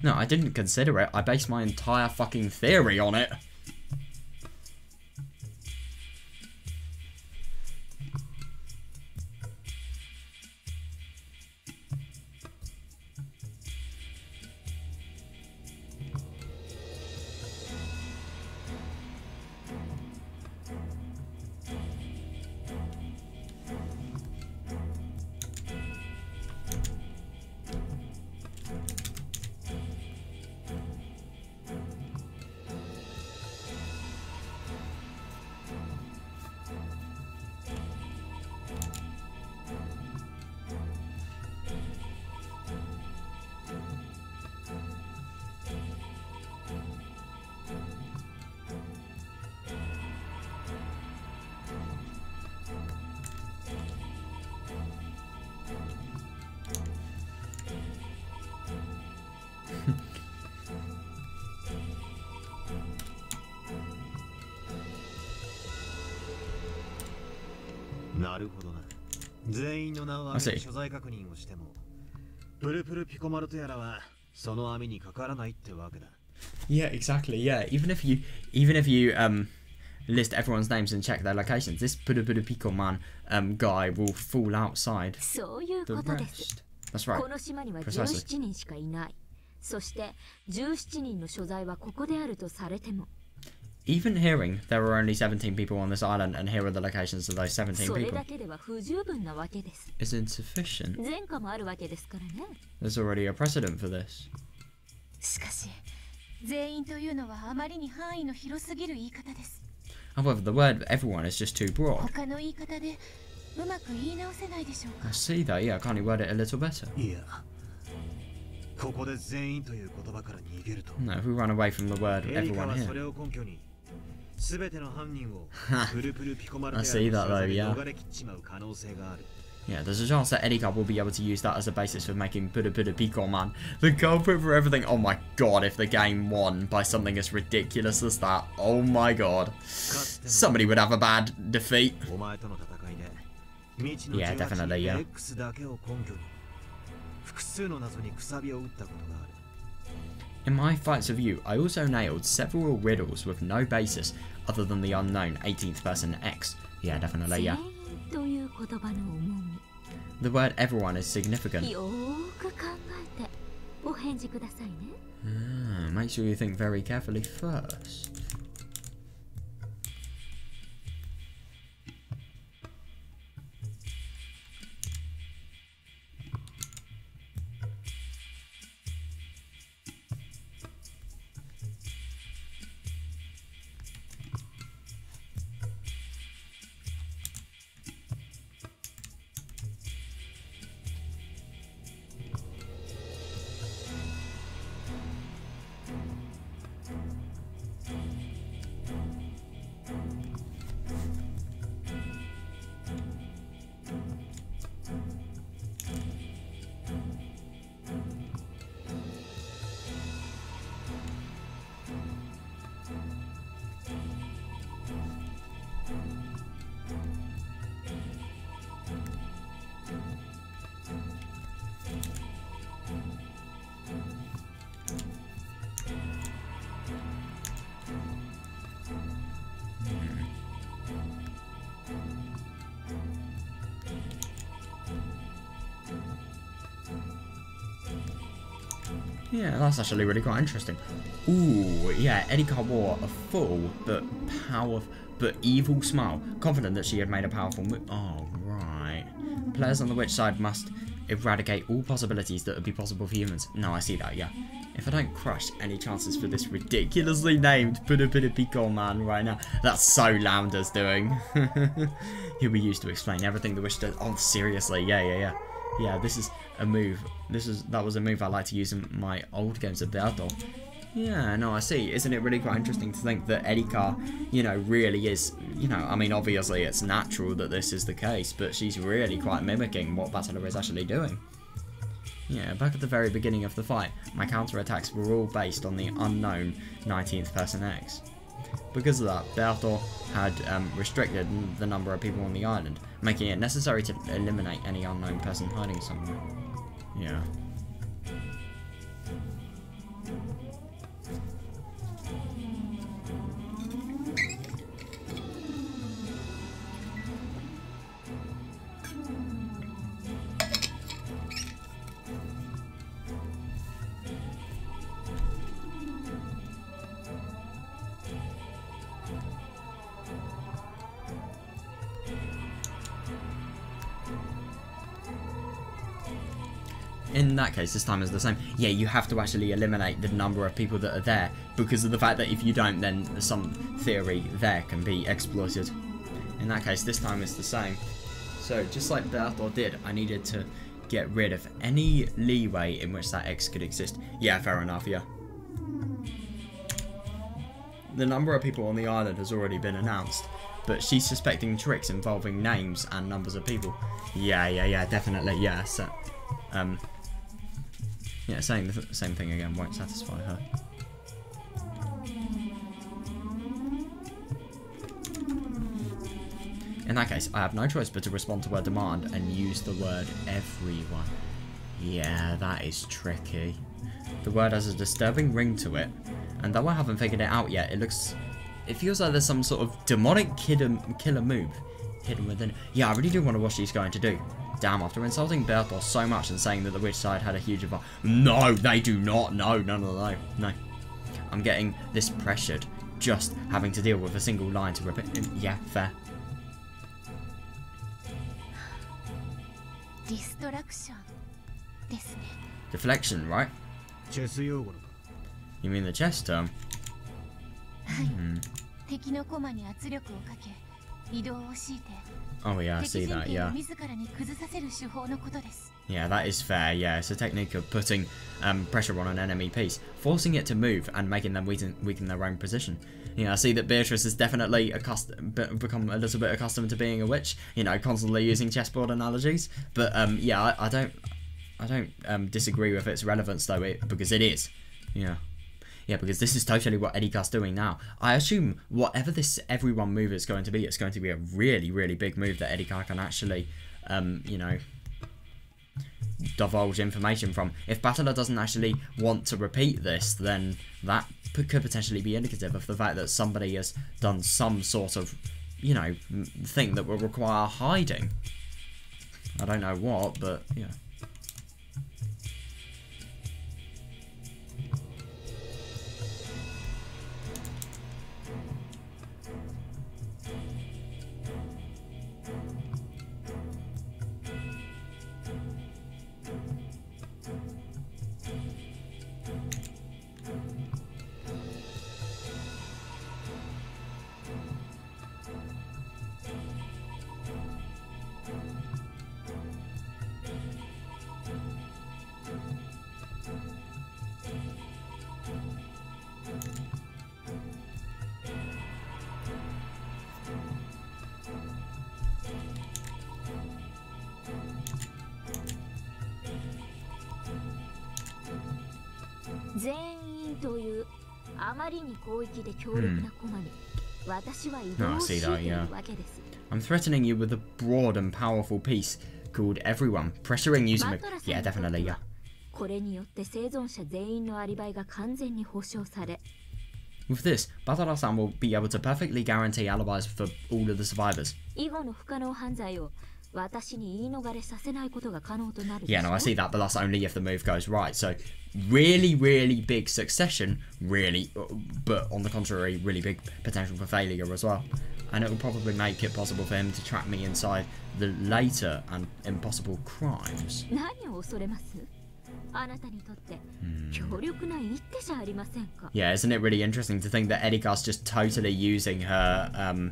No, I didn't consider it. I based my entire fucking theory on it. I see. Yeah, exactly. Yeah, even if you list everyone's names and check their locations, this Picomon guy will fall outside the rest. That's right. Precisely. Even hearing there are only 17 people on this island and here are the locations of those 17 people is insufficient. There's already a precedent for this. However, the word everyone is just too broad. I see that, yeah, can't you word it a little better? No, if we run away from the word everyone here. I see that though, yeah. Yeah, there's a chance that Erika will be able to use that as a basis for making Picomon the culprit for everything. Oh my god, if the game won by something as ridiculous as that. Oh my god. Somebody would have a bad defeat. Yeah, definitely, yeah. In my fights of you, I also nailed several riddles with no basis other than the unknown 18th person X. Yeah, definitely, yeah. The word everyone is significant. Make sure you think very carefully first. Yeah, that's actually really quite interesting. Ooh, yeah, Erika wore a full but evil smile, confident that she had made a powerful move. Oh, right. Players on the witch side must eradicate all possibilities that would be possible for humans. No, I see that, yeah. If I don't crush any chances for this ridiculously named Pico man right now, that's so Lambda's doing. He'll be used to explain everything the witch does. Oh, seriously, yeah. Yeah, this is a move. That was a move I like to use in my old games of Battle. Yeah, no, I see. Isn't it really quite interesting to think that Erika, you know, really is, you know, I mean, obviously it's natural that this is the case, but she's really quite mimicking what Battler is actually doing. Yeah, back at the very beginning of the fight, my counterattacks were all based on the unknown 19th person X. Because of that, Bertho had restricted the number of people on the island, making it necessary to eliminate any unknown person hiding somewhere. Yeah. In that case, this time is the same. Yeah, you have to actually eliminate the number of people that are there because of the fact that if you don't, then some theory there can be exploited. In that case, this time is the same. So, just like Bertho did, I needed to get rid of any leeway in which that X could exist. Yeah, fair enough, yeah. The number of people on the island has already been announced, but she's suspecting tricks involving names and numbers of people. Yeah, definitely, yeah. So, yeah, saying the same thing again won't satisfy her. In that case, I have no choice but to respond to her demand and use the word everyone. Yeah, that is tricky. The word has a disturbing ring to it, and though I haven't figured it out yet, it feels like there's some sort of demonic killer move hidden within it. Yeah, I really do wonder what she's going to do. Damn, after insulting Bertho so much and saying that the witch side had a huge advantage. No, they do not. No. I'm getting this pressured, just having to deal with a single line to repeat. Yeah, fair. Deflection, right? You mean the chess term? Oh yeah, I see that, yeah. Yeah, that is fair, yeah. It's a technique of putting pressure on an enemy piece, forcing it to move and making them weaken their own position. Yeah, I see that Beatrice has definitely become a little bit accustomed to being a witch, you know, constantly using chessboard analogies. But yeah, I don't disagree with its relevance though, because it is. Yeah. Yeah, because this is totally what Erika's doing now. I assume whatever this everyone move is going to be, it's going to be a really, really big move that Erika can actually, you know, divulge information from. If Battler doesn't actually want to repeat this, then that could potentially be indicative of the fact that somebody has done some sort of, you know, thing that will require hiding. I don't know what, but, yeah. Oh, I see that, yeah. I'm threatening you with a broad and powerful piece called Everyone. Pressuring you to make... Yeah, definitely, yeah. With this, Batara-san will be able to perfectly guarantee alibis for all of the survivors. Yeah, no, I see that, but that's only if the move goes right. So, really, really big succession, really, but on the contrary, really big potential for failure as well. And it will probably make it possible for him to track me inside the later and impossible crimes. Yeah, isn't it really interesting to think that Erika's just totally using her,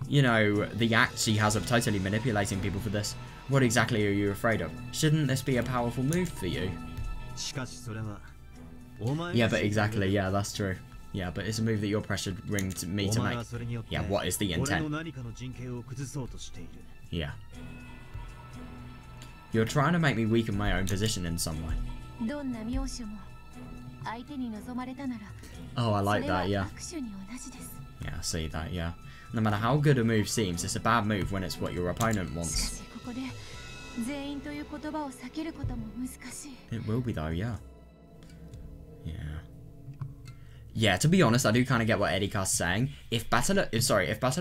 you know, the act she has of totally manipulating people for this. What exactly are you afraid of? Shouldn't this be a powerful move for you? Yeah, but exactly, yeah, that's true. Yeah, but it's a move that you're pressuring me to make. Yeah, what is the intent? Yeah. You're trying to make me weaken my own position in some way. Oh, I like that, yeah. Yeah, I see that, yeah. No matter how good a move seems, it's a bad move when it's what your opponent wants. It will be though, yeah. Yeah. Yeah, to be honest, I do kind of get what Erika's saying. If Battler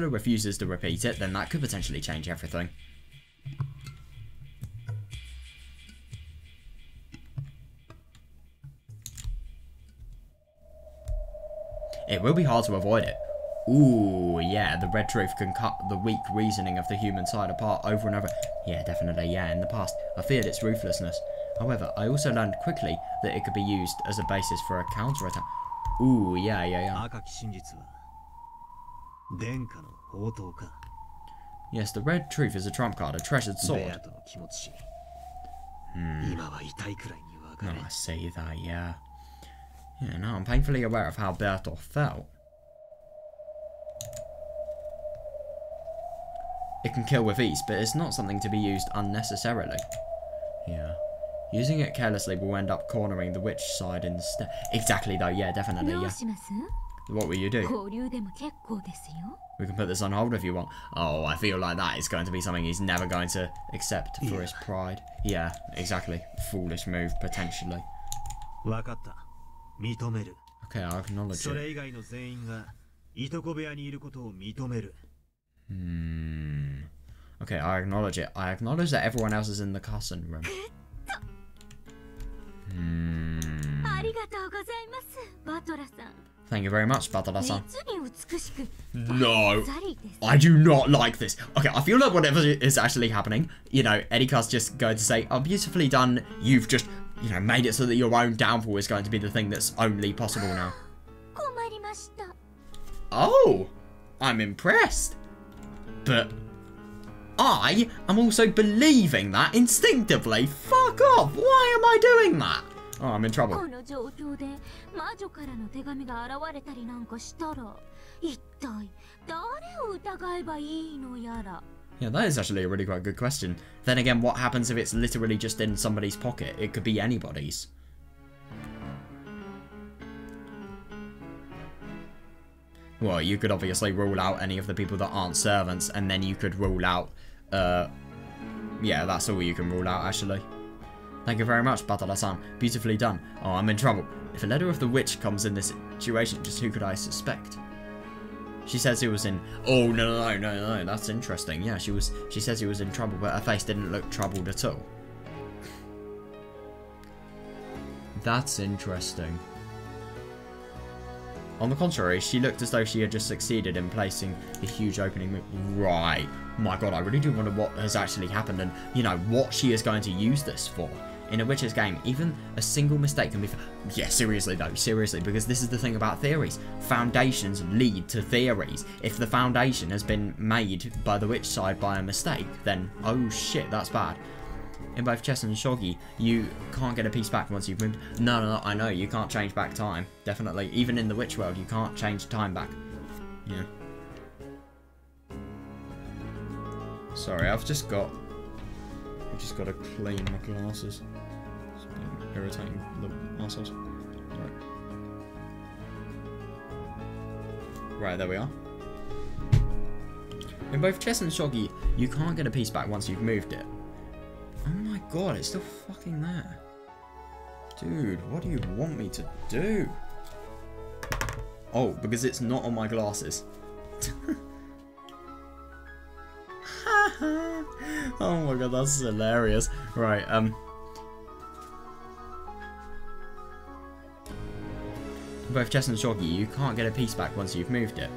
refuses to repeat it, then that could potentially change everything. It will be hard to avoid it. Ooh, yeah, the red truth can cut the weak reasoning of the human side apart over and over. Yeah, definitely, yeah, in the past, I feared its ruthlessness. However, I also learned quickly that it could be used as a basis for a counterattack. Ooh, yeah. Yes, the red truth is a trump card, a treasured sword. No, I see that, yeah. Yeah, no, I'm painfully aware of how Bertolt felt. It can kill with ease, but it's not something to be used unnecessarily. Yeah. Using it carelessly will end up cornering the witch side instead. Exactly though, yeah, definitely, yeah. What will you do? We can put this on hold if you want. Oh, I feel like that is going to be something he's never going to accept for his pride. Yeah, exactly. Foolish move, potentially. Okay, I acknowledge it. Okay, I acknowledge it. I acknowledge that everyone else is in the cussing room. Thank you very much, Battler-san. No, I do not like this. Okay, I feel like whatever is actually happening, you know, Erika's just going to say, oh, beautifully done. You've just, you know, made it so that your own downfall is going to be the thing that's only possible now. Oh, I'm impressed. But I am also believing that instinctively. Fuck off. Why am I doing that? Oh, I'm in trouble. Yeah, that is actually a really quite good question. Then again, what happens if it's literally just in somebody's pocket? It could be anybody's. Well, you could obviously rule out any of the people that aren't servants, and then you could rule out, yeah, that's all you can rule out, actually. Thank you very much, Battler-san. Beautifully done. Oh, I'm in trouble. If a letter of the witch comes in this situation, just who could I suspect? She says he was in... Oh, no, that's interesting. Yeah, she says he was in trouble, but her face didn't look troubled at all. That's interesting. On the contrary, she looked as though she had just succeeded in placing the huge opening move. Right. My god, I really do wonder what has actually happened and, you know, what she is going to use this for. In a Witcher's game, even a single mistake can be... Yeah, seriously though, seriously, because this is the thing about theories. Foundations lead to theories. If the foundation has been made by the witch side by a mistake, then, oh shit, that's bad. In both chess and shogi, you can't get a piece back once you've moved. No, I know, you can't change back time. Definitely. Even in the witch world, you can't change time back. Yeah. Sorry, I've just got to clean my glasses. It's been irritating the assholes. Right, there we are. In both chess and shogi, you can't get a piece back once you've moved it. Oh my god, it's still fucking there. Dude, what do you want me to do? Oh, because it's not on my glasses. Ha Oh my god, that's hilarious. Right, both Chess and Shogi, you can't get a piece back once you've moved it.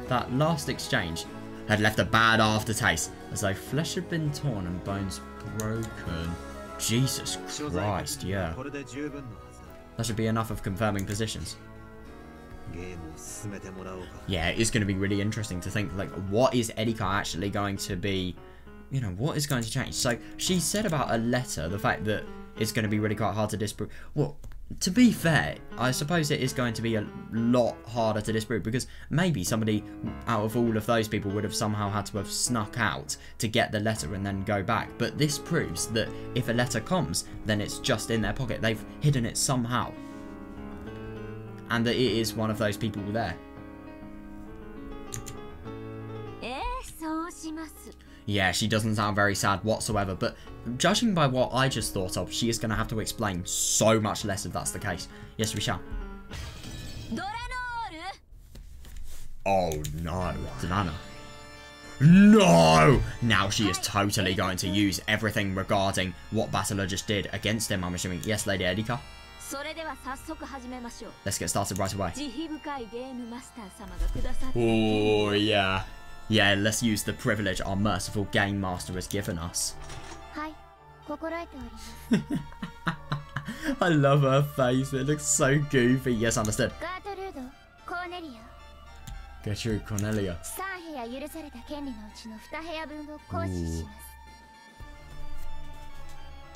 That last exchange had left a bad aftertaste, as though flesh had been torn and bones broken. Jesus Christ, yeah. That should be enough of confirming positions. Yeah, it is going to be really interesting to think, like, what is Erika actually going to be, you know, what is going to change? So, she said about a letter, the fact that it's going to be really quite hard to disprove. Well, to be fair, I suppose it is going to be a lot harder to disprove, because maybe somebody out of all of those people would have somehow had to have snuck out to get the letter and then go back. But this proves that if a letter comes, then it's just in their pocket. They've hidden it somehow. And that it is one of those people there. Yeah, she doesn't sound very sad whatsoever, but judging by what I just thought of, she is going to have to explain so much less if that's the case. Yes, we shall. Oh no, Delana. No! Now she is totally going to use everything regarding what Battler just did against him, I'm assuming. Yes, Lady Erika? Let's get started right away. Oh, yeah. Yeah, let's use the privilege our merciful game master has given us. I love her face, it looks so goofy. Yes, understood. Gertrude Cornelia.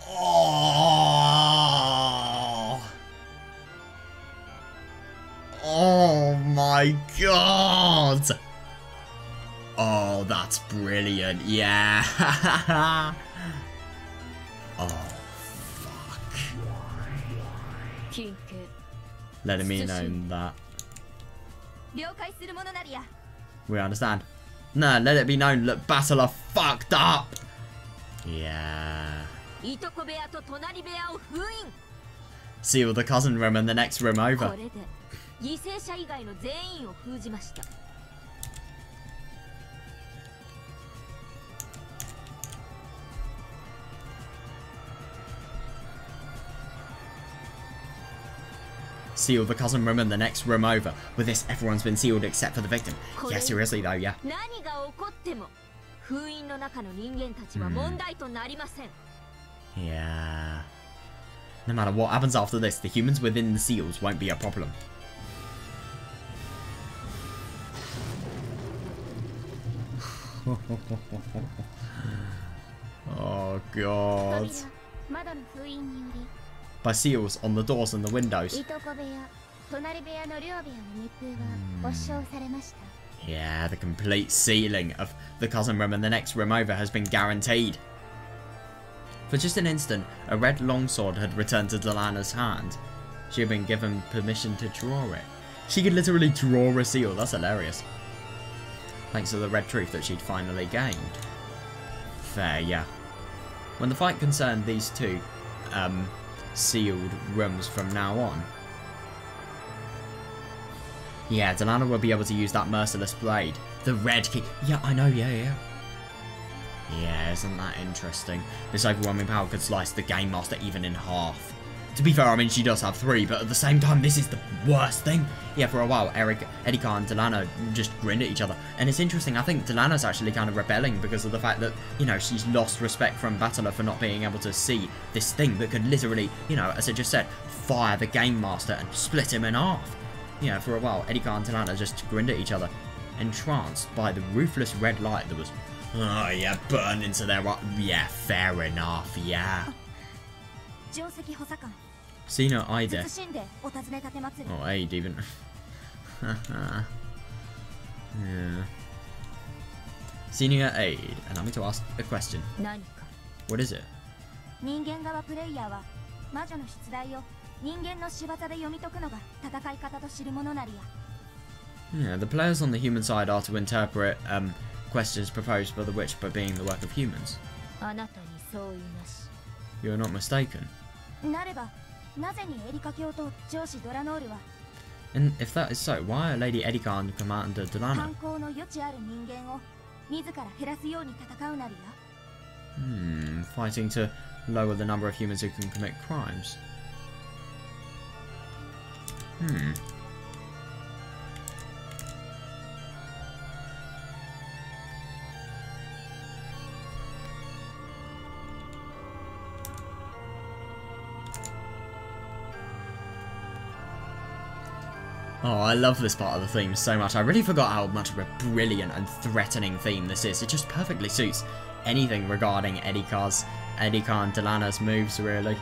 Oh! Oh my god! Oh, that's brilliant. Yeah. Oh, fuck. Letting me know that. We understand. No, let it be known that Battler fucked up. Yeah. Seal the cousin room and the next room over. Seal the cousin room and the next room over. With this, everyone's been sealed except for the victim. Yeah, seriously though, yeah. Yeah. No matter what happens after this, the humans within the seals won't be a problem. Oh god. By seals on the doors and the windows. Yeah, the complete sealing of the cousin room and the next room over has been guaranteed. For just an instant, a red longsword had returned to Delana's hand. She had been given permission to draw it. She could literally draw a seal, that's hilarious. Thanks to the red truth that she'd finally gained. Fair, yeah. When the fight concerned these two, sealed rooms from now on. Yeah, Delana will be able to use that merciless blade. The red key. Yeah, I know, yeah. Yeah, isn't that interesting? This overwhelming power could slice the Game Master even in half. To be fair, I mean, she does have 3, but at the same time, this is the worst thing. Yeah, for a while, Erika and Delana just grinned at each other. And it's interesting, I think Delana's actually kind of rebelling because of the fact that, you know, she's lost respect from Battler for not being able to see this thing that could literally, you know, as I just said, fire the Game Master and split him in half. Yeah, for a while, Erika and Delana just grinned at each other, entranced by the ruthless red light that was, oh yeah, burned into their, yeah, fair enough, yeah. Senior Ida. Oh, aid even. Yeah. Senior aid, allow me to ask a question. What is it? Yeah, the players on the human side are to interpret questions proposed by the witch by being the work of humans. You're not mistaken. And if that is so, why are Lady Erika and Commander Delana? Fighting to lower the number of humans who can commit crimes. Oh, I love this part of the theme so much. I really forgot how much of a brilliant and threatening theme this is. It just perfectly suits anything regarding Erika and Delana's moves, really.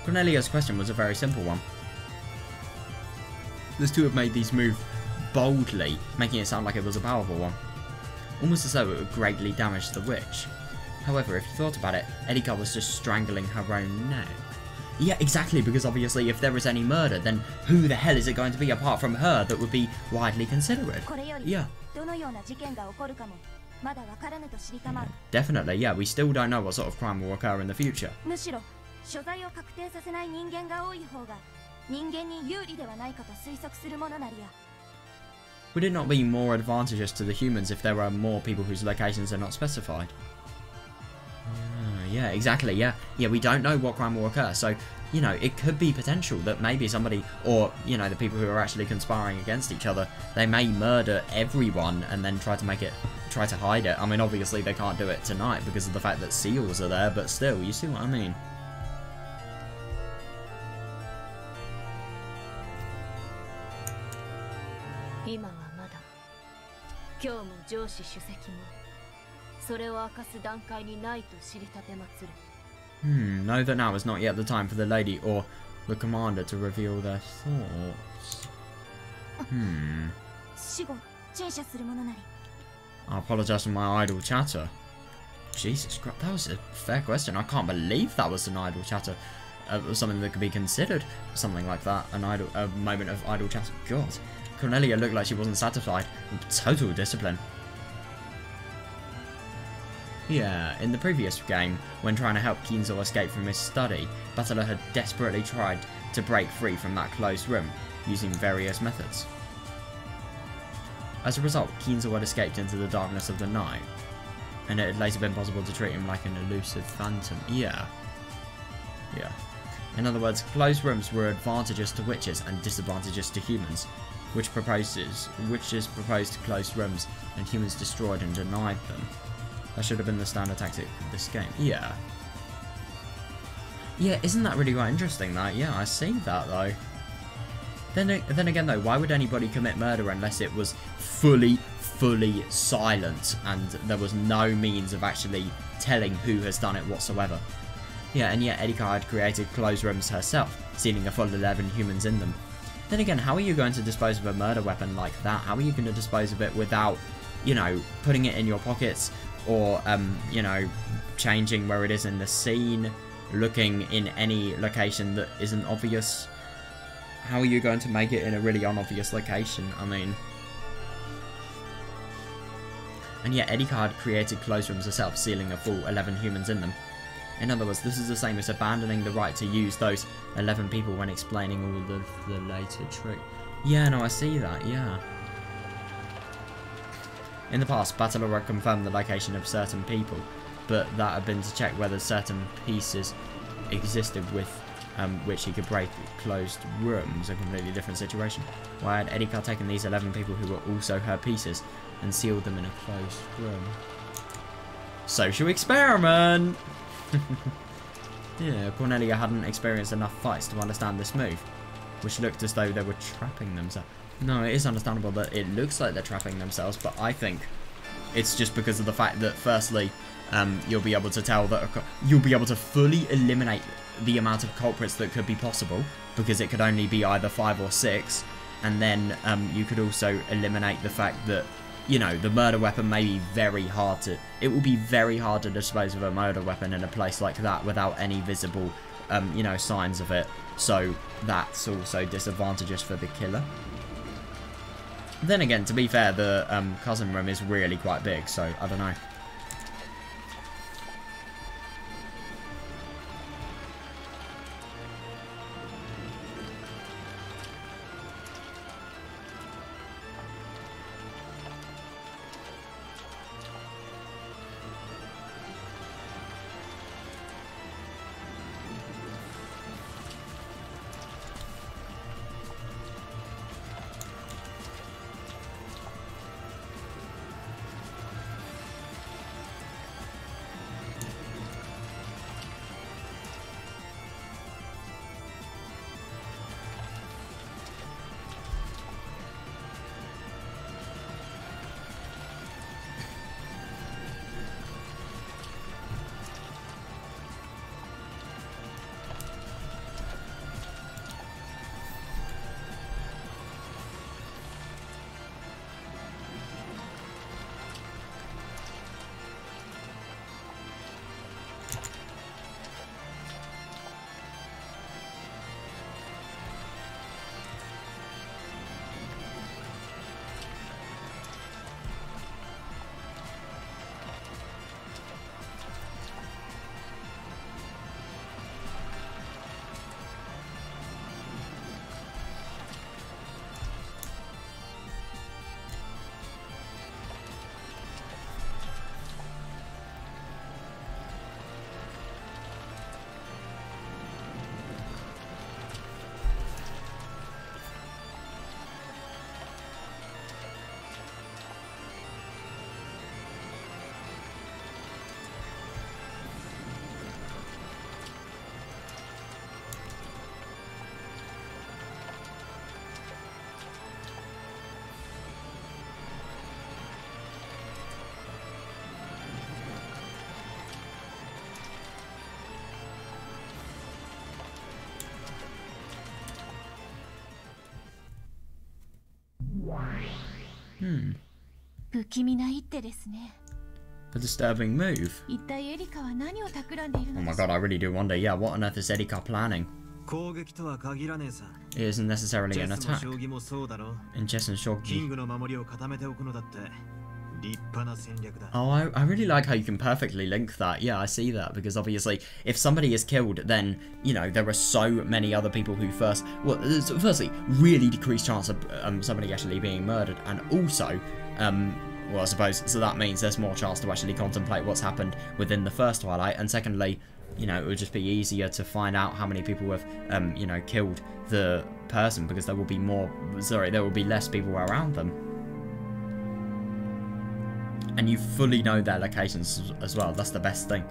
Cornelia's question was a very simple one. Those two have made these move boldly, making it sound like it was a powerful one. Almost as though it would greatly damage the witch. However, if you thought about it, Erika was just strangling her own neck. Yeah, exactly, because obviously if there is any murder, then who the hell is it going to be apart from her that would be widely considered? Yeah. Definitely, yeah, we still don't know what sort of crime will occur in the future. Would it not be more advantageous to the humans if there were more people whose locations are not specified? Yeah, exactly, yeah. Yeah, we don't know what crime will occur, so, you know, it could be potential that maybe somebody, or, you know, the people who are actually conspiring against each other, they may murder everyone and then try to hide it. I mean, obviously they can't do it tonight because of the fact that seals are there, but still, you see what I mean? Know that now is not yet the time for the lady or the commander to reveal their thoughts. I apologize for my idle chatter. Jesus Christ, that was a fair question. I can't believe that was an idle chatter. Something that could be considered something like that, a moment of idle chatter. God, Cornelia looked like she wasn't satisfied. Total discipline. Yeah, in the previous game, when trying to help Kinzo escape from his study, Butler had desperately tried to break free from that closed room, using various methods. As a result, Kinzo had escaped into the darkness of the night, and it had later been possible to treat him like an elusive phantom. Yeah. In other words, closed rooms were advantageous to witches and disadvantageous to humans. Witches proposed closed rooms, and humans destroyed and denied them. That should have been the standard tactic of this game. Yeah, isn't that really quite interesting, though? Yeah, I see that, though. Then again, though, why would anybody commit murder unless it was fully silent and there was no means of actually telling who has done it whatsoever? Yeah, and yet Erika had created closed rooms herself, sealing a full 11 humans in them. Then again, how are you going to dispose of a murder weapon like that? How are you going to dispose of it without, you know, putting it in your pockets? Or, you know, changing where it is in the scene, looking in any location that isn't obvious. How are you going to make it in a really unobvious location? I mean... And yet, Erika had created closed rooms herself, sealing a full 11 humans in them. In other words, this is the same as abandoning the right to use those 11 people when explaining all of the later trick. Yeah, no, I see that, yeah. In the past, Battler had confirmed the location of certain people, but that had been to check whether certain pieces existed with which he could break closed rooms, a completely different situation. Why had Erika taken these 11 people who were also her pieces and sealed them in a closed room? Social experiment! Yeah, Cornelia hadn't experienced enough fights to understand this move, which looked as though they were trapping themselves. No, it is understandable that it looks like they're trapping themselves, but I think it's just because of the fact that, firstly, you'll be able to tell that you'll be able to fully eliminate the amount of culprits that could be possible, because it could only be either 5 or 6, and then you could also eliminate the fact that, you know, the murder weapon may be very hard to... It will be very hard to dispose of a murder weapon in a place like that without any visible, you know, signs of it. So that's also disadvantageous for the killer. Then again, to be fair, the cousin room is really quite big, so I don't know.不気味な一手ですね。 A disturbing move. 一体エリカは何を企んでいるの Oh で my しょう god, I really do wonder. Yeah, what on earth is Erika planning? 攻撃とは限らねえさ。 It isn't necessarily チ an ェスも attack. 将棋もそうだろ。 In chess and キン shogi. グの守りを固めておくのだって立派な戦略だ。 Oh, I really like how you can perfectly link that. Yeah, I see that, because obviously, if somebody is killed, then, you know, there are so many other people who firstly, really decreased chance of somebody actually being murdered, and also, well, I suppose, so that means there's more chance to actually contemplate what's happened within the first Twilight, and secondly, you know, it would just be easier to find out how many people have, you know, killed the person, because there will be there will be less people around them. And you fully know their locations as well. That's the best thing.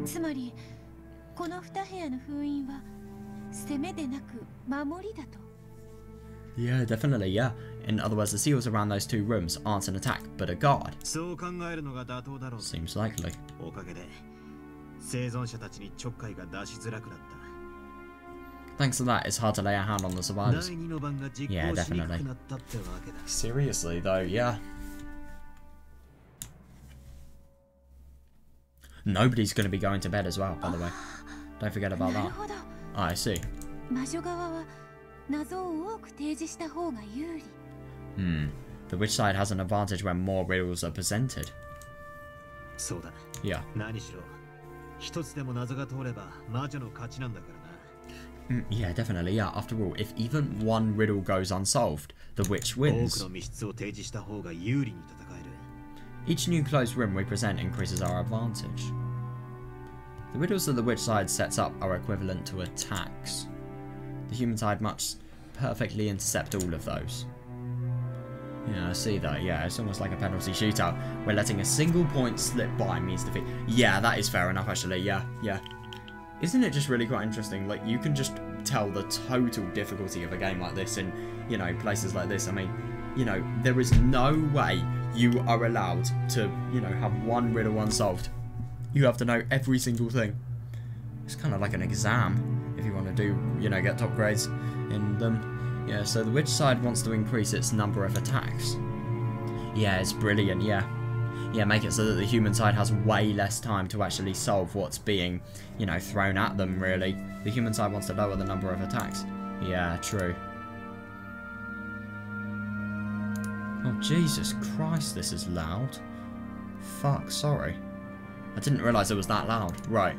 つまりこの2部屋の封印は攻めでなく守りだと。 Yeah, definitely, yeah. In other words, the seals around those 2 rooms aren't an attack, but a guard. そう考えるのが妥当だろう。 Seems likely. おかげで生存者たちにちょっかいが出しづらくなった。 Thanks to that, it's hard to lay a hand on the survivors. 第二の番が実行 Yeah, しにく definitely. くなったってわけだ。 Seriously, though, yeah. Nobody's going to be going to bed as well, by the way. Don't forget about な that. るほど。 Oh, I see. 魔女側は謎を多く提示した方が有利。 The witch side has an advantage when more riddles are presented. そうだ。 Yeah. 何しろ一つでも謎が通れば魔女の勝ちなんだからな。Yeah, definitely, yeah. After all, if even one riddle goes unsolved, the witch wins. Each new closed room we present increases our advantage. The riddles that the witch side sets up are equivalent to attacks. The human side must perfectly intercept all of those. Yeah, I see that. Yeah, it's almost like a penalty shootout, where letting a single point slip by means defeat. Yeah, that is fair enough, actually. Yeah, yeah. Isn't it just really quite interesting? Like, you can just tell the total difficulty of a game like this in, you know, places like this. I mean, you know, there is no way you are allowed to, you know, have one riddle unsolved. You have to know every single thing. It's kind of like an exam, if you want to do, you know, get top grades in them. Yeah, so the witch side wants to increase its number of attacks. Yeah, it's brilliant, yeah. Yeah, make it so that the human side has way less time to actually solve what's being, you know, thrown at them, really. The human side wants to lower the number of attacks. Yeah, true. Oh, Jesus Christ, this is loud. Fuck, sorry. I didn't realise it was that loud. Right.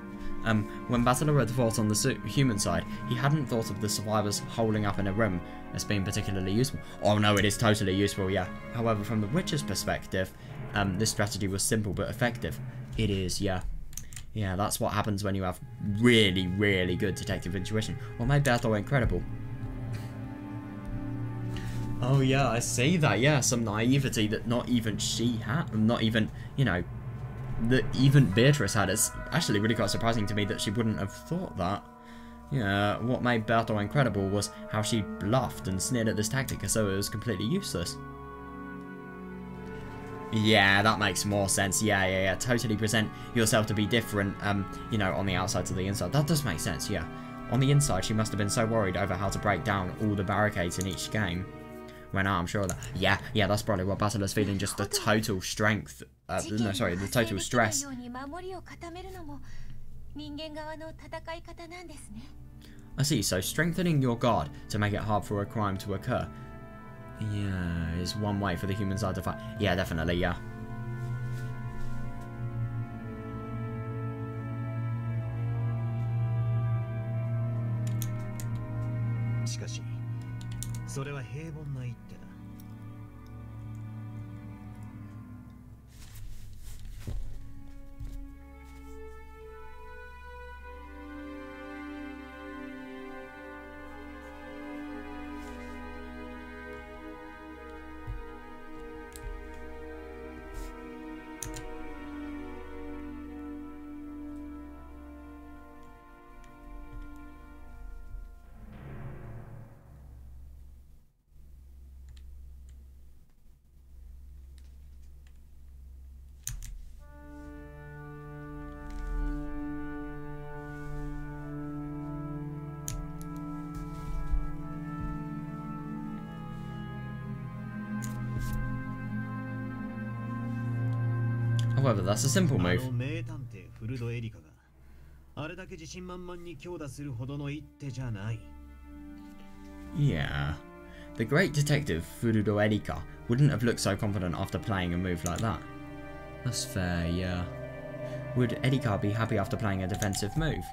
When Battler had thought on the human side, he hadn't thought of the survivors holding up in a room as being particularly useful. Oh no, it is totally useful, yeah. However, from the Witcher's perspective, this strategy was simple but effective. It is, yeah. Yeah, that's what happens when you have really, really good detective intuition. What made Bertol incredible? Oh yeah, I see that, yeah. Some naivety that not even she had. Not even, you know, that even Beatrice had. It's actually really quite surprising to me that she wouldn't have thought that. Yeah, what made Bertol incredible was how she bluffed and sneered at this tactic as though it was completely useless. Yeah, that makes more sense. Yeah. Totally present yourself to be different, you know, on the outside to the inside. That does make sense, yeah. On the inside, she must have been so worried over how to break down all the barricades in each game. When I'm sure that, yeah, that's probably what Battler's feeling, just the total strength, no, sorry, the total stress. I see, so strengthening your guard to make it hard for a crime to occur, yeah, is one way for the human side to fight. Yeah, definitely, yeah. However, that's a simple move. Yeah. The great detective Furudo Erika wouldn't have looked so confident after playing a move like that. That's fair, yeah. Would Erika be happy after playing a defensive move?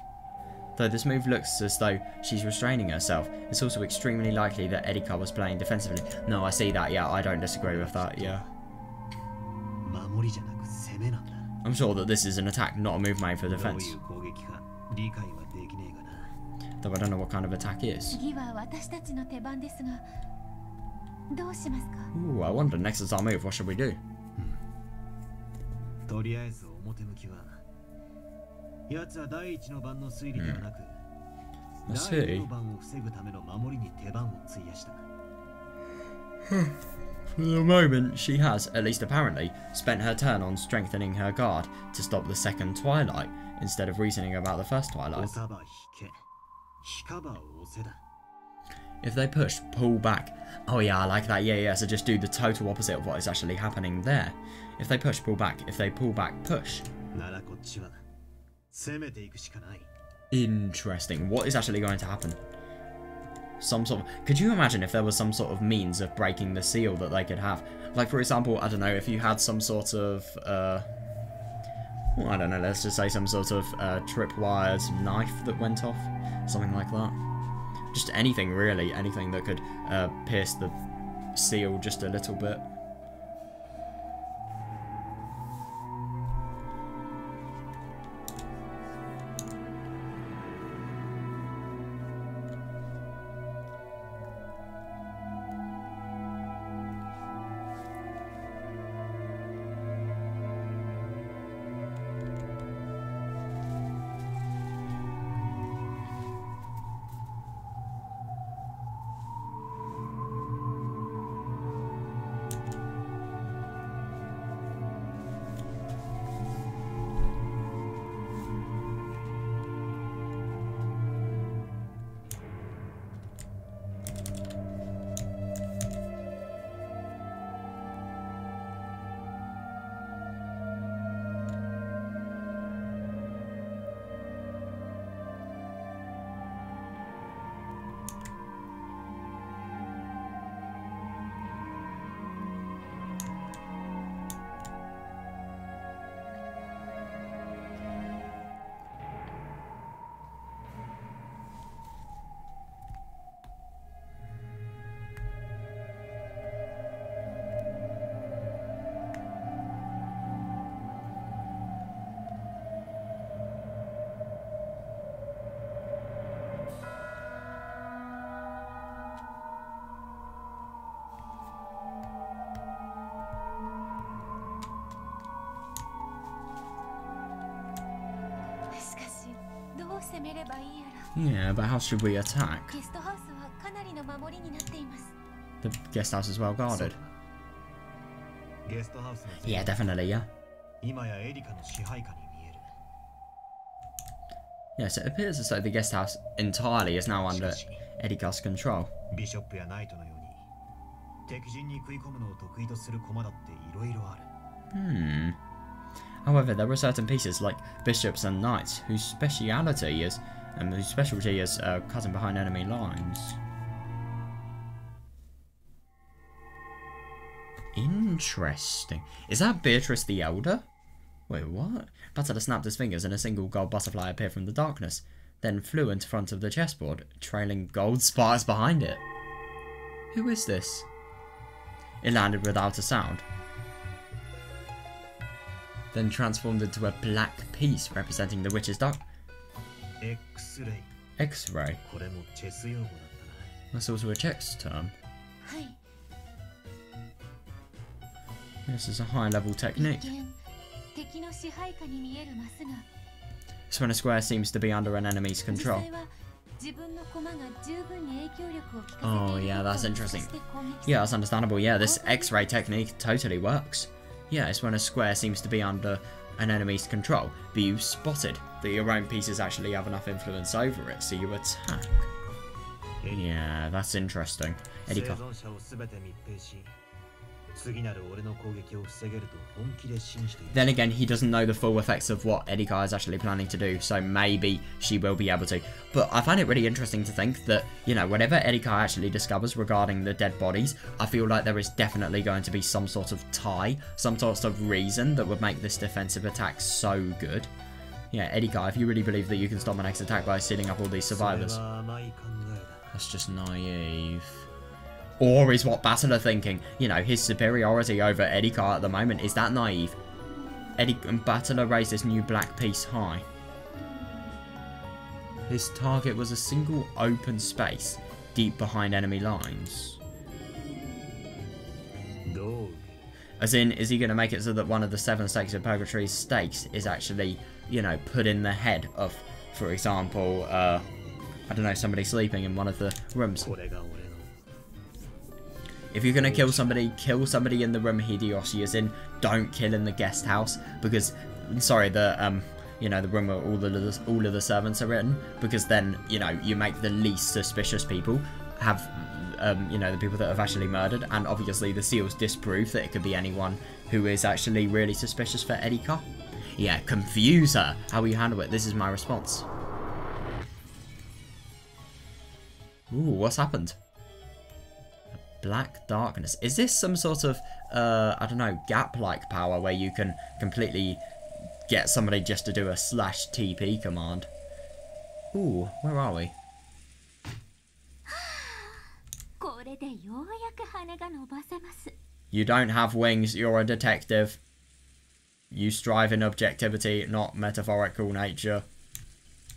Though this move looks as though she's restraining herself, it's also extremely likely that Erika was playing defensively. No, I see that, yeah, I don't disagree with that, yeah. I'm sure that this is an attack, not a move made for defense. Though I don't know what kind of attack is. Ooh, I wonder, next is our move, what should we do? I see. For the moment, she has, at least apparently, spent her turn on strengthening her guard to stop the second Twilight, instead of reasoning about the first Twilight. If they push, pull back. Oh yeah, I like that, yeah, so just do the total opposite of what is actually happening there. If they push, pull back. If they pull back, push. Interesting. What is actually going to happen? Some sort of... Could you imagine if there was some sort of means of breaking the seal that they could have? Like, for example, I don't know, if you had some sort of, well, I don't know, let's just say some sort of tripwired knife that went off. Something like that. Just anything, really. Anything that could pierce the seal just a little bit. Yeah, but how should we attack? The guest house is well guarded. Yeah, definitely, yeah. Yes, it appears as though the guest house entirely is now under Erika's control. However, there are certain pieces like bishops and knights whose specialty is cutting behind enemy lines. Interesting. Is that Beatrice the Elder? Wait, what? Butler snapped his fingers and a single gold butterfly appeared from the darkness, then flew into front of the chessboard, trailing gold sparks behind it. Who is this? It landed without a sound, then transformed into a black piece representing the witch's dark. X-ray. That's also a chess term. This is a high-level technique. It's when a square seems to be under an enemy's control. Oh yeah, that's interesting. Yeah, that's understandable. Yeah, this X-ray technique totally works. Yeah, it's when a square seems to be under an enemy's control, but you've spotted that your own pieces actually have enough influence over it, so you attack. Yeah, that's interesting. Erika. Then again, he doesn't know the full effects of what Erika is actually planning to do, so maybe she will be able to. But I find it really interesting to think that, you know, whatever Erika actually discovers regarding the dead bodies, I feel like there is definitely going to be some sort of tie, some sort of reason that would make this defensive attack so good. Yeah, Erika, if you really believe that you can stop my next attack by sealing up all these survivors, that's just naive. Or is what Battle are thinking? You know, his superiority over Erika at the moment, is that naive? Battler raised this new black piece high. His target was a single open space deep behind enemy lines. As in, is he going to make it so that one of the 7 stakes of Purgatory's stakes is actually, you know, put in the head of, for example, I don't know, somebody sleeping in one of the rooms? If you're going to kill somebody in the room Hideyoshi is in. Don't kill in the guest house, because, sorry, the, you know, the room where all of the servants are in, because then, you know, you make the least suspicious people have, you know, the people that have actually murdered, and obviously the seals disprove that it could be anyone who is actually really suspicious for Erika. Yeah, confuse her. How will you handle it? This is my response. Ooh, what's happened? Black darkness. Is this some sort of, I don't know, gap-like power where you can completely get somebody just to do a /TP command? Ooh, where are we? これでようやく羽が伸ばせます。 You don't have wings, you're a detective. You strive in objectivity, not metaphorical nature.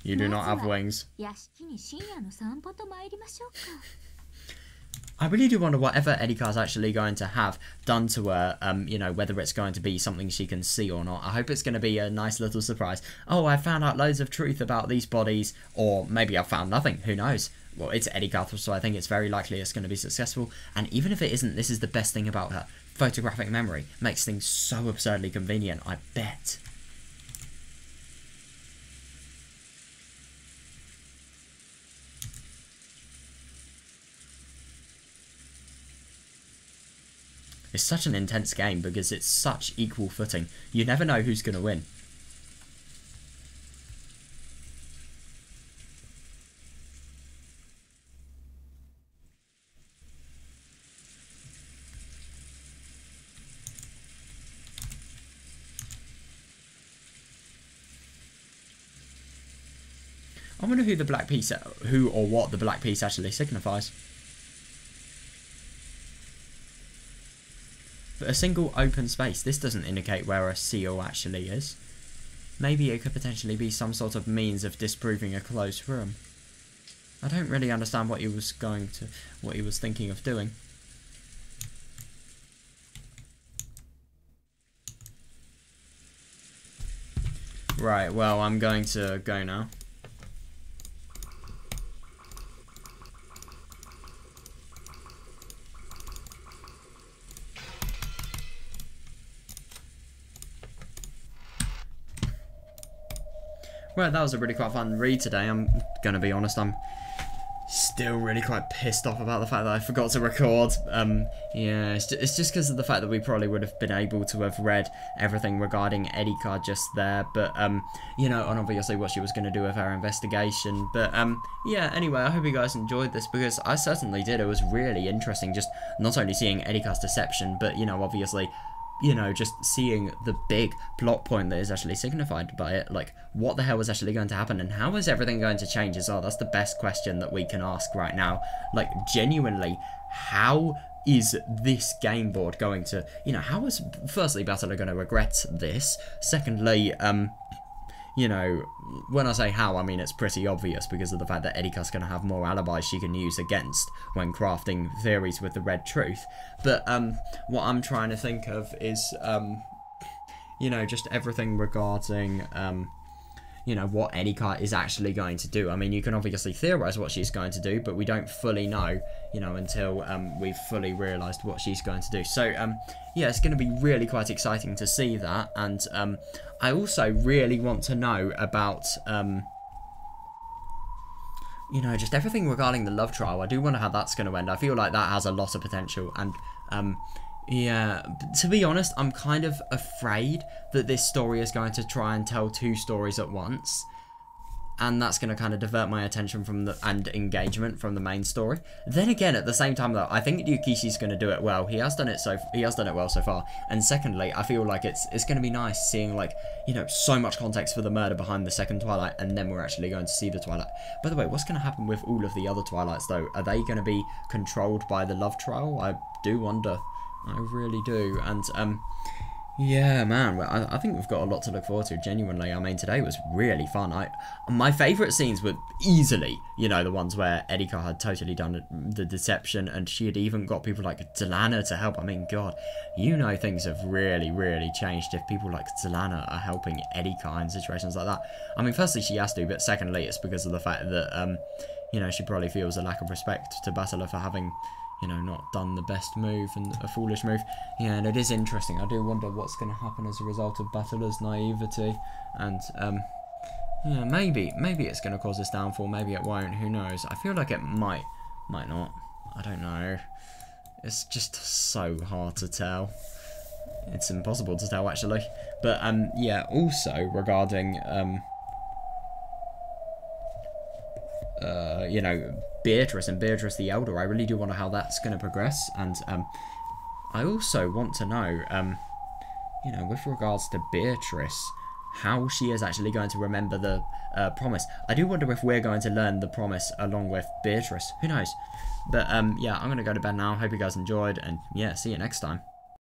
You do not have wings. 屋敷に深夜の散歩と参りましょうか。 I really do wonder whatever Erika's actually going to have done to her, you know, whether it's going to be something she can see or not. I hope it's going to be a nice little surprise. Oh, I found out loads of truth about these bodies, or maybe I found nothing, who knows? Well, it's Erika, so I think it's very likely it's going to be successful, and even if it isn't, this is the best thing about her. Photographic memory makes things so absurdly convenient, I bet. It's such an intense game because it's such equal footing. You never know who's going to win. I wonder who the black piece, who or what the black piece actually signifies. But a single open space, this doesn't indicate where a seal actually is. Maybe it could potentially be some sort of means of disproving a closed room. I don't really understand what he was thinking of doing. Right, well, I'm going to go now. Well, that was a really quite fun read today. I'm gonna be honest, I'm still really quite pissed off about the fact that I forgot to record. Yeah, it's just because of the fact that we probably would have been able to have read everything regarding Erika just there, but you know, and obviously what she was going to do with her investigation. But yeah, anyway, I hope you guys enjoyed this, because I certainly did. It was really interesting, just not only seeing Erika's deception, but, you know, obviously, you know, just seeing the big plot point that is actually signified by it. Like, what the hell is actually going to happen, and how is everything going to change as well? That's the best question that we can ask right now. Like, genuinely, how is this game board going to, you know, how is, firstly, Battler going to regret this? Secondly, you know, when I say how, I mean it's pretty obvious, because of the fact that Erika's going to have more alibis she can use against when crafting theories with the red truth. But what I'm trying to think of is, you know, just everything regarding, you know, what Erika is actually going to do. I mean, you can obviously theorize what she's going to do, but we don't fully know, you know, until we've fully realized what she's going to do. So, yeah, it's going to be really quite exciting to see that. And I also really want to know about, you know, just everything regarding the love trial. I do wonder how that's going to end. I feel like that has a lot of potential. And, yeah, to be honest, I'm kind of afraid that this story is going to try and tell two stories at once, and that's going to kind of divert my attention from the and engagement from the main story. Then again, at the same time, though, I think Yukishi's going to do it well. He has done it well so far. And secondly, I feel like it's going to be nice seeing, like, you know, so much context for the murder behind the second Twilight, and then we're actually going to see the Twilight. By the way, what's going to happen with all of the other Twilights, though? Are they going to be controlled by the love trial? I do wonder. I really do. And, yeah, man, I think we've got a lot to look forward to, genuinely. I mean, today was really fun. My favourite scenes were easily, you know, the ones where Erika had totally done the deception, and she had even got people like Delana to help. I mean, God, you know, things have really, really changed if people like Delana are helping Erika in situations like that. I mean, firstly, she has to, but secondly, it's because of the fact that, you know, she probably feels a lack of respect to Battler for having, you know, not done the best move and a foolish move. Yeah, and it is interesting. I do wonder what's going to happen as a result of Battler's naivety. And, yeah, maybe it's going to cause this downfall. Maybe it won't. Who knows? I feel like it might not. I don't know. It's just so hard to tell. It's impossible to tell, actually. But, yeah, also regarding, you know, Beatrice and Beatrice the Elder, I really do wonder how that's going to progress. And I also want to know, you know, with regards to Beatrice, how she is actually going to remember the promise. I do wonder if we're going to learn the promise along with Beatrice. Who knows? But yeah, I'm going to go to bed now. Hope you guys enjoyed, and yeah, see you next time.